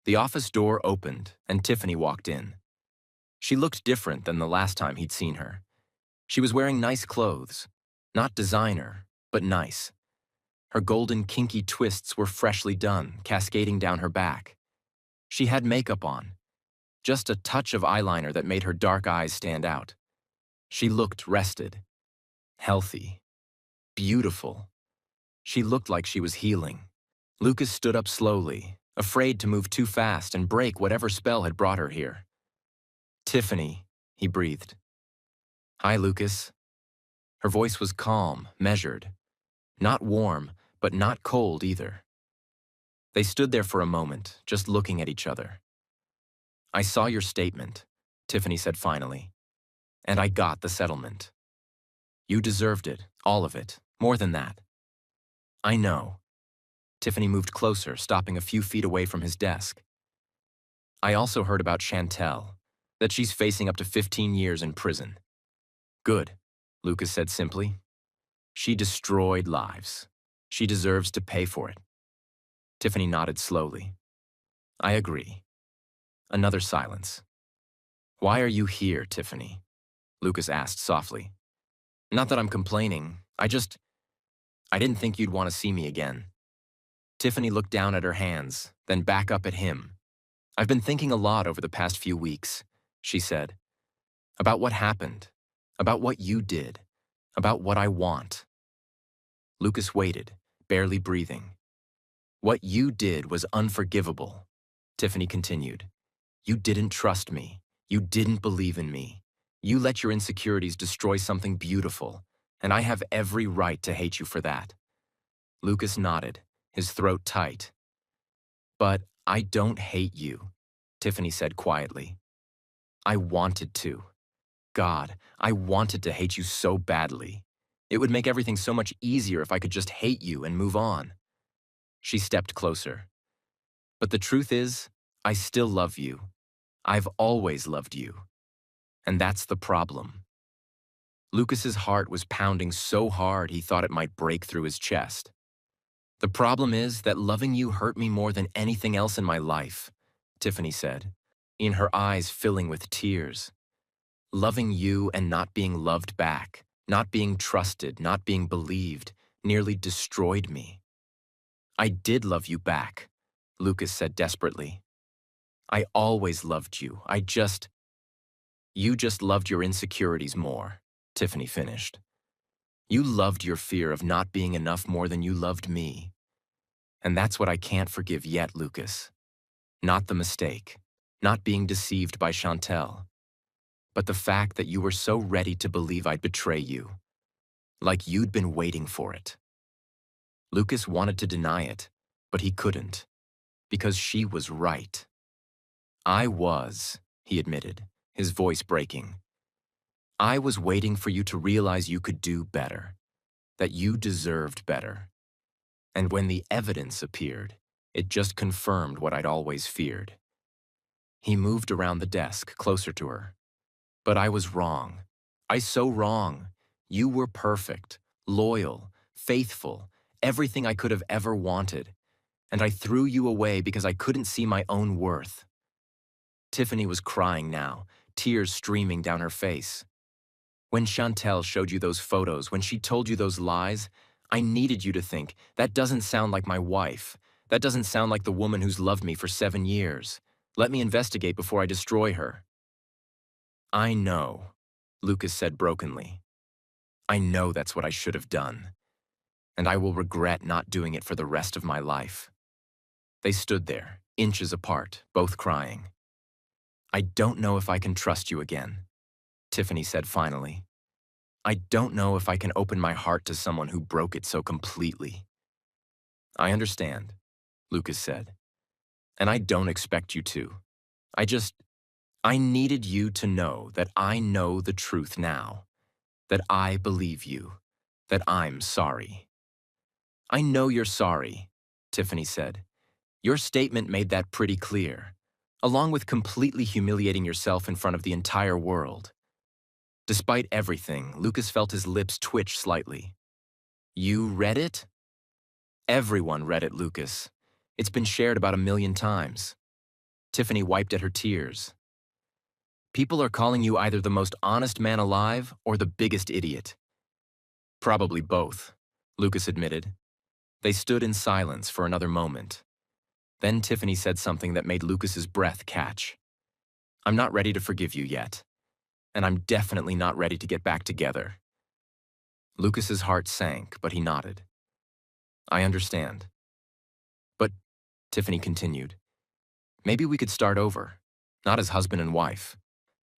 The office door opened, and Tiffany walked in. She looked different than the last time he'd seen her. She was wearing nice clothes. Not designer, but nice. Her golden kinky twists were freshly done, cascading down her back. She had makeup on. Just a touch of eyeliner that made her dark eyes stand out. She looked rested. Healthy. Beautiful. She looked like she was healing. Lucas stood up slowly, afraid to move too fast and break whatever spell had brought her here. "Tiffany," he breathed. "Hi, Lucas." Her voice was calm, measured. Not warm, but not cold either. They stood there for a moment, just looking at each other. "I saw your statement. Tiffany said finally. And I got the settlement. You deserved it, all of it, more than that. I know. Tiffany moved closer, stopping a few feet away from his desk. I also heard about Chantel, that she's facing up to 15 years in prison. Good, Lucas said simply. She destroyed lives. She deserves to pay for it. Tiffany nodded slowly. I agree. Another silence. Why are you here, Tiffany? Lucas asked softly. Not that I'm complaining. I didn't think you'd want to see me again. Tiffany looked down at her hands, then back up at him. I've been thinking a lot over the past few weeks, she said. About what happened, about what you did, about what I want. Lucas waited, barely breathing. What you did was unforgivable, Tiffany continued. You didn't trust me. You didn't believe in me. You let your insecurities destroy something beautiful, and I have every right to hate you for that. Lucas nodded, his throat tight. But I don't hate you, Tiffany said quietly. I wanted to. God, I wanted to hate you so badly. It would make everything so much easier if I could just hate you and move on. She stepped closer. But the truth is, I still love you. I've always loved you. And that's the problem. Lucas's heart was pounding so hard he thought it might break through his chest. The problem is that loving you hurt me more than anything else in my life, Tiffany said, in her eyes filling with tears. Loving you and not being loved back, not being trusted, not being believed, nearly destroyed me. I did love you back, Lucas said desperately. I always loved you. You just loved your insecurities more, Tiffany finished. You loved your fear of not being enough more than you loved me. And that's what I can't forgive yet, Lucas. Not the mistake, not being deceived by Chantel, but the fact that you were so ready to believe I'd betray you, like you'd been waiting for it. Lucas wanted to deny it, but he couldn't, because she was right. I was, he admitted, his voice breaking. I was waiting for you to realize you could do better, that you deserved better. And when the evidence appeared, it just confirmed what I'd always feared. He moved around the desk, closer to her. But I was wrong. So wrong. You were perfect, loyal, faithful, everything I could have ever wanted. And I threw you away because I couldn't see my own worth. Tiffany was crying now, tears streaming down her face. When Chantel showed you those photos, when she told you those lies, I needed you to think, that doesn't sound like my wife. That doesn't sound like the woman who's loved me for 7 years. Let me investigate before I destroy her. I know, Lucas said brokenly. I know that's what I should have done. And I will regret not doing it for the rest of my life. They stood there, inches apart, both crying. I don't know if I can trust you again, Tiffany said finally. I don't know if I can open my heart to someone who broke it so completely. I understand, Lucas said. And I don't expect you to. I needed you to know that I know the truth now, that I believe you, that I'm sorry. I know you're sorry, Tiffany said. Your statement made that pretty clear, along with completely humiliating yourself in front of the entire world. Despite everything, Lucas felt his lips twitch slightly. You read it? Everyone read it, Lucas. It's been shared about 1,000,000 times. Tiffany wiped at her tears. People are calling you either the most honest man alive or the biggest idiot. Probably both, Lucas admitted. They stood in silence for another moment. Then Tiffany said something that made Lucas's breath catch. I'm not ready to forgive you yet, and I'm definitely not ready to get back together. Lucas's heart sank, but he nodded. I understand. But, Tiffany continued, maybe we could start over, not as husband and wife,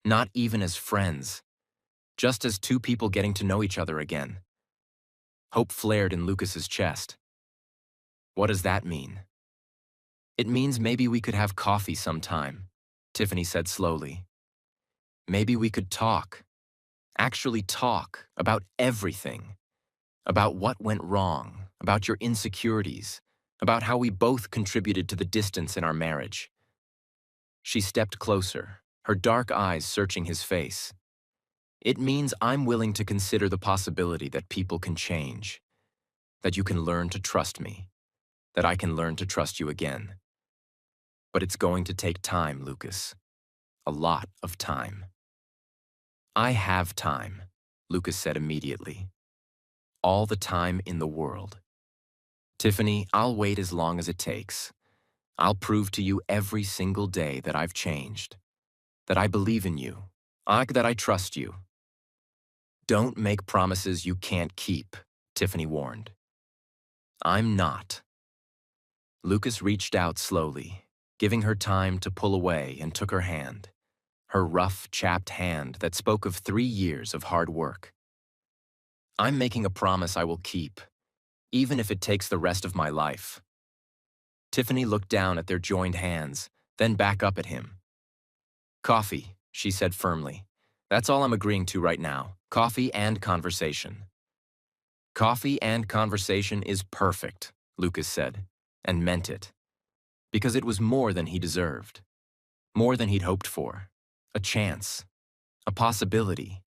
not even as friends, just as two people getting to know each other again. Hope flared in Lucas's chest. What does that mean? It means maybe we could have coffee sometime, Tiffany said slowly. maybe we could talk, actually talk about everything, about what went wrong, about your insecurities, about how we both contributed to the distance in our marriage. She stepped closer, her dark eyes searching his face. It means I'm willing to consider the possibility that people can change, that you can learn to trust me, that I can learn to trust you again. But it's going to take time, Lucas. A lot of time. I have time, Lucas said immediately. All the time in the world. Tiffany, I'll wait as long as it takes. I'll prove to you every single day that I've changed, that I believe in you, that I trust you. Don't make promises you can't keep, Tiffany warned. I'm not. Lucas reached out slowly, giving her time to pull away, and took her hand, her rough, chapped hand that spoke of 3 years of hard work. I'm making a promise I will keep, even if it takes the rest of my life. Tiffany looked down at their joined hands, then back up at him. Coffee, she said firmly. That's all I'm agreeing to right now. Coffee and conversation. Coffee and conversation is perfect, Lucas said, and meant it. Because it was more than he deserved. More than he'd hoped for. A chance. A possibility.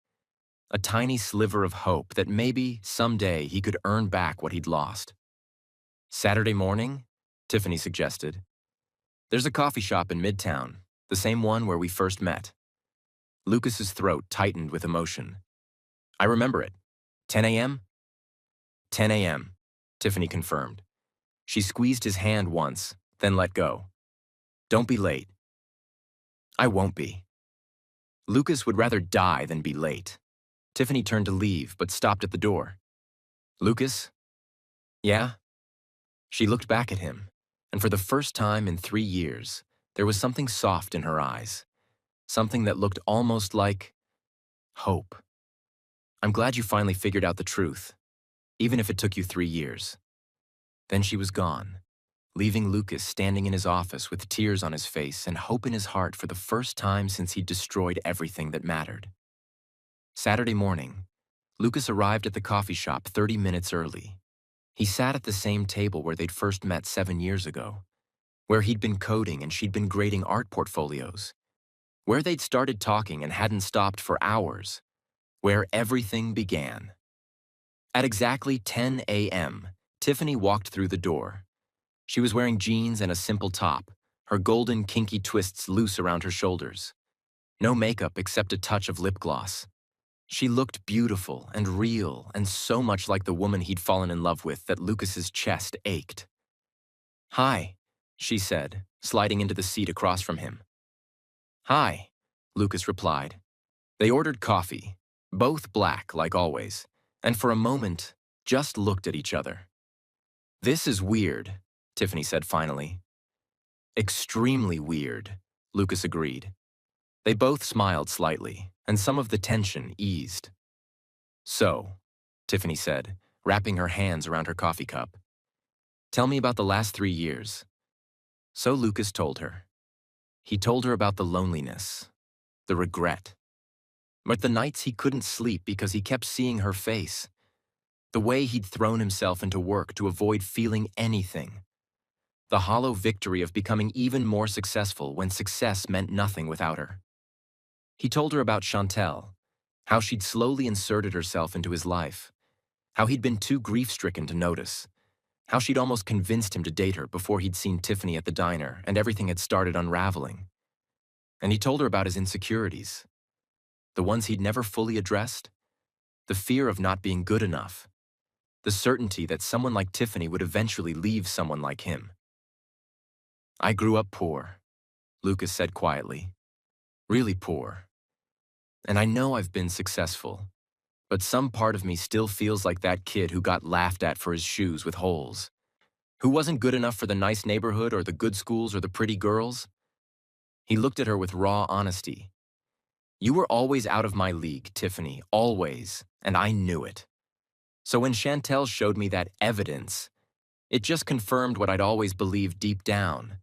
A tiny sliver of hope that maybe, someday, he could earn back what he'd lost. Saturday morning? Tiffany suggested. There's a coffee shop in Midtown, the same one where we first met. Lucas's throat tightened with emotion. I remember it. 10 a.m.? 10 a.m., Tiffany confirmed. She squeezed his hand once, then let go. Don't be late. I won't be. Lucas would rather die than be late. Tiffany turned to leave, but stopped at the door. Lucas? Yeah? She looked back at him, and for the first time in 3 years, there was something soft in her eyes. Something that looked almost like hope. I'm glad you finally figured out the truth, even if it took you 3 years. Then she was gone, leaving Lucas standing in his office with tears on his face and hope in his heart for the first time since he'd destroyed everything that mattered. Saturday morning, Lucas arrived at the coffee shop 30 minutes early. He sat at the same table where they'd first met 7 years ago, where he'd been coding and she'd been grading art portfolios, where they'd started talking and hadn't stopped for hours, where everything began. At exactly 10 a.m., Tiffany walked through the door. She was wearing jeans and a simple top, her golden kinky twists loose around her shoulders. No makeup except a touch of lip gloss. She looked beautiful and real and so much like the woman he'd fallen in love with that Lucas's chest ached. Hi, she said, sliding into the seat across from him. Hi, Lucas replied. They ordered coffee, both black like always, and for a moment just looked at each other. This is weird, Tiffany said finally. Extremely weird, Lucas agreed. They both smiled slightly, and some of the tension eased. So, Tiffany said, wrapping her hands around her coffee cup. Tell me about the last 3 years. So Lucas told her. He told her about the loneliness, the regret, but the nights he couldn't sleep because he kept seeing her face, the way he'd thrown himself into work to avoid feeling anything, the hollow victory of becoming even more successful when success meant nothing without her. He told her about Chantel, how she'd slowly inserted herself into his life, how he'd been too grief-stricken to notice, how she'd almost convinced him to date her before he'd seen Tiffany at the diner and everything had started unraveling. And he told her about his insecurities, the ones he'd never fully addressed, the fear of not being good enough, the certainty that someone like Tiffany would eventually leave someone like him. I grew up poor, Lucas said quietly. Really poor. And I know I've been successful, but some part of me still feels like that kid who got laughed at for his shoes with holes, who wasn't good enough for the nice neighborhood or the good schools or the pretty girls. He looked at her with raw honesty. You were always out of my league, Tiffany, always, and I knew it. So when Chantel showed me that evidence, it just confirmed what I'd always believed deep down,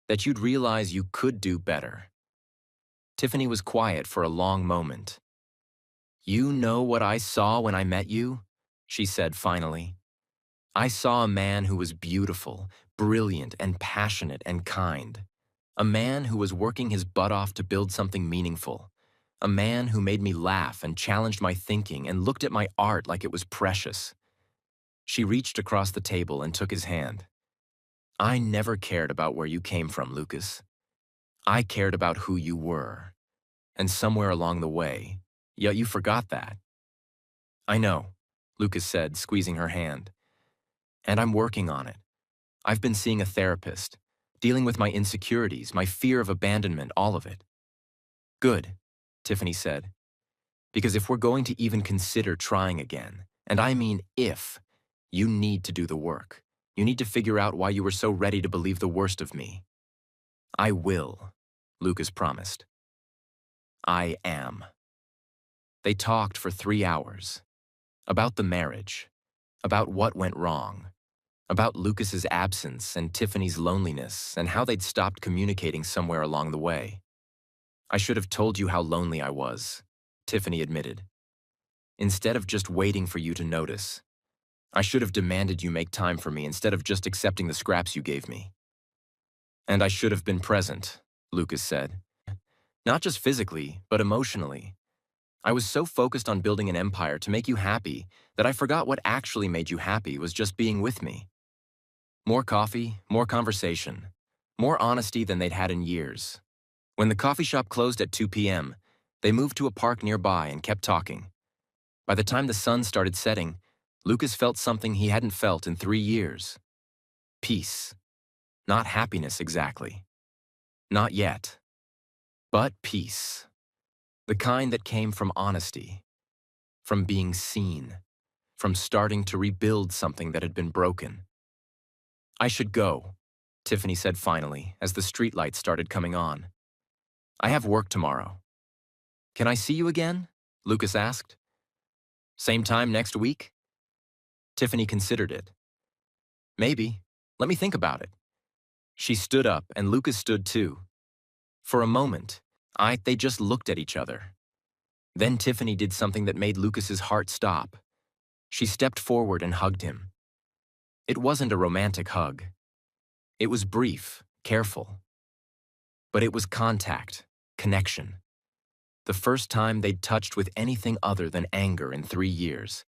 that you'd realize you could do better. Tiffany was quiet for a long moment. "You know what I saw when I met you?" she said finally. "I saw a man who was beautiful, brilliant, and passionate and kind. A man who was working his butt off to build something meaningful. A man who made me laugh and challenged my thinking and looked at my art like it was precious." She reached across the table and took his hand. "I never cared about where you came from, Lucas. I cared about who you were. And somewhere along the way, yet you forgot that." "I know," Lucas said, squeezing her hand. "And I'm working on it. I've been seeing a therapist, dealing with my insecurities, my fear of abandonment, all of it." "Good," Tiffany said. "Because if we're going to even consider trying again, and I mean if, you need to do the work. You need to figure out why you were so ready to believe the worst of me." "I will," Lucas promised. "I am." They talked for 3 hours. About the marriage. About what went wrong. About Lucas's absence and Tiffany's loneliness and how they'd stopped communicating somewhere along the way. "I should have told you how lonely I was," Tiffany admitted. "Instead of just waiting for you to notice. I should have demanded you make time for me instead of just accepting the scraps you gave me." "And I should have been present," Lucas said. "Not just physically, but emotionally. I was so focused on building an empire to make you happy that I forgot what actually made you happy was just being with me." More coffee, more conversation, more honesty than they'd had in years. When the coffee shop closed at 2 p.m., they moved to a park nearby and kept talking. By the time the sun started setting, Lucas felt something he hadn't felt in 3 years. Peace. Not happiness exactly. Not yet. But peace. The kind that came from honesty. From being seen. From starting to rebuild something that had been broken. "I should go," Tiffany said finally as the streetlights started coming on. "I have work tomorrow." "Can I see you again?" Lucas asked. "Same time next week?" Tiffany considered it. "Maybe. Let me think about it." She stood up and Lucas stood too. For a moment, they just looked at each other. Then Tiffany did something that made Lucas's heart stop. She stepped forward and hugged him. It wasn't a romantic hug. It was brief, careful. But it was contact, connection. The first time they'd touched with anything other than anger in 3 years.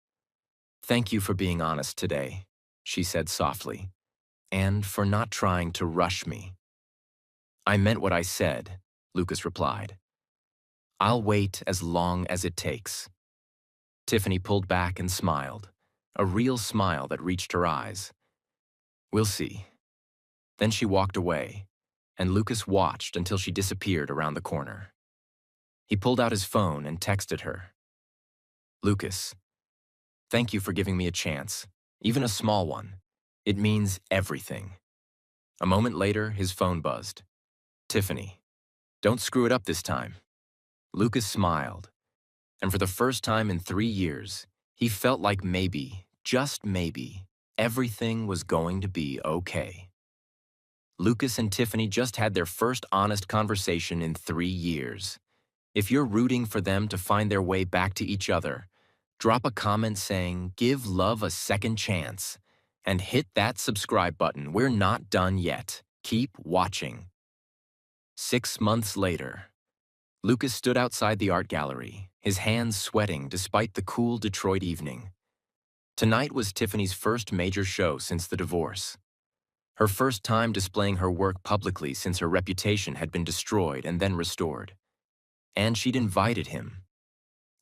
"Thank you for being honest today," she said softly, "and for not trying to rush me." "I meant what I said," Lucas replied. "I'll wait as long as it takes." Tiffany pulled back and smiled, a real smile that reached her eyes. "We'll see." Then she walked away, and Lucas watched until she disappeared around the corner. He pulled out his phone and texted her. "Lucas, thank you for giving me a chance, even a small one. It means everything." A moment later, his phone buzzed. "Tiffany, don't screw it up this time." Lucas smiled, and for the first time in 3 years, he felt like maybe, just maybe, everything was going to be okay. Lucas and Tiffany just had their first honest conversation in 3 years. If you're rooting for them to find their way back to each other, drop a comment saying, "Give love a second chance," and hit that subscribe button. We're not done yet. Keep watching. 6 months later, Lucas stood outside the art gallery, his hands sweating despite the cool Detroit evening. Tonight was Tiffany's first major show since the divorce. Her first time displaying her work publicly since her reputation had been destroyed and then restored. And she'd invited him.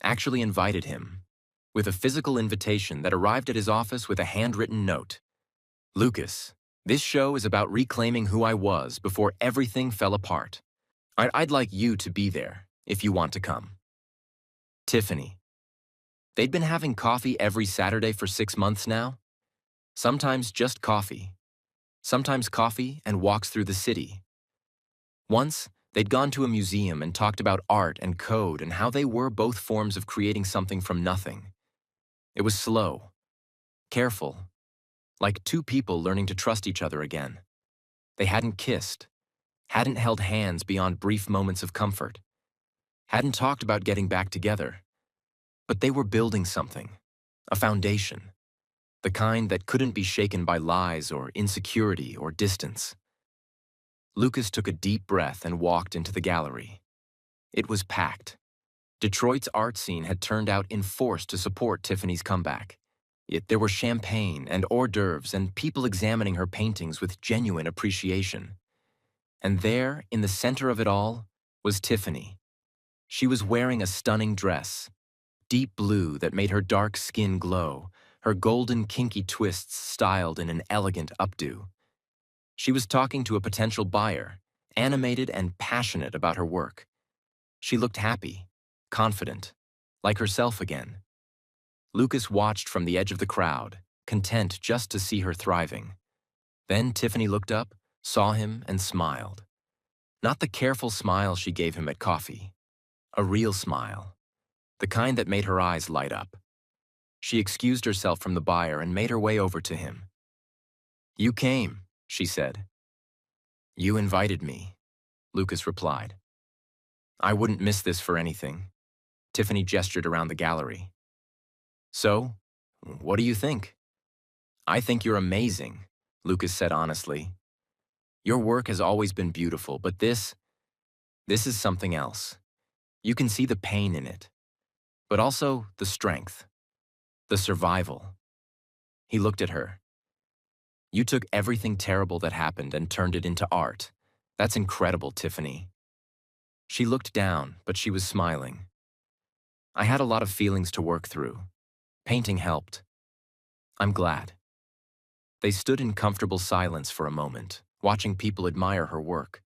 Actually invited him. With a physical invitation that arrived at his office with a handwritten note. "Lucas, this show is about reclaiming who I was before everything fell apart. I'd like you to be there, if you want to come. Tiffany." They'd been having coffee every Saturday for 6 months now. Sometimes just coffee. Sometimes coffee and walks through the city. Once, they'd gone to a museum and talked about art and code and how they were both forms of creating something from nothing. It was slow, careful, like two people learning to trust each other again. They hadn't kissed, hadn't held hands beyond brief moments of comfort. hadn't talked about getting back together, but they were building something, a foundation, the kind that couldn't be shaken by lies or insecurity or distance. Lucas took a deep breath and walked into the gallery. It was packed. Detroit's art scene had turned out in force to support Tiffany's comeback. Yet there were champagne and hors d'oeuvres and people examining her paintings with genuine appreciation. And there, in the center of it all, was Tiffany. She was wearing a stunning dress, deep blue that made her dark skin glow, her golden kinky twists styled in an elegant updo. She was talking to a potential buyer, animated and passionate about her work. She looked happy, confident, like herself again. Lucas watched from the edge of the crowd, content just to see her thriving. Then Tiffany looked up, saw him, and smiled. Not the careful smile she gave him at coffee. A real smile. The kind that made her eyes light up. She excused herself from the buyer and made her way over to him. "You came," she said. "You invited me," Lucas replied. "I wouldn't miss this for anything." Tiffany gestured around the gallery. "So, what do you think?" "I think you're amazing," Lucas said honestly. "Your work has always been beautiful, but this is something else. You can see the pain in it, but also the strength, the survival." He looked at her. "You took everything terrible that happened and turned it into art. That's incredible, Tiffany." She looked down, but she was smiling. "I had a lot of feelings to work through. Painting helped. I'm glad." They stood in comfortable silence for a moment, watching people admire her work.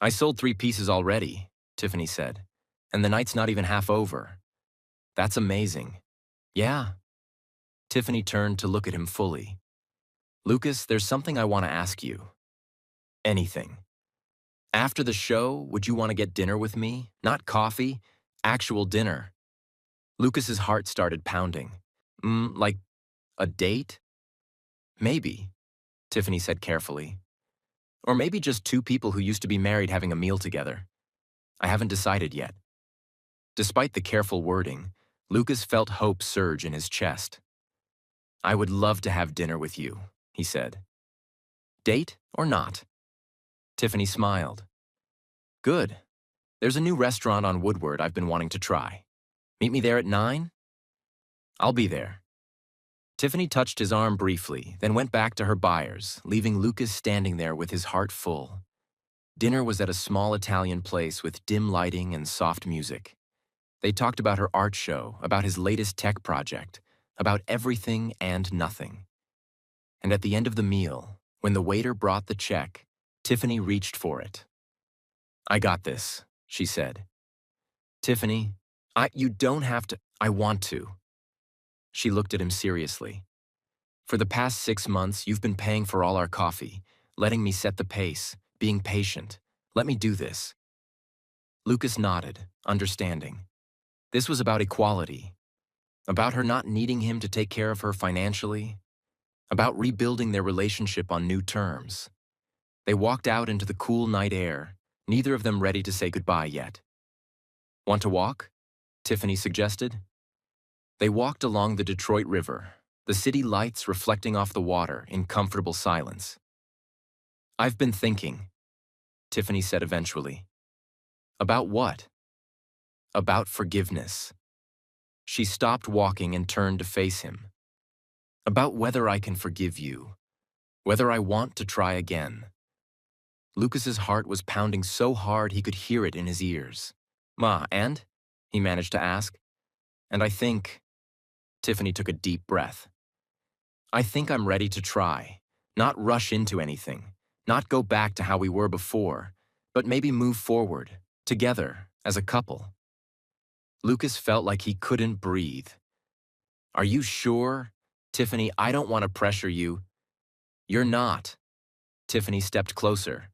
"I sold 3 pieces already," Tiffany said, "and the night's not even half over." "That's amazing." "Yeah." Tiffany turned to look at him fully. "Lucas, there's something I want to ask you." "Anything." "After the show, would you want to get dinner with me? Not coffee, actual dinner." Lucas's heart started pounding. Like a date?" "Maybe," Tiffany said carefully. "Or maybe just 2 people who used to be married having a meal together. I haven't decided yet." Despite the careful wording, Lucas felt hope surge in his chest. "I would love to have dinner with you," he said. "Date or not?" Tiffany smiled. "Good. There's a new restaurant on Woodward I've been wanting to try. Meet me there at 9? "I'll be there." Tiffany touched his arm briefly, then went back to her buyers, leaving Lucas standing there with his heart full. Dinner was at a small Italian place with dim lighting and soft music. They talked about her art show, about his latest tech project, about everything and nothing. And at the end of the meal, when the waiter brought the check, Tiffany reached for it. "I got this," she said. "Tiffany, you don't have to, I want to." She looked at him seriously. "For the past 6 months, you've been paying for all our coffee, letting me set the pace, being patient. Let me do this." Lucas nodded, understanding. This was about equality, about her not needing him to take care of her financially, about rebuilding their relationship on new terms. They walked out into the cool night air, neither of them ready to say goodbye yet. "Want to walk?" Tiffany suggested. They walked along the Detroit River, the city lights reflecting off the water in comfortable silence. "I've been thinking," Tiffany said eventually. "About what?" "About forgiveness." She stopped walking and turned to face him. "About whether I can forgive you, whether I want to try again." Lucas's heart was pounding so hard he could hear it in his ears. And?" he managed to ask. "And I think," Tiffany took a deep breath, "I think I'm ready to try, not rush into anything, not go back to how we were before, but maybe move forward, together, as a couple." Lucas felt like he couldn't breathe. "Are you sure?" "Tiffany, I don't want to pressure you." "You're not." Tiffany stepped closer.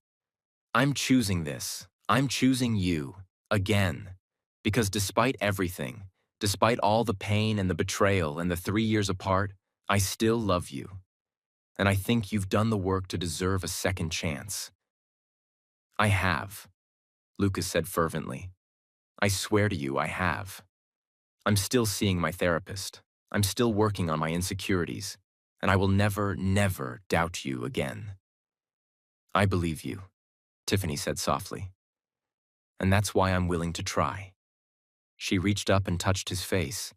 "I'm choosing this. I'm choosing you. Again. Because despite everything, despite all the pain and the betrayal and the 3 years apart, I still love you. And I think you've done the work to deserve a second chance." "I have," Lucas said fervently. I swear to you, I have. I'm still seeing my therapist. I'm still working on my insecurities, and I will never, never doubt you again. I believe you, Tiffany said softly. And that's why I'm willing to try. She reached up and touched his face,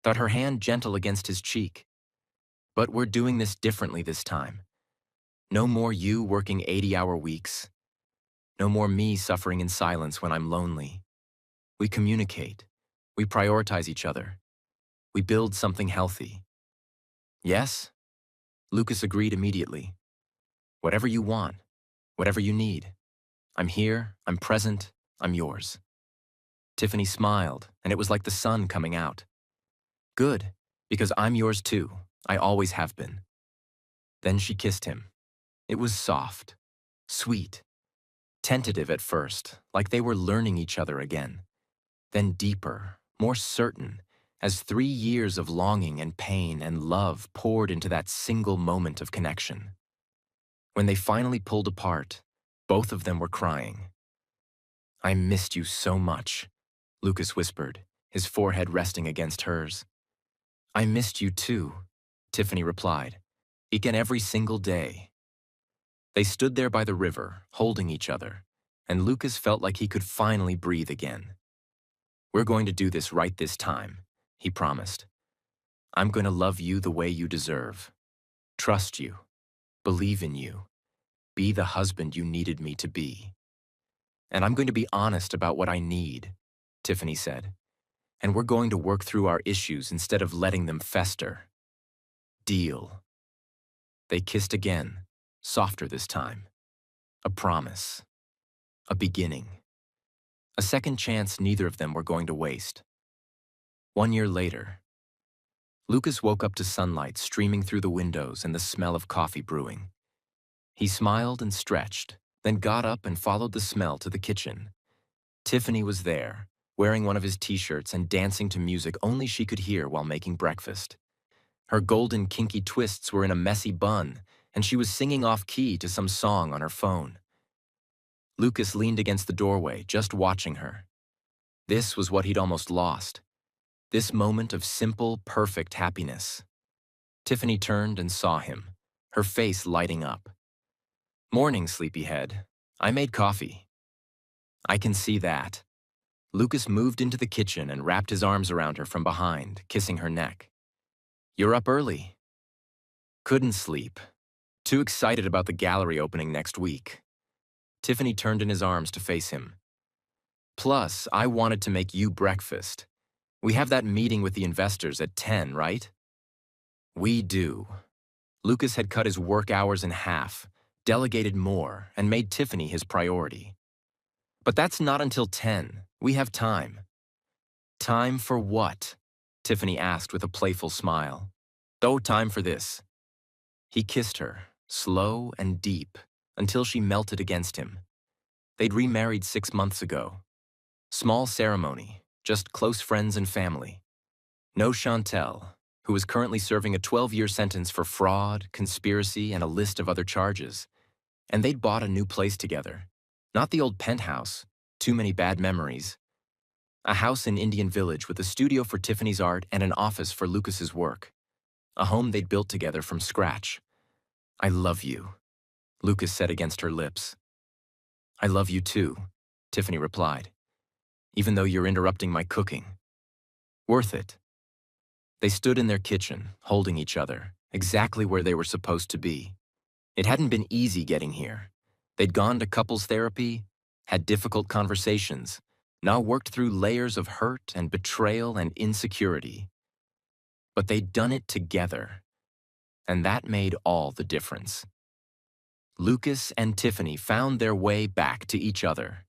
felt her hand gentle against his cheek. But we're doing this differently this time. No more you working 80-hour weeks. No more me suffering in silence when I'm lonely. We communicate. We prioritize each other. We build something healthy. Yes? Lucas agreed immediately. Whatever you want, whatever you need. I'm here, I'm present, I'm yours. Tiffany smiled, and it was like the sun coming out. Good, because I'm yours too. I always have been. Then she kissed him. It was soft, sweet, tentative at first, like they were learning each other again. Then deeper, more certain, as 3 years of longing and pain and love poured into that single moment of connection. When they finally pulled apart, both of them were crying. I missed you so much, Lucas whispered, his forehead resting against hers. I missed you too, Tiffany replied, each and every single day. They stood there by the river, holding each other, and Lucas felt like he could finally breathe again. We're going to do this right this time, he promised. I'm going to love you the way you deserve. Trust you. Believe in you. Be the husband you needed me to be. And I'm going to be honest about what I need, Tiffany said. And we're going to work through our issues instead of letting them fester. Deal. They kissed again, softer this time. A promise. A beginning. A second chance neither of them were going to waste. 1 year later, Lucas woke up to sunlight streaming through the windows and the smell of coffee brewing. He smiled and stretched, then got up and followed the smell to the kitchen. Tiffany was there, wearing one of his t-shirts and dancing to music only she could hear while making breakfast. Her golden kinky twists were in a messy bun, and she was singing off-key to some song on her phone. Lucas leaned against the doorway, just watching her. This was what he'd almost lost. This moment of simple, perfect happiness. Tiffany turned and saw him, her face lighting up. Morning, sleepyhead. I made coffee. I can see that. Lucas moved into the kitchen and wrapped his arms around her from behind, kissing her neck. You're up early. Couldn't sleep. Too excited about the gallery opening next week. Tiffany turned in his arms to face him. Plus, I wanted to make you breakfast. We have that meeting with the investors at 10, right? We do. Lucas had cut his work hours in half, delegated more, and made Tiffany his priority. But that's not until 10. We have time. Time for what? Tiffany asked with a playful smile. Oh, time for this. He kissed her, slow and deep, until she melted against him. They'd remarried 6 months ago. Small ceremony, just close friends and family. No Chantel, who was currently serving a 12-year sentence for fraud, conspiracy, and a list of other charges. And they'd bought a new place together. Not the old penthouse, too many bad memories. A house in Indian Village with a studio for Tiffany's art and an office for Lucas's work. A home they'd built together from scratch. I love you, Lucas said against her lips. I love you too, Tiffany replied, even though you're interrupting my cooking. Worth it. They stood in their kitchen, holding each other, exactly where they were supposed to be. It hadn't been easy getting here. They'd gone to couples therapy, had difficult conversations, now worked through layers of hurt and betrayal and insecurity. But they'd done it together, and that made all the difference. Lucas and Tiffany found their way back to each other.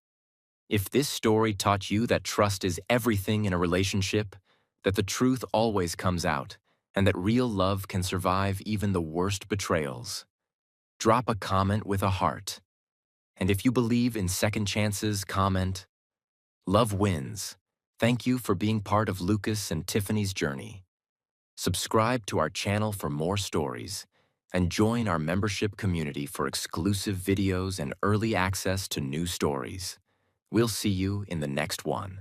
If this story taught you that trust is everything in a relationship, that the truth always comes out, and that real love can survive even the worst betrayals, drop a comment with a heart. And if you believe in second chances, comment, love wins. Thank you for being part of Lucas and Tiffany's journey. Subscribe to our channel for more stories, and join our membership community for exclusive videos and early access to new stories. We'll see you in the next one.